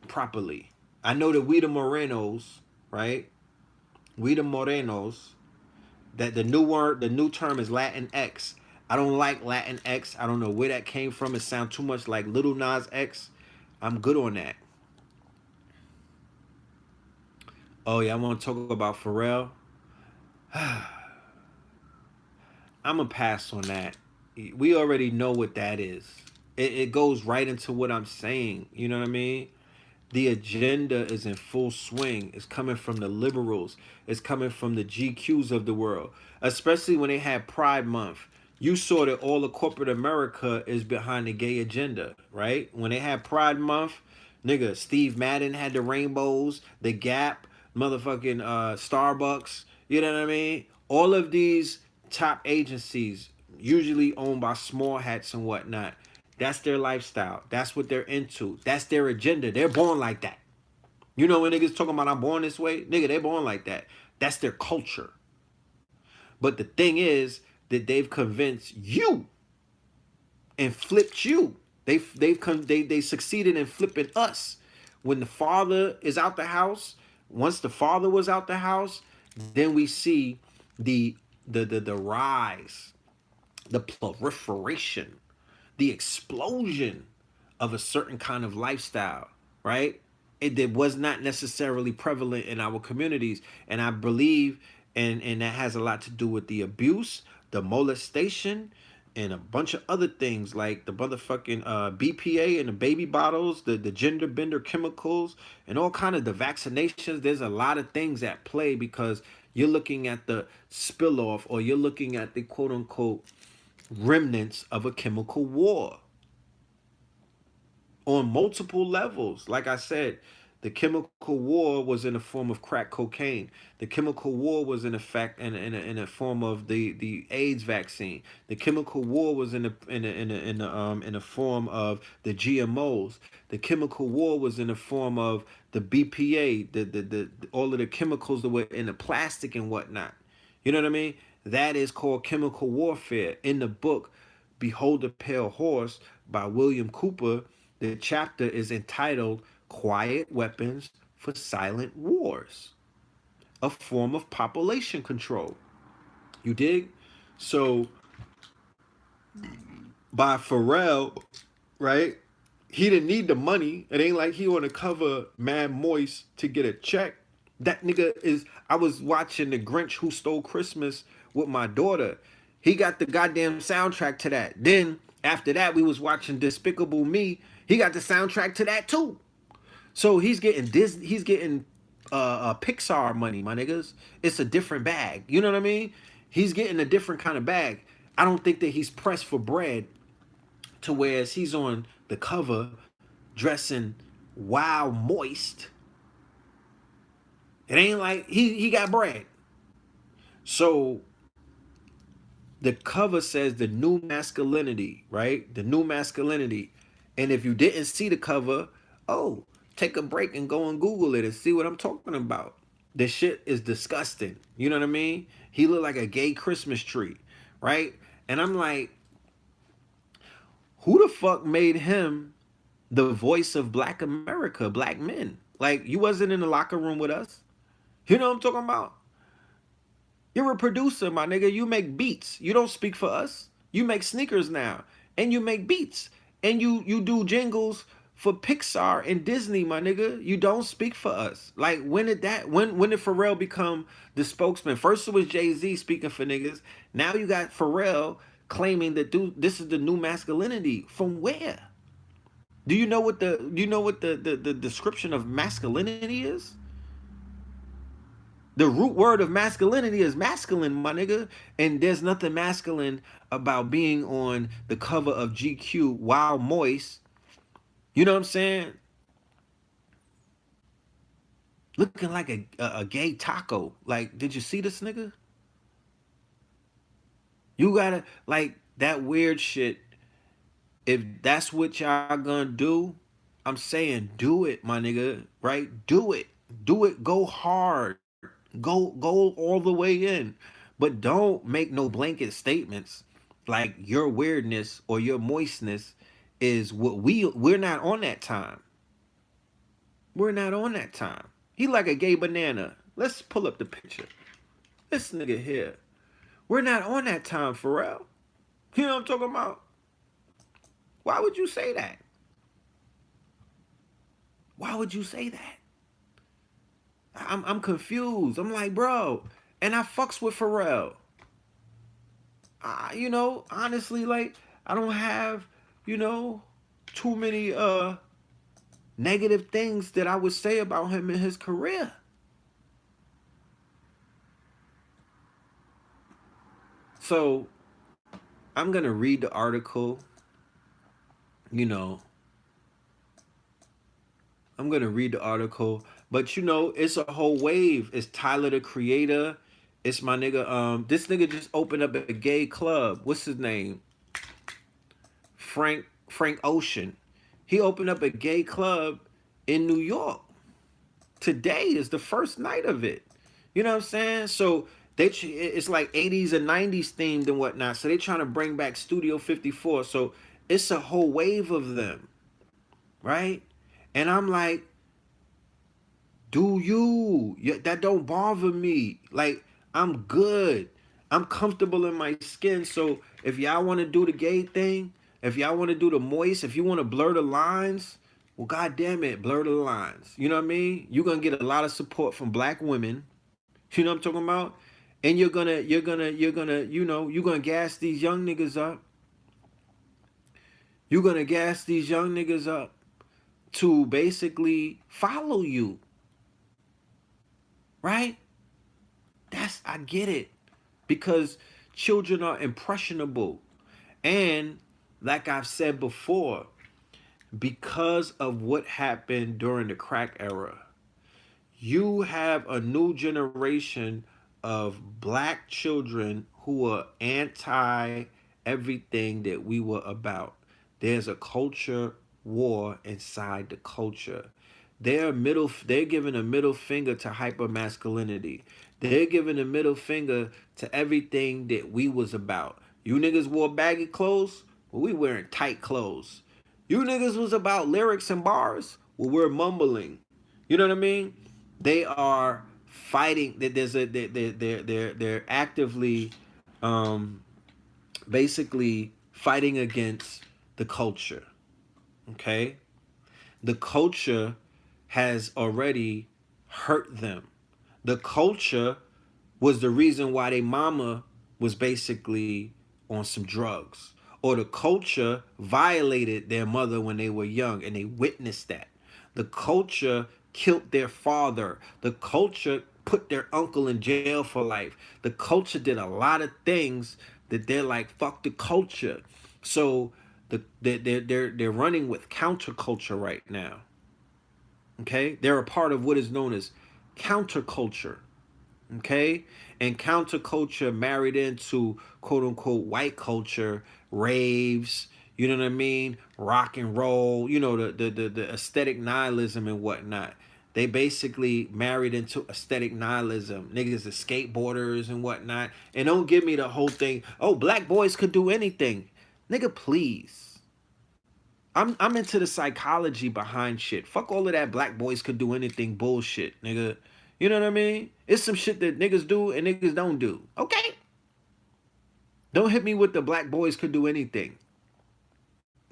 properly. I know that we the Morenos, right? We the Morenos. That the new term is Latin X. I don't like Latin X. I don't know where that came from. It sounds too much like Little Nas X. I'm good on that. Oh yeah, I want to talk about Pharrell. I'm gonna pass on that. We already know what that is. It goes right into what I'm saying. You know what I mean? The agenda is in full swing. It's coming from the liberals. It's coming from the GQs of the world. Especially when they had Pride Month. You saw that all of corporate America is behind the gay agenda, right? When they had Pride Month, nigga, Steve Madden had the rainbows, the Gap, motherfucking Starbucks. You know what I mean? All of these top agencies, usually owned by small hats and whatnot, that's their lifestyle. That's what they're into. That's their agenda. They're born like that. You know when niggas talking about I'm born this way? Nigga, they born like that. That's their culture. But the thing is that they've convinced you and flipped you. They succeeded in flipping us. When the father is out the house, once the father was out the house, then we see the rise, the proliferation, the explosion of a certain kind of lifestyle, right? It was not necessarily prevalent in our communities. And I believe, and that has a lot to do with the abuse, the molestation, and a bunch of other things like the motherfucking BPA and the baby bottles, the gender bender chemicals, and all kind of the vaccinations. There's a lot of things at play, because you're looking at the spill off, or you're looking at the quote unquote remnants of a chemical war on multiple levels. Like I said, the chemical war was in the form of crack cocaine. The chemical war was in effect in a form of the AIDS vaccine. The chemical war was in the form of the GMOs. The chemical war was in the form of the BPA, the all of the chemicals that were in the plastic and whatnot. You know what I mean? That is called chemical warfare. In the book Behold the Pale Horse by William Cooper, the chapter is entitled Quiet Weapons for Silent Wars, a form of population control. You dig? So by Pharrell, right? He didn't need the money. It ain't like he want to cover Mad Moist to get a check. That nigga is. I was watching The Grinch Who Stole Christmas with my daughter. He got the goddamn soundtrack to that. Then after that, we was watching Despicable Me. He got the soundtrack to that too. So he's getting Disney, he's getting Pixar money, my niggas. It's a different bag. You know what I mean? He's getting a different kind of bag. I don't think that he's pressed for bread to whereas he's on the cover dressing wild moist. It ain't like he got bread. So the cover says the new masculinity, right? The new masculinity. And if you didn't see the cover, oh, take a break and go and Google it and see what I'm talking about. The shit is disgusting. You know what I mean? He looked like a gay Christmas tree, right? And I'm like, who the fuck made him the voice of Black America, Black men? Like, you wasn't in the locker room with us. You know what I'm talking about? You're a producer, my nigga. You make beats. You don't speak for us. You make sneakers now, and you make beats, and you do jingles for Pixar and Disney, my nigga. You don't speak for us. Like, when did that? When did Pharrell become the spokesman? First it was Jay-Z speaking for niggas. Now you got Pharrell claiming that this is the new masculinity. From where? Do you know what the description of masculinity is? The root word of masculinity is masculine, my nigga. And there's nothing masculine about being on the cover of GQ while moist. You know what I'm saying? Looking like a gay taco. Like, did you see this nigga? You gotta, like, that weird shit. If that's what y'all gonna do, I'm saying do it, my nigga. Right? Do it. Do it. Go hard. Go all the way in. But don't make no blanket statements like your weirdness or your moistness is what we're not on that time. We're not on that time. He like a gay banana. Let's pull up the picture. This nigga here. We're not on that time, Pharrell. You know what I'm talking about? Why would you say that? Why would you say that? I'm confused. I'm like, bro, and I fucks with Pharrell. You know, honestly, like, I don't have, you know, too many negative things that I would say about him in his career. So I'm gonna read the article. You know, I'm gonna read the article, but you know, it's a whole wave. It's Tyler the Creator. It's my nigga. This nigga just opened up a gay club. What's his name? Frank Ocean. He opened up a gay club in New York. Today is the first night of it. You know what I'm saying? So it's like 80s and 90s themed and whatnot. So they trying to bring back Studio 54. So it's a whole wave of them, right? And I'm like, do you? That don't bother me. Like, I'm good. I'm comfortable in my skin. So if y'all want to do the gay thing, if y'all want to do the moist, if you want to blur the lines, well, God damn it, blur the lines. You know what I mean? You're gonna get a lot of support from Black women. You know what I'm talking about? And you're gonna, you know, you're gonna gas these young niggas up. You're gonna gas these young niggas up to basically follow you. Right? I get it. Because children are impressionable. And like I've said before, because of what happened during the crack era, you have a new generation of Black children who are anti everything that we were about. There's a culture war inside the culture. They're giving a middle finger to hypermasculinity. They're giving a middle finger to everything that we was about. You niggas wore baggy clothes, well, we wearing tight clothes. You niggas was about lyrics and bars, well, we're mumbling. You know what I mean? They are fighting. They're actively, basically fighting against the culture. Okay, the culture has already hurt them. The culture was the reason why their mama was basically on some drugs. Or the culture violated their mother when they were young and they witnessed that. The culture killed their father. The culture put their uncle in jail for life. The culture did a lot of things that they're like, fuck the culture. So they're running with counterculture right now. Okay, they're a part of what is known as counterculture. Okay, and counterculture married into quote unquote white culture, raves, you know what I mean, rock and roll, you know, the aesthetic nihilism and whatnot. They basically married into aesthetic nihilism. Niggas are skateboarders and whatnot. And don't give me the whole thing, oh, black boys could do anything. Nigga, please. I'm into the psychology behind shit. Fuck all of that black boys could do anything bullshit, nigga. You know what I mean? It's some shit that niggas do and niggas don't do. Okay? Don't hit me with the black boys could do anything.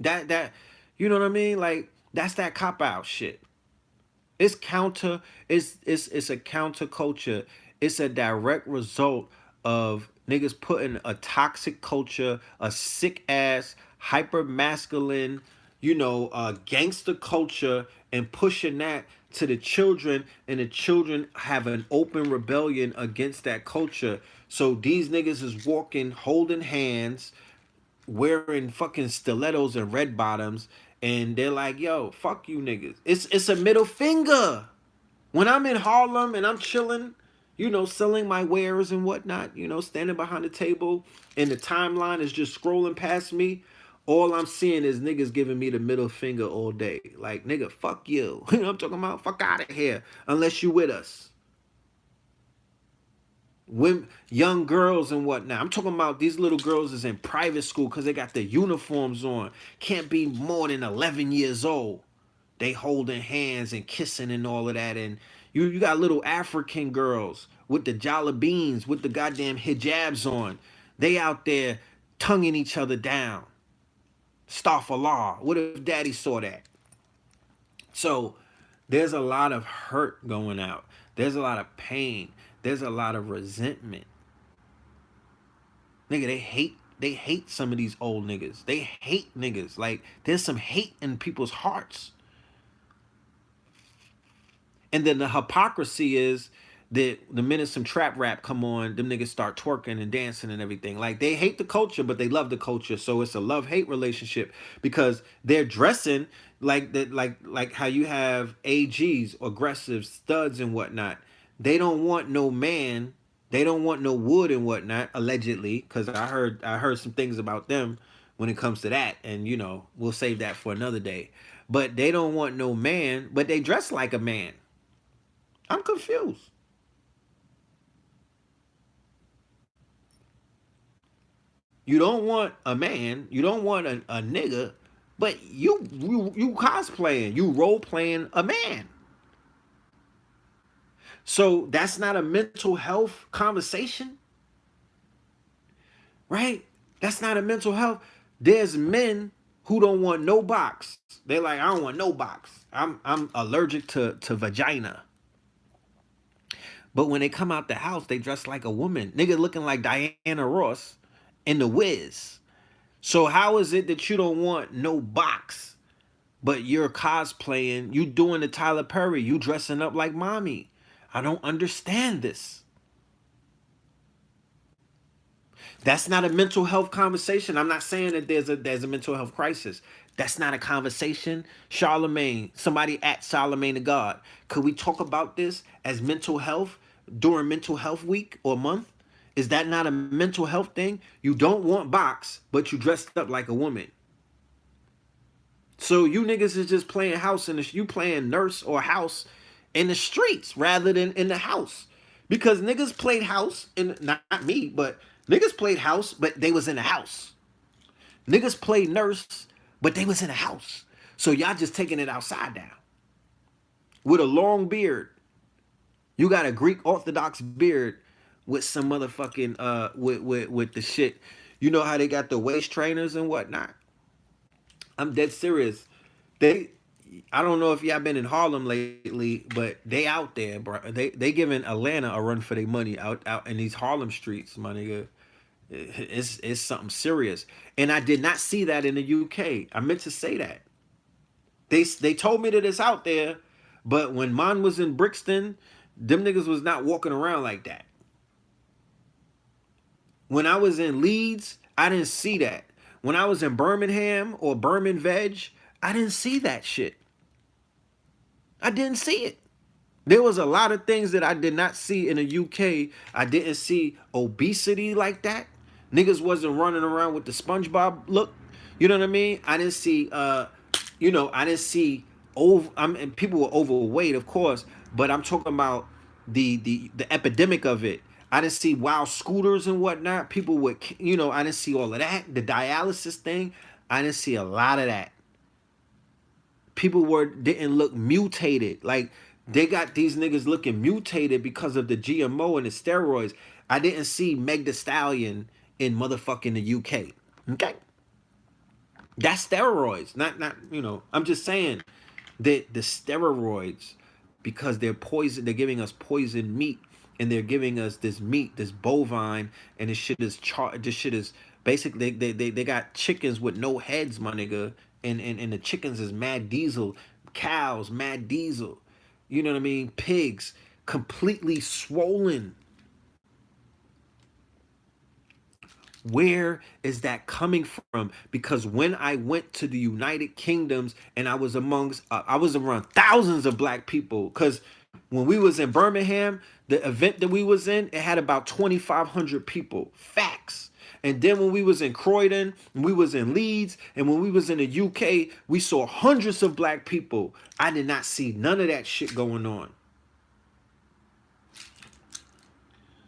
That you know what I mean? Like that's that cop out shit. It's counter it's a counter culture. It's a direct result of niggas putting a toxic culture, a sick ass, hyper masculine, you know, gangster culture and pushing that to the children, and the children have an open rebellion against that culture. So these niggas is walking holding hands, wearing fucking stilettos and red bottoms, and they're like, yo, fuck you niggas. It's a middle finger. When I'm in Harlem and I'm chilling, you know, selling my wares and whatnot, you know, standing behind the table, and the timeline is just scrolling past me, all I'm seeing is niggas giving me the middle finger all day. Like, nigga, fuck you. You know what I'm talking about? Fuck out of here. Unless you with us. Women, young girls and whatnot. I'm talking about these little girls is in private school because they got their uniforms on. Can't be more than 11 years old. They holding hands and kissing and all of that. And you got little African girls with the jalabins, with the goddamn hijabs on. They out there tonguing each other down. Astaghfirullah. What if daddy saw that? So there's a lot of hurt going out. There's a lot of pain. There's a lot of resentment. Nigga, they hate some of these old niggas. They hate niggas. Like, there's some hate in people's hearts. And then the hypocrisy is that the minute some trap rap come on, them niggas start twerking and dancing and everything. Like, they hate the culture, but they love the culture. So it's a love-hate relationship because they're dressing like that, like how you have AGs, aggressive studs and whatnot. They don't want no man. They don't want no wood and whatnot, allegedly, because I heard some things about them when it comes to that, and you know, we'll save that for another day. But they don't want no man, but they dress like a man. I'm confused. You don't want a man, you don't want a nigga, but you cosplaying, you role playing a man. So that's not a mental health conversation, right? That's not a mental health. There's men who don't want no box. They're like, I don't want no box. I'm allergic to vagina. But when they come out the house, they dress like a woman. Nigga looking like Diana Ross in The Wiz. So how is it that you don't want no box, but you're cosplaying, you doing the Tyler Perry, you dressing up like mommy? I don't understand this. That's not a mental health conversation. I'm not saying that there's a mental health crisis. That's not a conversation. Charlemagne, somebody at Charlemagne the God. Could we talk about this as mental health during mental health week or month? Is that not a mental health thing? You don't want box, but you dressed up like a woman. So you niggas is just playing house in the, you playing nurse or house in the streets rather than in the house. Because niggas played house in, not me, but niggas played house, but they was in the house. Niggas played nurse, but they was in the house. So y'all just taking it outside now. With a long beard. You got a Greek Orthodox beard with some motherfucking with the shit. You know how they got the waist trainers and whatnot? I'm dead serious. I don't know if y'all been in Harlem lately, but they out there, bro. They giving Atlanta a run for their money out in these Harlem streets, my nigga. It's something serious. And I did not see that in the UK. I meant to say that. They told me that it's out there, but when mine was in Brixton, them niggas was not walking around like that. When I was in Leeds, I didn't see that. When I was in Birmingham or Birmingham Veg, I didn't see that shit. I didn't see it. There was a lot of things that I did not see in the UK. I didn't see obesity like that. Niggas wasn't running around with the SpongeBob look. You know what I mean? I didn't see I didn't see over people were overweight, of course, but I'm talking about the epidemic of it. I didn't see wild scooters and whatnot. People would, I didn't see all of that. The dialysis thing, I didn't see a lot of that. People didn't look mutated. Like, they got these niggas looking mutated because of the GMO and the steroids. I didn't see Meg Thee Stallion in motherfucking the UK. Okay? That's steroids. Not I'm just saying that the steroids, because they're poison, they're giving us poison meat, and they're giving us this meat, this bovine, and this shit is basically they got chickens with no heads, my nigga, and the chickens is mad diesel, cows mad diesel, you know what I mean, pigs completely swollen. Where is that coming from? Because when I went to the United Kingdoms and I was around thousands of black people, because when we was in Birmingham, the event that we was in, it had about 2,500 people. Facts. And then when we was in Croydon, we was in Leeds, and when we was in the UK, we saw hundreds of black people. I did not see none of that shit going on.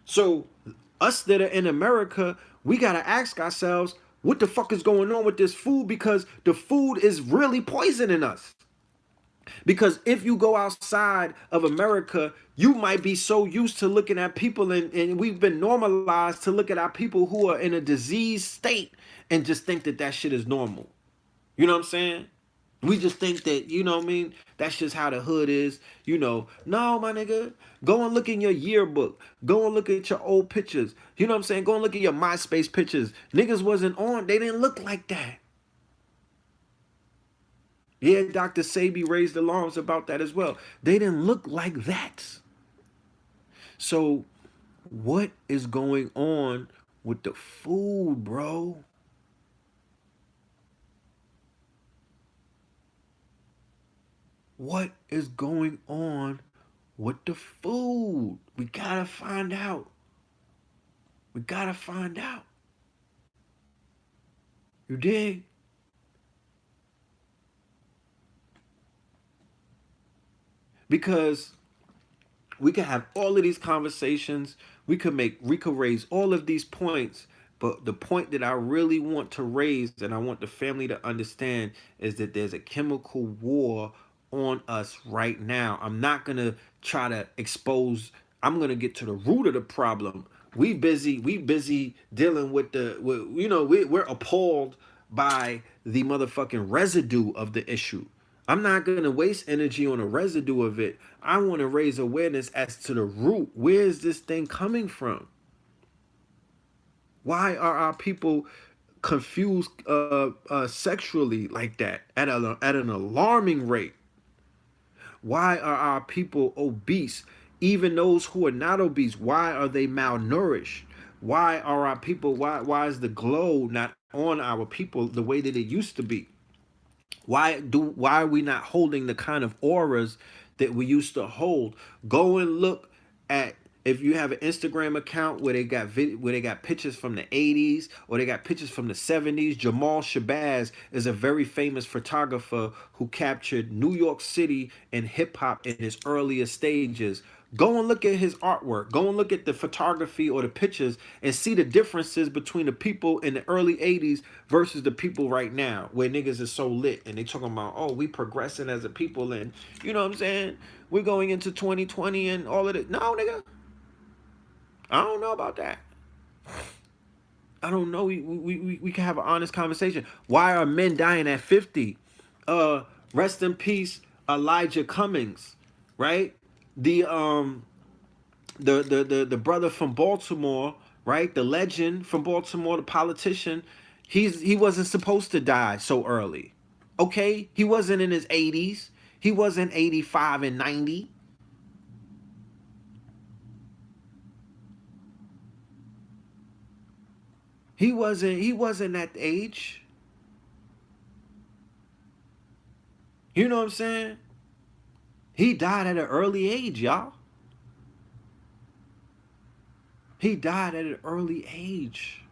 So us that are in America, we got to ask ourselves, what the fuck is going on with this food? Because the food is really poisoning us. Because if you go outside of America, you might be so used to looking at people, and we've been normalized to look at our people who are in a diseased state and just think that that shit is normal. You know what I'm saying? We just think that, you know what I mean? That's just how the hood is. No, my nigga. Go and look in your yearbook. Go and look at your old pictures. You know what I'm saying? Go and look at your MySpace pictures. Niggas wasn't on. They didn't look like that. Yeah, Dr. Sabi raised alarms about that as well. They didn't look like that. So what is going on with the food, bro? What is going on with the food? We gotta find out. We gotta find out. You dig? Because we can have all of these conversations. We could raise all of these points. But the point that I really want to raise, and I want the family to understand, is that there's a chemical war on us right now. I'm not going to try to expose. I'm going to get to the root of the problem. We busy dealing with we're appalled by the motherfucking residue of the issue. I'm not going to waste energy on a residue of it. I want to raise awareness as to the root. Where is this thing coming from? Why are our people confused sexually like that at an alarming rate? Why are our people obese? Even those who are not obese, why are they malnourished? Why are our people, why is the glow not on our people the way that it used to be? Why are we not holding the kind of auras that we used to hold? Go and look at, if you have an Instagram account where they got pictures from the 80s or they got pictures from the 70s. Jamal Shabazz is a very famous photographer who captured New York City and hip hop in its earliest stages. Go and look at his artwork. Go and look at the photography or the pictures and see the differences between the people in the early 80s versus the people right now, where niggas is so lit and they talking about, oh, we progressing as a people, and you know what I'm saying? We're going into 2020 and all of it. No, nigga. I don't know about that. I don't know. We can have an honest conversation. Why are men dying at 50? Rest in peace, Elijah Cummings, right? The brother from Baltimore, right? The legend from Baltimore, the politician. He wasn't supposed to die so early. Okay, he wasn't in his 80s. He wasn't 85 and 90. He wasn't that age. You know what I'm saying? He died at an early age, y'all. He died at an early age.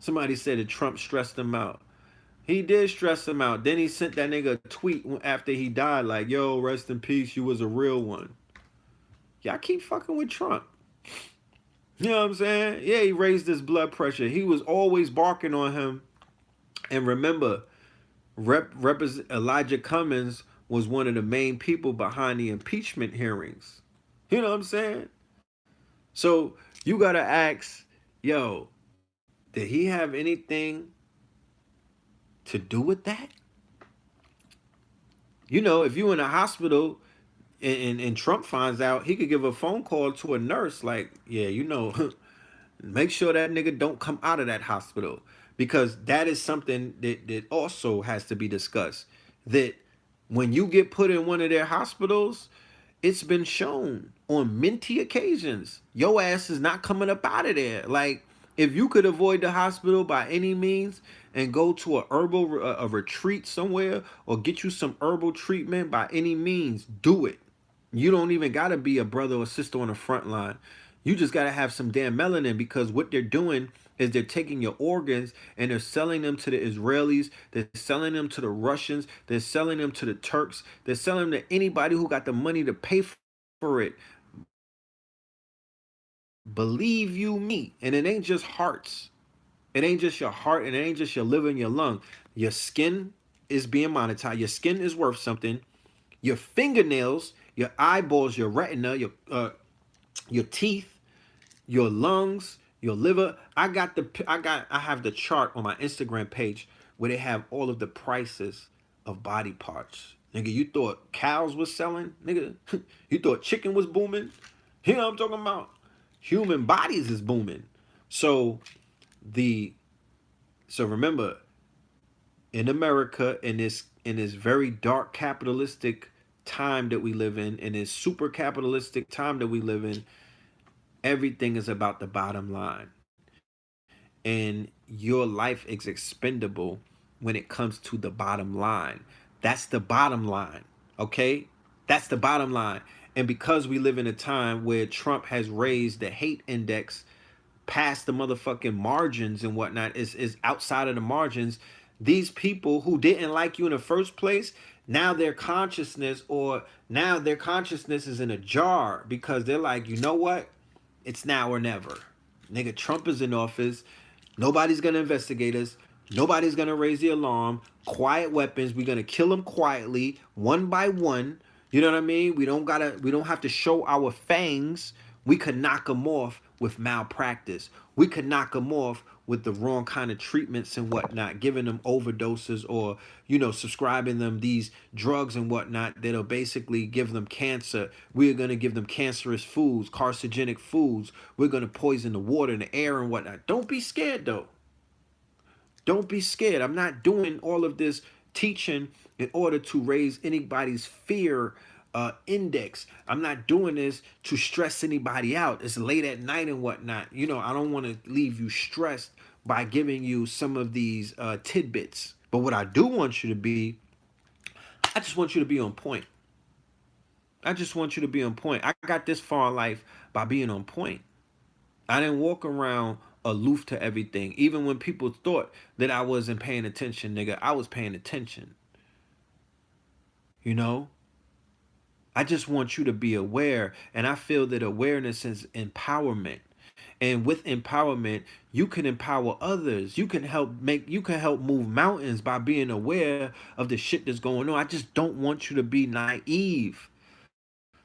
Somebody said that Trump stressed him out. He did stress him out. Then he sent that nigga a tweet after he died, like, yo, rest in peace, you was a real one. Y'all keep fucking with Trump. You know what I'm saying? Yeah, he raised his blood pressure. He was always barking on him. And remember, Elijah Cummings was one of the main people behind the impeachment hearings. You know what I'm saying? So you gotta ask, yo, did he have anything to do with that? You know, if you in a hospital and Trump finds out, he could give a phone call to a nurse like, yeah, you know, make sure that nigga don't come out of that hospital. Because that is something that also has to be discussed. That when you get put in one of their hospitals, it's been shown on many occasions, your ass is not coming up out of there. Like, if you could avoid the hospital by any means and go to a retreat somewhere or get you some herbal treatment by any means, do it. You don't even got to be a brother or sister on the front line. You just got to have some damn melanin, because what they're doing is they're taking your organs and they're selling them to the Israelis. They're selling them to the Russians. They're selling them to the Turks. They're selling them to anybody who got the money to pay for it. Believe you me. And it ain't just hearts. It ain't just your heart, and it ain't just your liver and your lung. Your skin is being monetized. Your skin is worth something. Your fingernails, your eyeballs, your retina, your teeth, your lungs, your liver. I have the chart on my Instagram page where they have all of the prices of body parts. Nigga, you thought cows was selling? Nigga, you thought chicken was booming? You know what I'm talking about? Human bodies is booming. So remember, in America, in this very dark capitalistic time that we live in this super capitalistic time that we live in, everything is about the bottom line. And your life is expendable when it comes to the bottom line. That's the bottom line. Okay? That's the bottom line. And because we live in a time where Trump has raised the hate index past the motherfucking margins and whatnot, is outside of the margins, these people who didn't like you in the first place, now their consciousness is in a jar, because they're like, you know what? It's now or never. Nigga, Trump is in office. Nobody's gonna investigate us. Nobody's gonna raise the alarm. Quiet weapons. We're gonna kill them quietly, one by one. You know what I mean? We don't have to show our fangs. We could knock them off with malpractice. We could knock them off with the wrong kind of treatments and whatnot, giving them overdoses, or, you know, subscribing them these drugs and whatnot that'll basically give them cancer. We're going to give them cancerous foods, carcinogenic foods. We're going to poison the water and the air and whatnot. Don't be scared, though. Don't be scared. I'm not doing all of this teaching in order to raise anybody's fear index. I'm not doing this to stress anybody out. It's late at night and whatnot. You know, I don't want to leave you stressed by giving you some of these tidbits. But what I do want you to be, I just want you to be on point. I just want you to be on point. I got this far in life by being on point. I didn't walk around aloof to everything. Even when people thought that I wasn't paying attention, nigga, I was paying attention. You know? I just want you to be aware. And I feel that awareness is empowerment. And with empowerment, you can empower others. You can help move mountains by being aware of the shit that's going on. I just don't want you to be naive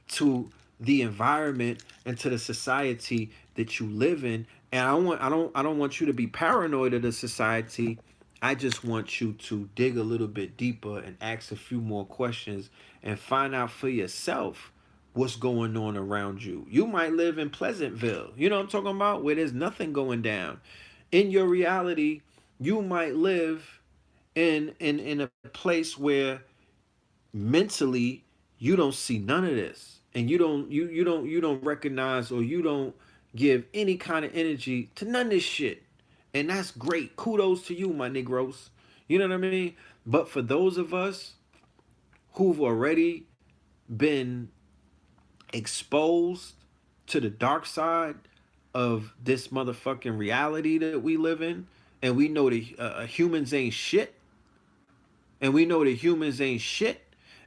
to the environment and to the society that you live in. And I don't want you to be paranoid of the society. I just want you to dig a little bit deeper and ask a few more questions and find out for yourself what's going on around you. You might live in Pleasantville, you know what I'm talking about, where there's nothing going down. In your reality, you might live in a place where mentally you don't see none of this, and you don't recognize, or you don't give any kind of energy to none of this shit. And that's great. Kudos to you, my Negroes. You know what I mean? But for those of us who've already been exposed to the dark side of this motherfucking reality that we live in, and we know that humans ain't shit, and we know that humans ain't shit,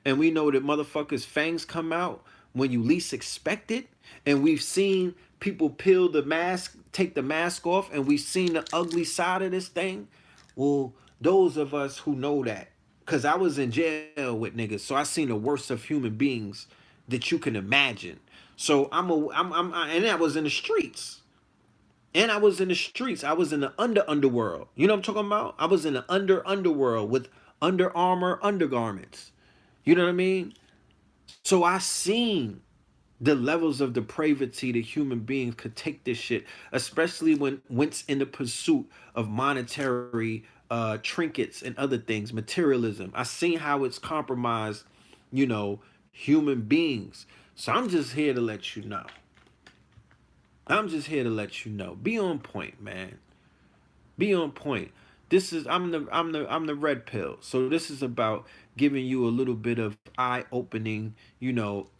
and we know that motherfuckers' fangs come out when you least expect it, and we've seen people peel the mask, take the mask off, and we've seen the ugly side of this thing. Well, those of us who know that, because I was in jail with niggas, so I seen the worst of human beings that you can imagine. So and I was in the streets. And I was in the streets. I was in the underworld. You know what I'm talking about? I was in the underworld with Under Armour undergarments. You know what I mean? So I seen the levels of depravity that human beings could take this shit, especially when went in the pursuit of monetary trinkets and other things, materialism. I seen how it's compromised, human beings. So I'm just here to let you know. I'm just here to let you know. Be on point, man. Be on point. This is I'm the red pill. So this is about giving you a little bit of eye opening,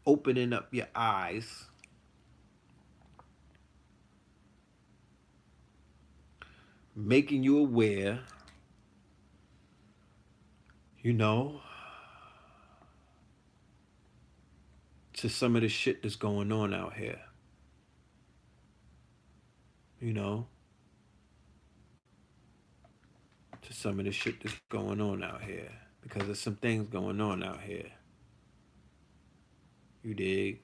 opening up your eyes, making you aware, you know, to some of the shit that's going on out here. You know, to some of the shit that's going on out here. Because there's some things going on out here. You dig?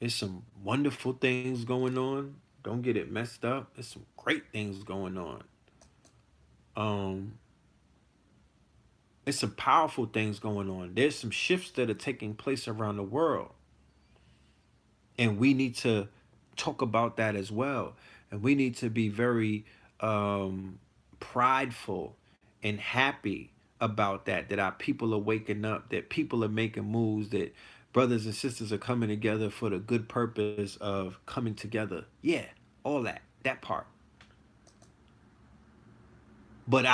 There's some wonderful things going on. Don't get it messed up. There's some great things going on. There's some powerful things going on. There's some shifts that are taking place around the world. And we need to talk about that as well. And we need to be very prideful and happy about that our people are waking up, that people are making moves, that brothers and sisters are coming together for the good purpose of coming together. Yeah, all that part. But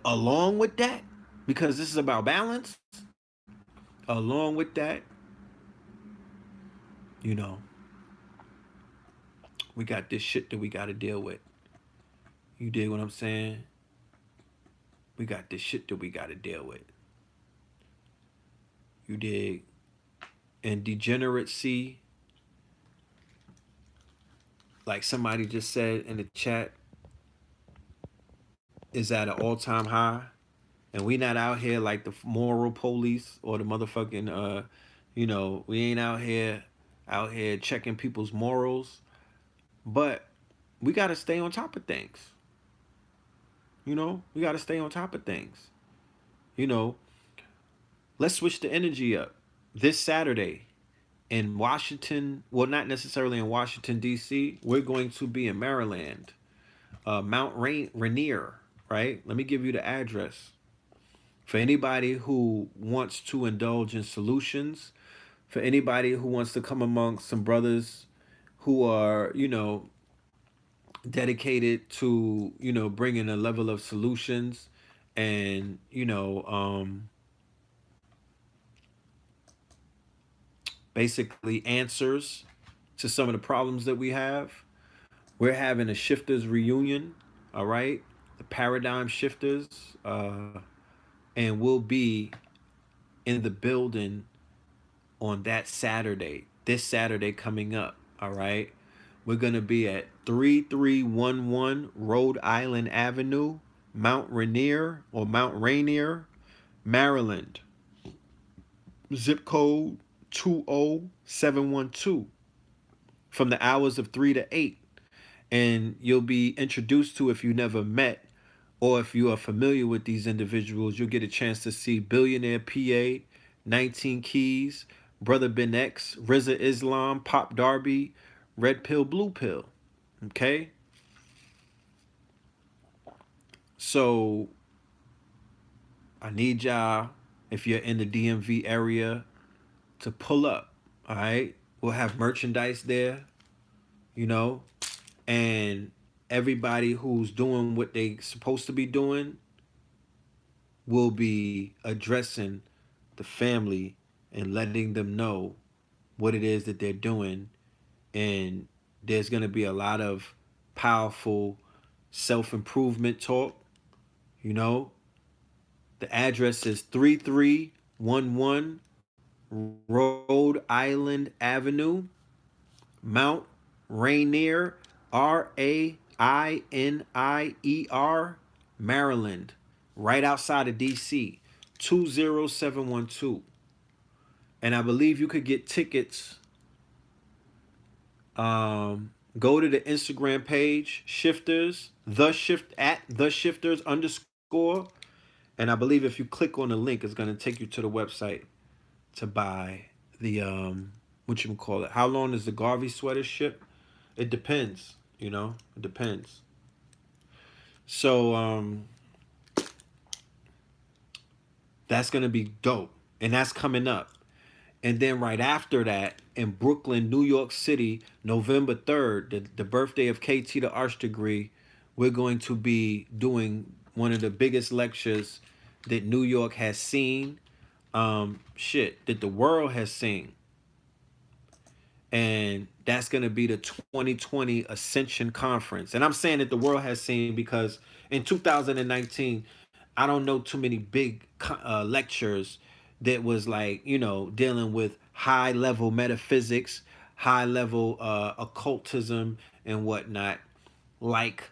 along with that, because this is about balance, along with that, you know, we got this shit that we got to deal with. You dig what I'm saying? We got this shit that we got to deal with. You dig? And degeneracy, like somebody just said in the chat, is at an all-time high. And we not out here like the moral police or the motherfucking, we ain't out here checking people's morals. But we got to stay on top of things. We got to stay on top of things. You know, let's switch the energy up. This Saturday in Washington, well, not necessarily in Washington, D.C., we're going to be in Maryland, Mount Rainier, right? Let me give you the address. For anybody who wants to indulge in solutions, for anybody who wants to come amongst some brothers who are, dedicated to, bringing a level of solutions and, basically answers to some of the problems that we have. We're having a shifters reunion, all right? The paradigm shifters, and we'll be in the building on that Saturday, this Saturday coming up, all right? We're going to be at 3311 Rhode Island Avenue, Mount Rainier, Maryland. Zip code 20712, from the hours of 3 to 8. And you'll be introduced to, if you never met or if you are familiar with these individuals, you'll get a chance to see Billionaire PA, 19 Keys, Brother Ben X, Rizza Islam, Pop Darby, Red Pill, Blue Pill. Okay? So I need y'all, if you're in the DMV area, to pull up. All right. We'll have merchandise there, you know, and everybody who's doing what they supposed to be doing will be addressing the family and letting them know what it is that they're doing. And there's going to be a lot of powerful self-improvement talk, you know. The address is 3311 Rhode Island Avenue, Mount Rainier, Rainier, Maryland, right outside of DC, 20712. And I believe you could get tickets. Go to the Instagram page, Shifters, the Shifters underscore. And I believe if you click on the link, it's gonna take you to the website to buy the what you call it. How long does the Garvey sweater ship? It depends, you know. It depends. So that's gonna be dope, and that's coming up. And then right after that, in Brooklyn, New York City, November 3rd, the birthday of Th3rd, we're going to be doing one of the biggest lectures that New York has seen, that the world has seen. And that's going to be the 2020 Ascension Conference. And I'm saying that the world has seen because in 2019, I don't know too many big lectures that was like, you know, dealing with high level metaphysics, high level occultism and whatnot, like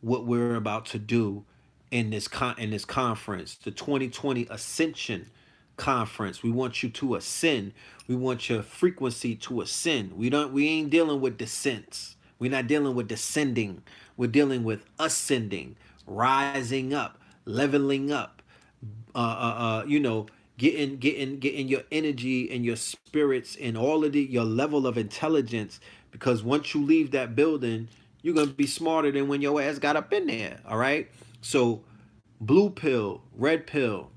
what we're about to do in this conference, the 2020 Ascension Conference. We want you to ascend. We want your frequency to ascend. We ain't dealing with descents. We're not dealing with descending. We're dealing with ascending, rising up, leveling up, you know, getting your energy and your spirits and all of your level of intelligence, because once you leave that building, you're gonna be smarter than when your ass got up in there. All right. So blue pill, red pill.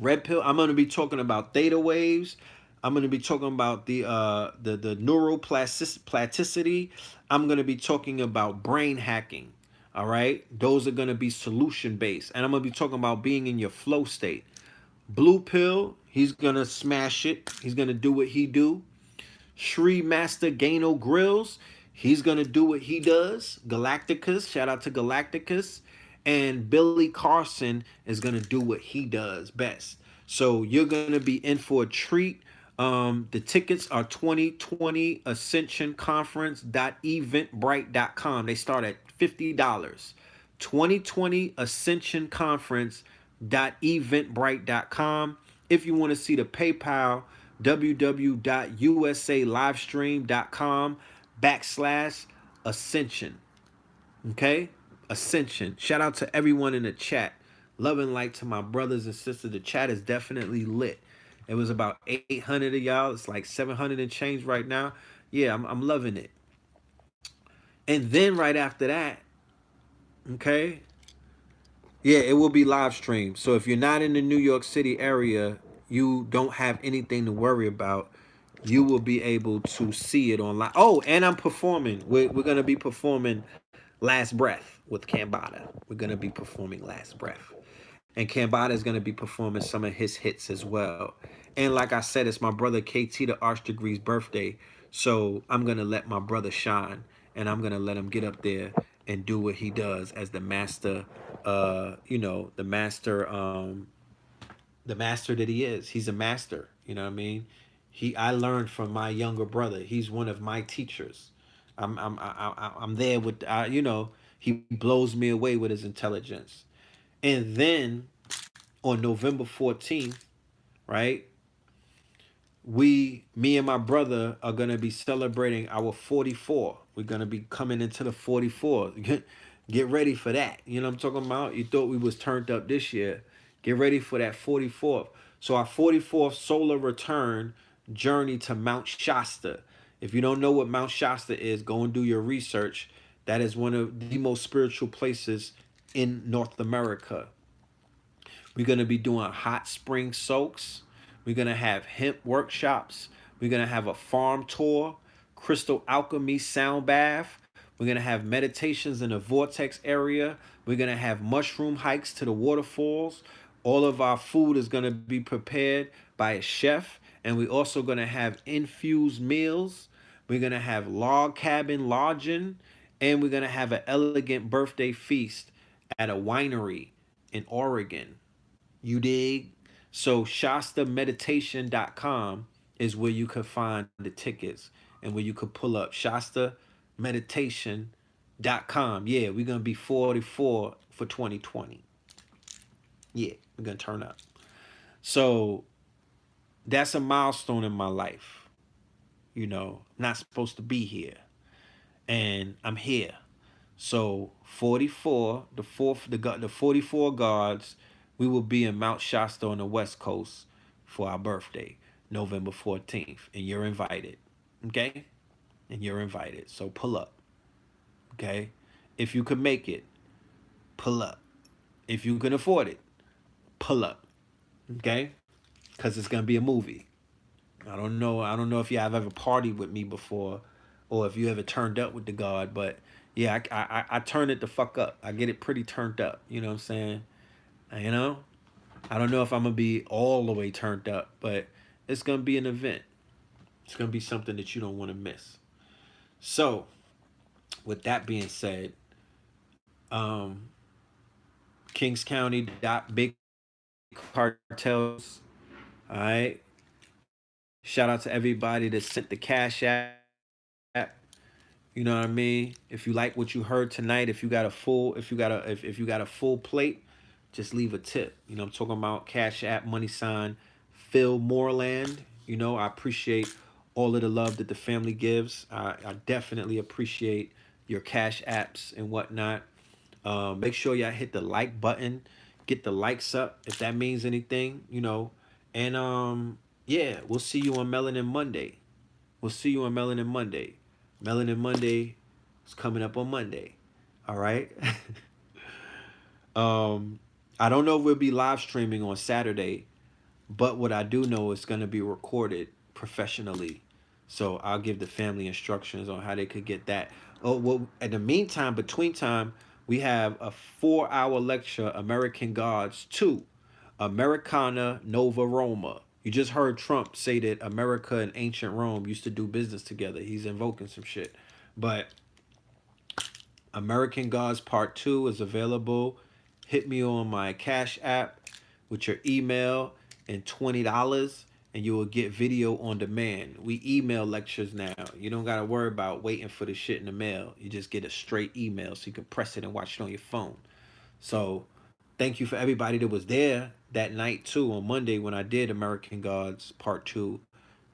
Red pill, I'm gonna be talking about theta waves. I'm gonna be talking about the neuroplasticity. I'm gonna be talking about brain hacking. All right, those are gonna be solution based, and I'm gonna be talking about being in your flow state. Blue pill, he's gonna smash it. He's gonna do what he do. Sri Master Gano Grills, he's gonna do what he does. Galacticus, shout out to Galacticus. And Billy Carson is gonna do what he does best. So you're gonna be in for a treat. The tickets are 2020 Ascension Conference.eventbrite.com. They start at $50. 2020 Ascension Conference.eventbrite.com. If you want to see the PayPal, www.usalivestream.com/ascension. Okay? Ascension. Shout out to everyone in the chat. Love and light to my brothers and sisters. The chat is definitely lit. It was about 800 of y'all. It's like 700 and change right now. Yeah, I'm loving it. And then right after that, okay, yeah, it will be live streamed. So if you're not in the New York City area, you don't have anything to worry about. You will be able to see it online. Oh, and I'm performing. We're gonna be performing Last Breath with Cambada. We're gonna be performing Last Breath. And Cambada is gonna be performing some of his hits as well. And like I said, it's my brother Th3rd's birthday. So I'm gonna let my brother shine, and I'm gonna let him get up there and do what he does as the master, you know, the master that he is. He's a master, you know what I mean? I learned from my younger brother. He's one of my teachers. I'm there with you know, he blows me away with his intelligence. And then on November 14th, right? Me and my brother are gonna be celebrating our 44. We're gonna be coming into the 44. Get ready for that. You know what I'm talking about? You thought we was turned up this year. Get ready for that 44th. So our 44th solar return journey to Mount Shasta. If you don't know what Mount Shasta is, go and do your research. That is one of the most spiritual places in North America. We're going to be doing hot spring soaks. We're going to have hemp workshops. We're going to have a farm tour, crystal alchemy sound bath. We're going to have meditations in the vortex area. We're going to have mushroom hikes to the waterfalls. All of our food is going to be prepared by a chef. And we're also going to have infused meals. We're going to have log cabin lodging. And we're going to have an elegant birthday feast at a winery in Oregon. You dig? So ShastaMeditation.com is where you can find the tickets and where you could pull up ShastaMeditation.com. Yeah, we're gonna be 44 for 2020. Yeah, we're gonna turn up. So that's a milestone in my life. You know, I'm not supposed to be here. And I'm here. So 44, the 44 guards, we will be in Mount Shasta on the West Coast for our birthday, November 14th. And you're invited. Okay? And you're invited. So pull up. Okay? If you can make it, pull up. If you can afford it, pull up. Okay? Because it's gonna be a movie. I don't know. I don't know if you have ever partied with me before, or if you ever turned up with the God. But yeah, I turn it the fuck up. I get it pretty turned up. You know what I'm saying? You know, I don't know if I'm gonna be all the way turned up, but it's gonna be an event. It's gonna be something that you don't want to miss. So, with that being said, um, Kings County big cartels. All right. Shout out to everybody that sent the cash app. You know what I mean? If you like what you heard tonight, if you got a full, if you got a full plate, just leave a tip. You know, I'm talking about Cash App, money sign, PHILMORELAND. You know, I appreciate all of the love that the family gives. I definitely appreciate your Cash Apps and whatnot. Make sure y'all hit the like button, get the likes up if that means anything. You know, and yeah, we'll see you on Melanin Monday. We'll see you on Melanin Monday. Melanin Monday is coming up on Monday. All right. I don't know if we'll be live streaming on Saturday, but what I do know is going to be recorded professionally. So I'll give the family instructions on how they could get that. Oh, well, in the meantime, between time, we have a 4-hour lecture, American Gods 2, Americana Nova Roma. You just heard Trump say that America and ancient Rome used to do business together. He's invoking some shit. But American Gods Part 2 is available. Hit me on my Cash App with your email and $20 and you will get video on demand. We email lectures now. You don't got to worry about waiting for the shit in the mail. You just get a straight email so you can press it and watch it on your phone. So thank you for everybody that was there that night too on Monday when I did American Gods Part 2.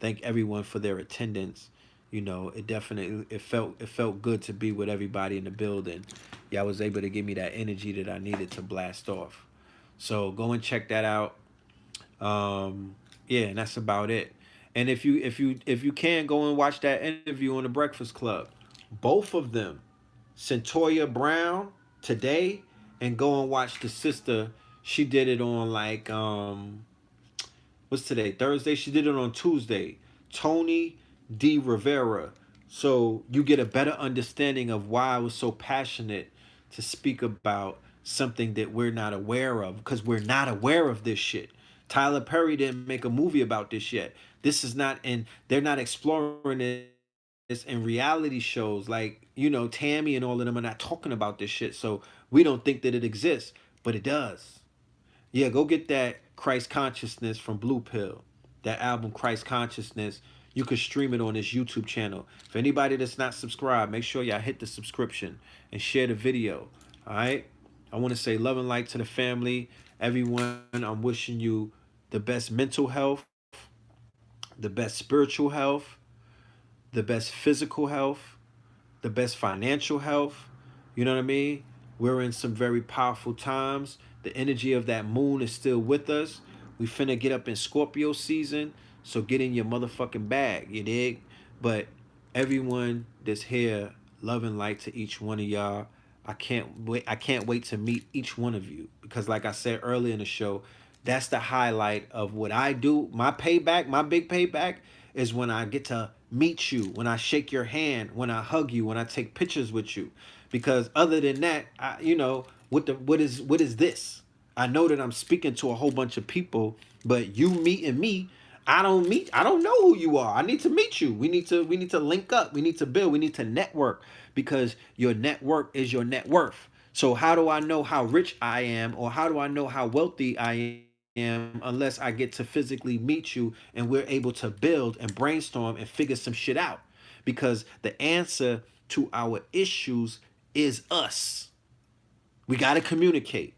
Thank everyone for their attendance. You know, it felt good to be with everybody in the building. Y'all was able to give me that energy that I needed to blast off. So go and check that out. Yeah, and that's about it. And if you can go and watch that interview on the Breakfast Club, both of them, Centoya Brown today, and go and watch the sister. She did it on like what's today? Thursday. She did it on Tuesday. Tony D. Rivera. So you get a better understanding of why I was so passionate to speak about something that we're not aware of, because we're not aware of this shit. Tyler Perry didn't make a movie about this yet. This is not, and they're not exploring this in reality shows. Like, you know, Tammy and all of them are not talking about this shit. So we don't think that it exists, but it does. Yeah, go get that Christ Consciousness from Blue Pill. That album, Christ Consciousness. You can stream it on this YouTube channel. For anybody that's not subscribed, make sure y'all hit the subscription and share the video. All right? I want to say love and light to the family. Everyone, I'm wishing you the best mental health, the best spiritual health, the best physical health, the best financial health. You know what I mean? We're in some very powerful times. The energy of that moon is still with us. We finna get up in Scorpio season, so get in your motherfucking bag, you dig? But everyone that's here, love and light to each one of y'all. I can't wait to meet each one of you because, like I said earlier in the show, that's the highlight of what I do. My payback, my big payback, is when I get to meet you, when I shake your hand, when I hug you, when I take pictures with you. Because other than that, what is this? I know that I'm speaking to a whole bunch of people, but you meeting me, I don't know who you are. I need to meet you. We need to link up. We need to build. We need to network because your network is your net worth. So how do I know how rich I am or how do I know how wealthy I am unless I get to physically meet you and we're able to build and brainstorm and figure some shit out? Because the answer to our issues is us. We got to communicate.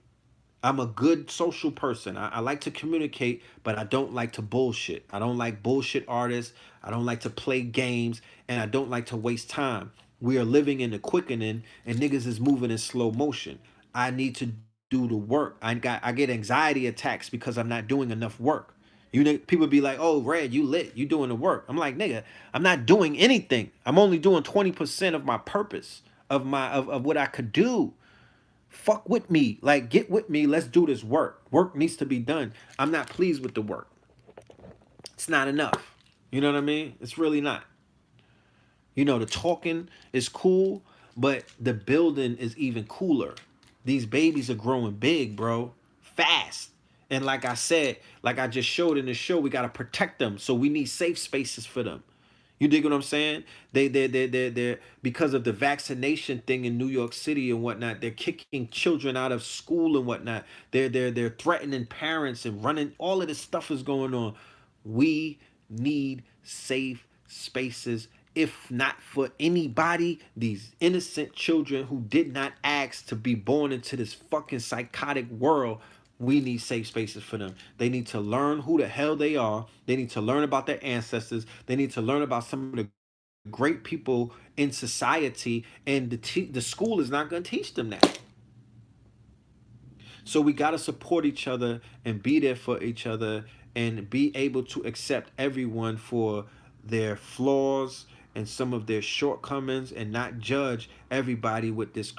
I'm a good social person. I like to communicate, but I don't like to bullshit. I don't like bullshit artists. I don't like to play games, and I don't like to waste time. We are living in the quickening, and niggas is moving in slow motion. I need to do the work. I get anxiety attacks because I'm not doing enough work. People be like, "Oh, Red, you lit. You doing the work." I'm like, "Nigga, I'm not doing anything. I'm only doing 20% of my purpose of what I could do." Fuck with me. Like, get with me. Let's do this work. Work needs to be done. I'm not pleased with the work. It's not enough. You know what I mean? It's really not. The talking is cool, but the building is even cooler. These babies are growing big, bro. Fast. And like I said, like I just showed in the show, we got to protect them. So we need safe spaces for them. You dig what I'm saying? They because of the vaccination thing in New York City and whatnot, they're kicking children out of school and whatnot. They're threatening parents and running. All of this stuff is going on. We need safe spaces. If not for anybody, these innocent children who did not ask to be born into this fucking psychotic world, we need safe spaces for them. They need to learn who the hell they are. They need to learn about their ancestors. They need to learn about some of the great people in society. And the school is not going to teach them that. So we got to support each other and be there for each other and be able to accept everyone for their flaws and some of their shortcomings and not judge everybody with this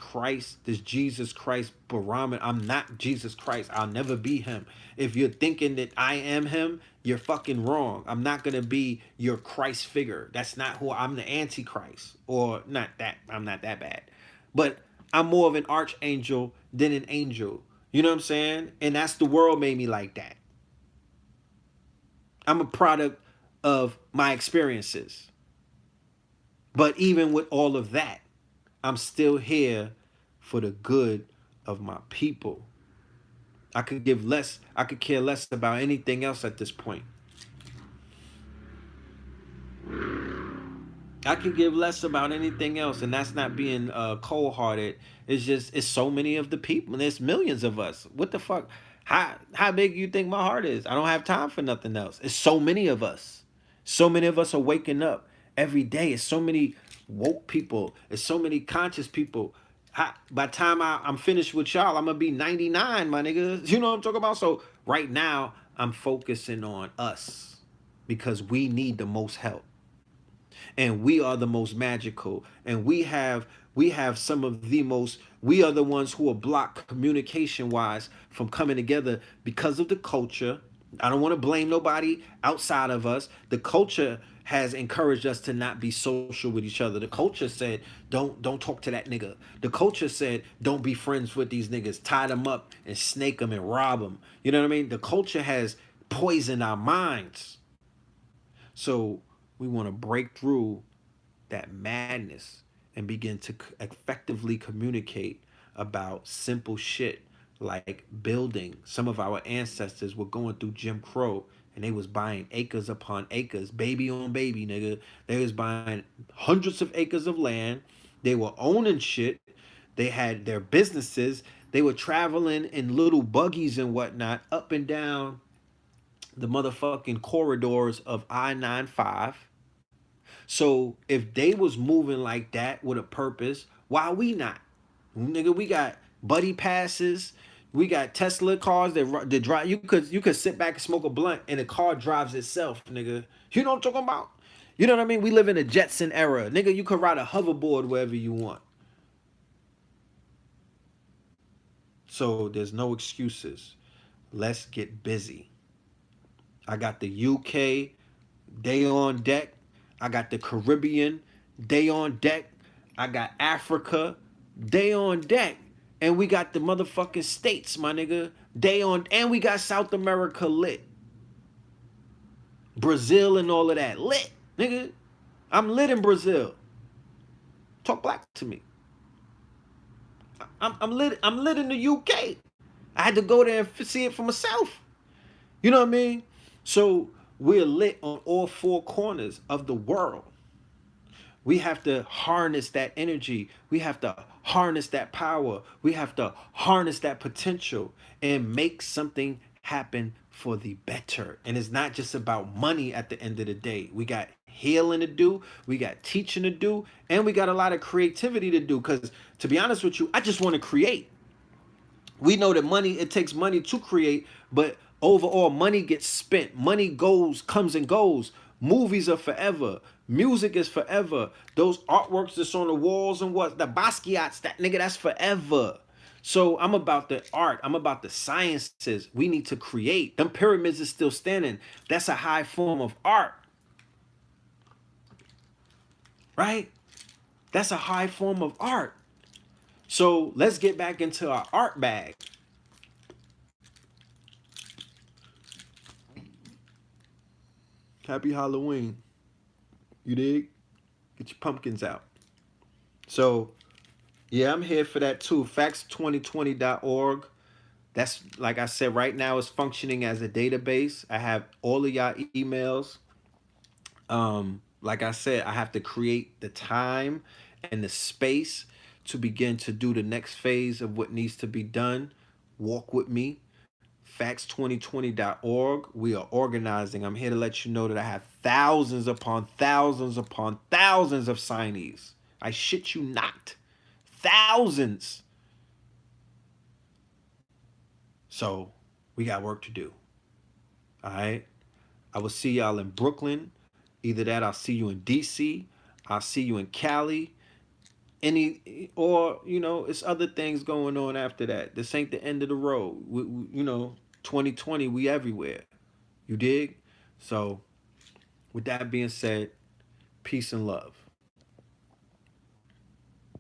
Jesus Christ barometer. I'm not Jesus Christ. I'll never be him. If you're thinking that I am him, you're fucking wrong. I'm not going to be your Christ figure. That's not who I'm, the Antichrist. Or not that. I'm not that bad. But I'm more of an archangel than an angel. You know what I'm saying? And that's the world made me like that. I'm a product of my experiences. But even with all of that, I'm still here for the good of my people. I could care less about anything else at this point. I could give less about anything else, and that's not being cold-hearted. It's so many of the people. There's millions of us. What the fuck? How big you think my heart is? I don't have time for nothing else. It's so many of us. So many of us are waking up every day. It's so many woke people. It's so many conscious people. By the time I'm finished with y'all, I'm gonna be 99, my niggas. You know what I'm talking about? So right now, I'm focusing on us because we need the most help and we are the most magical, and we have some of the most. We are the ones who are blocked communication wise from coming together because of the culture. I don't want to blame nobody outside of us. The culture has encouraged us to not be social with each other. The culture said don't talk to that nigga. The culture said don't be friends with these niggas. Tie them up and snake them and rob them. You know what I mean? The culture has poisoned our minds. So we want to break through that madness and begin to effectively communicate about simple shit like building. Some of our ancestors were going through Jim Crow and they was buying acres upon acres, baby on baby, nigga. They was buying hundreds of acres of land. They were owning shit. They had their businesses. They were traveling in little buggies and whatnot up and down the motherfucking corridors of I-95. So if they was moving like that with a purpose, why we not? Nigga, we got buddy passes. We got Tesla cars that drive. You could sit back and smoke a blunt and the car drives itself, nigga. You know what I'm talking about? You know what I mean? We live in a Jetson era, nigga. You could ride a hoverboard wherever you want. So there's no excuses. Let's get busy. I got the UK, day on deck. I got the Caribbean, day on deck. I got Africa, day on deck. And we got the motherfucking states, my nigga, day on. And we got South America lit. Brazil and all of that lit, nigga. I'm lit in Brazil. Talk black to me. I'm lit. I'm lit in the UK. I had to go there and see it for myself. You know what I mean? So we're lit on all four corners of the world. We have to harness that energy. We have to harness that power. We have to harness that potential and make something happen for the better. And it's not just about money at the end of the day. We got healing to do, we got teaching to do, and we got a lot of creativity to do. Because to be honest with you, I just want to create. We know that money, it takes money to create, but overall money gets spent. Money comes and goes. Movies are forever. Music is forever. Those artworks that's on the walls and what the Basquiat's, that nigga, that's forever. So I'm about the art. I'm about the sciences. We need to create. Them pyramids is still standing. That's a high form of art. Right? That's a high form of art. So let's get back into our art bag. Happy Halloween. You dig? Get your pumpkins out. So, yeah, I'm here for that too. Facts2020.org. That's, like I said, right now it's functioning as a database. I have all of y'all emails. Like I said, I have to create the time and the space to begin to do the next phase of what needs to be done. Walk with me. Facts2020.org. We are organizing. I'm here to let you know that I have thousands upon thousands upon thousands of signees. I shit you not. Thousands. So we got work to do. All right. I will see y'all in Brooklyn. Either that, I'll see you in DC. I'll see you in Cali. It's other things going on after that. This ain't the end of the road. 2020, we everywhere. You dig? So, with that being said, peace and love.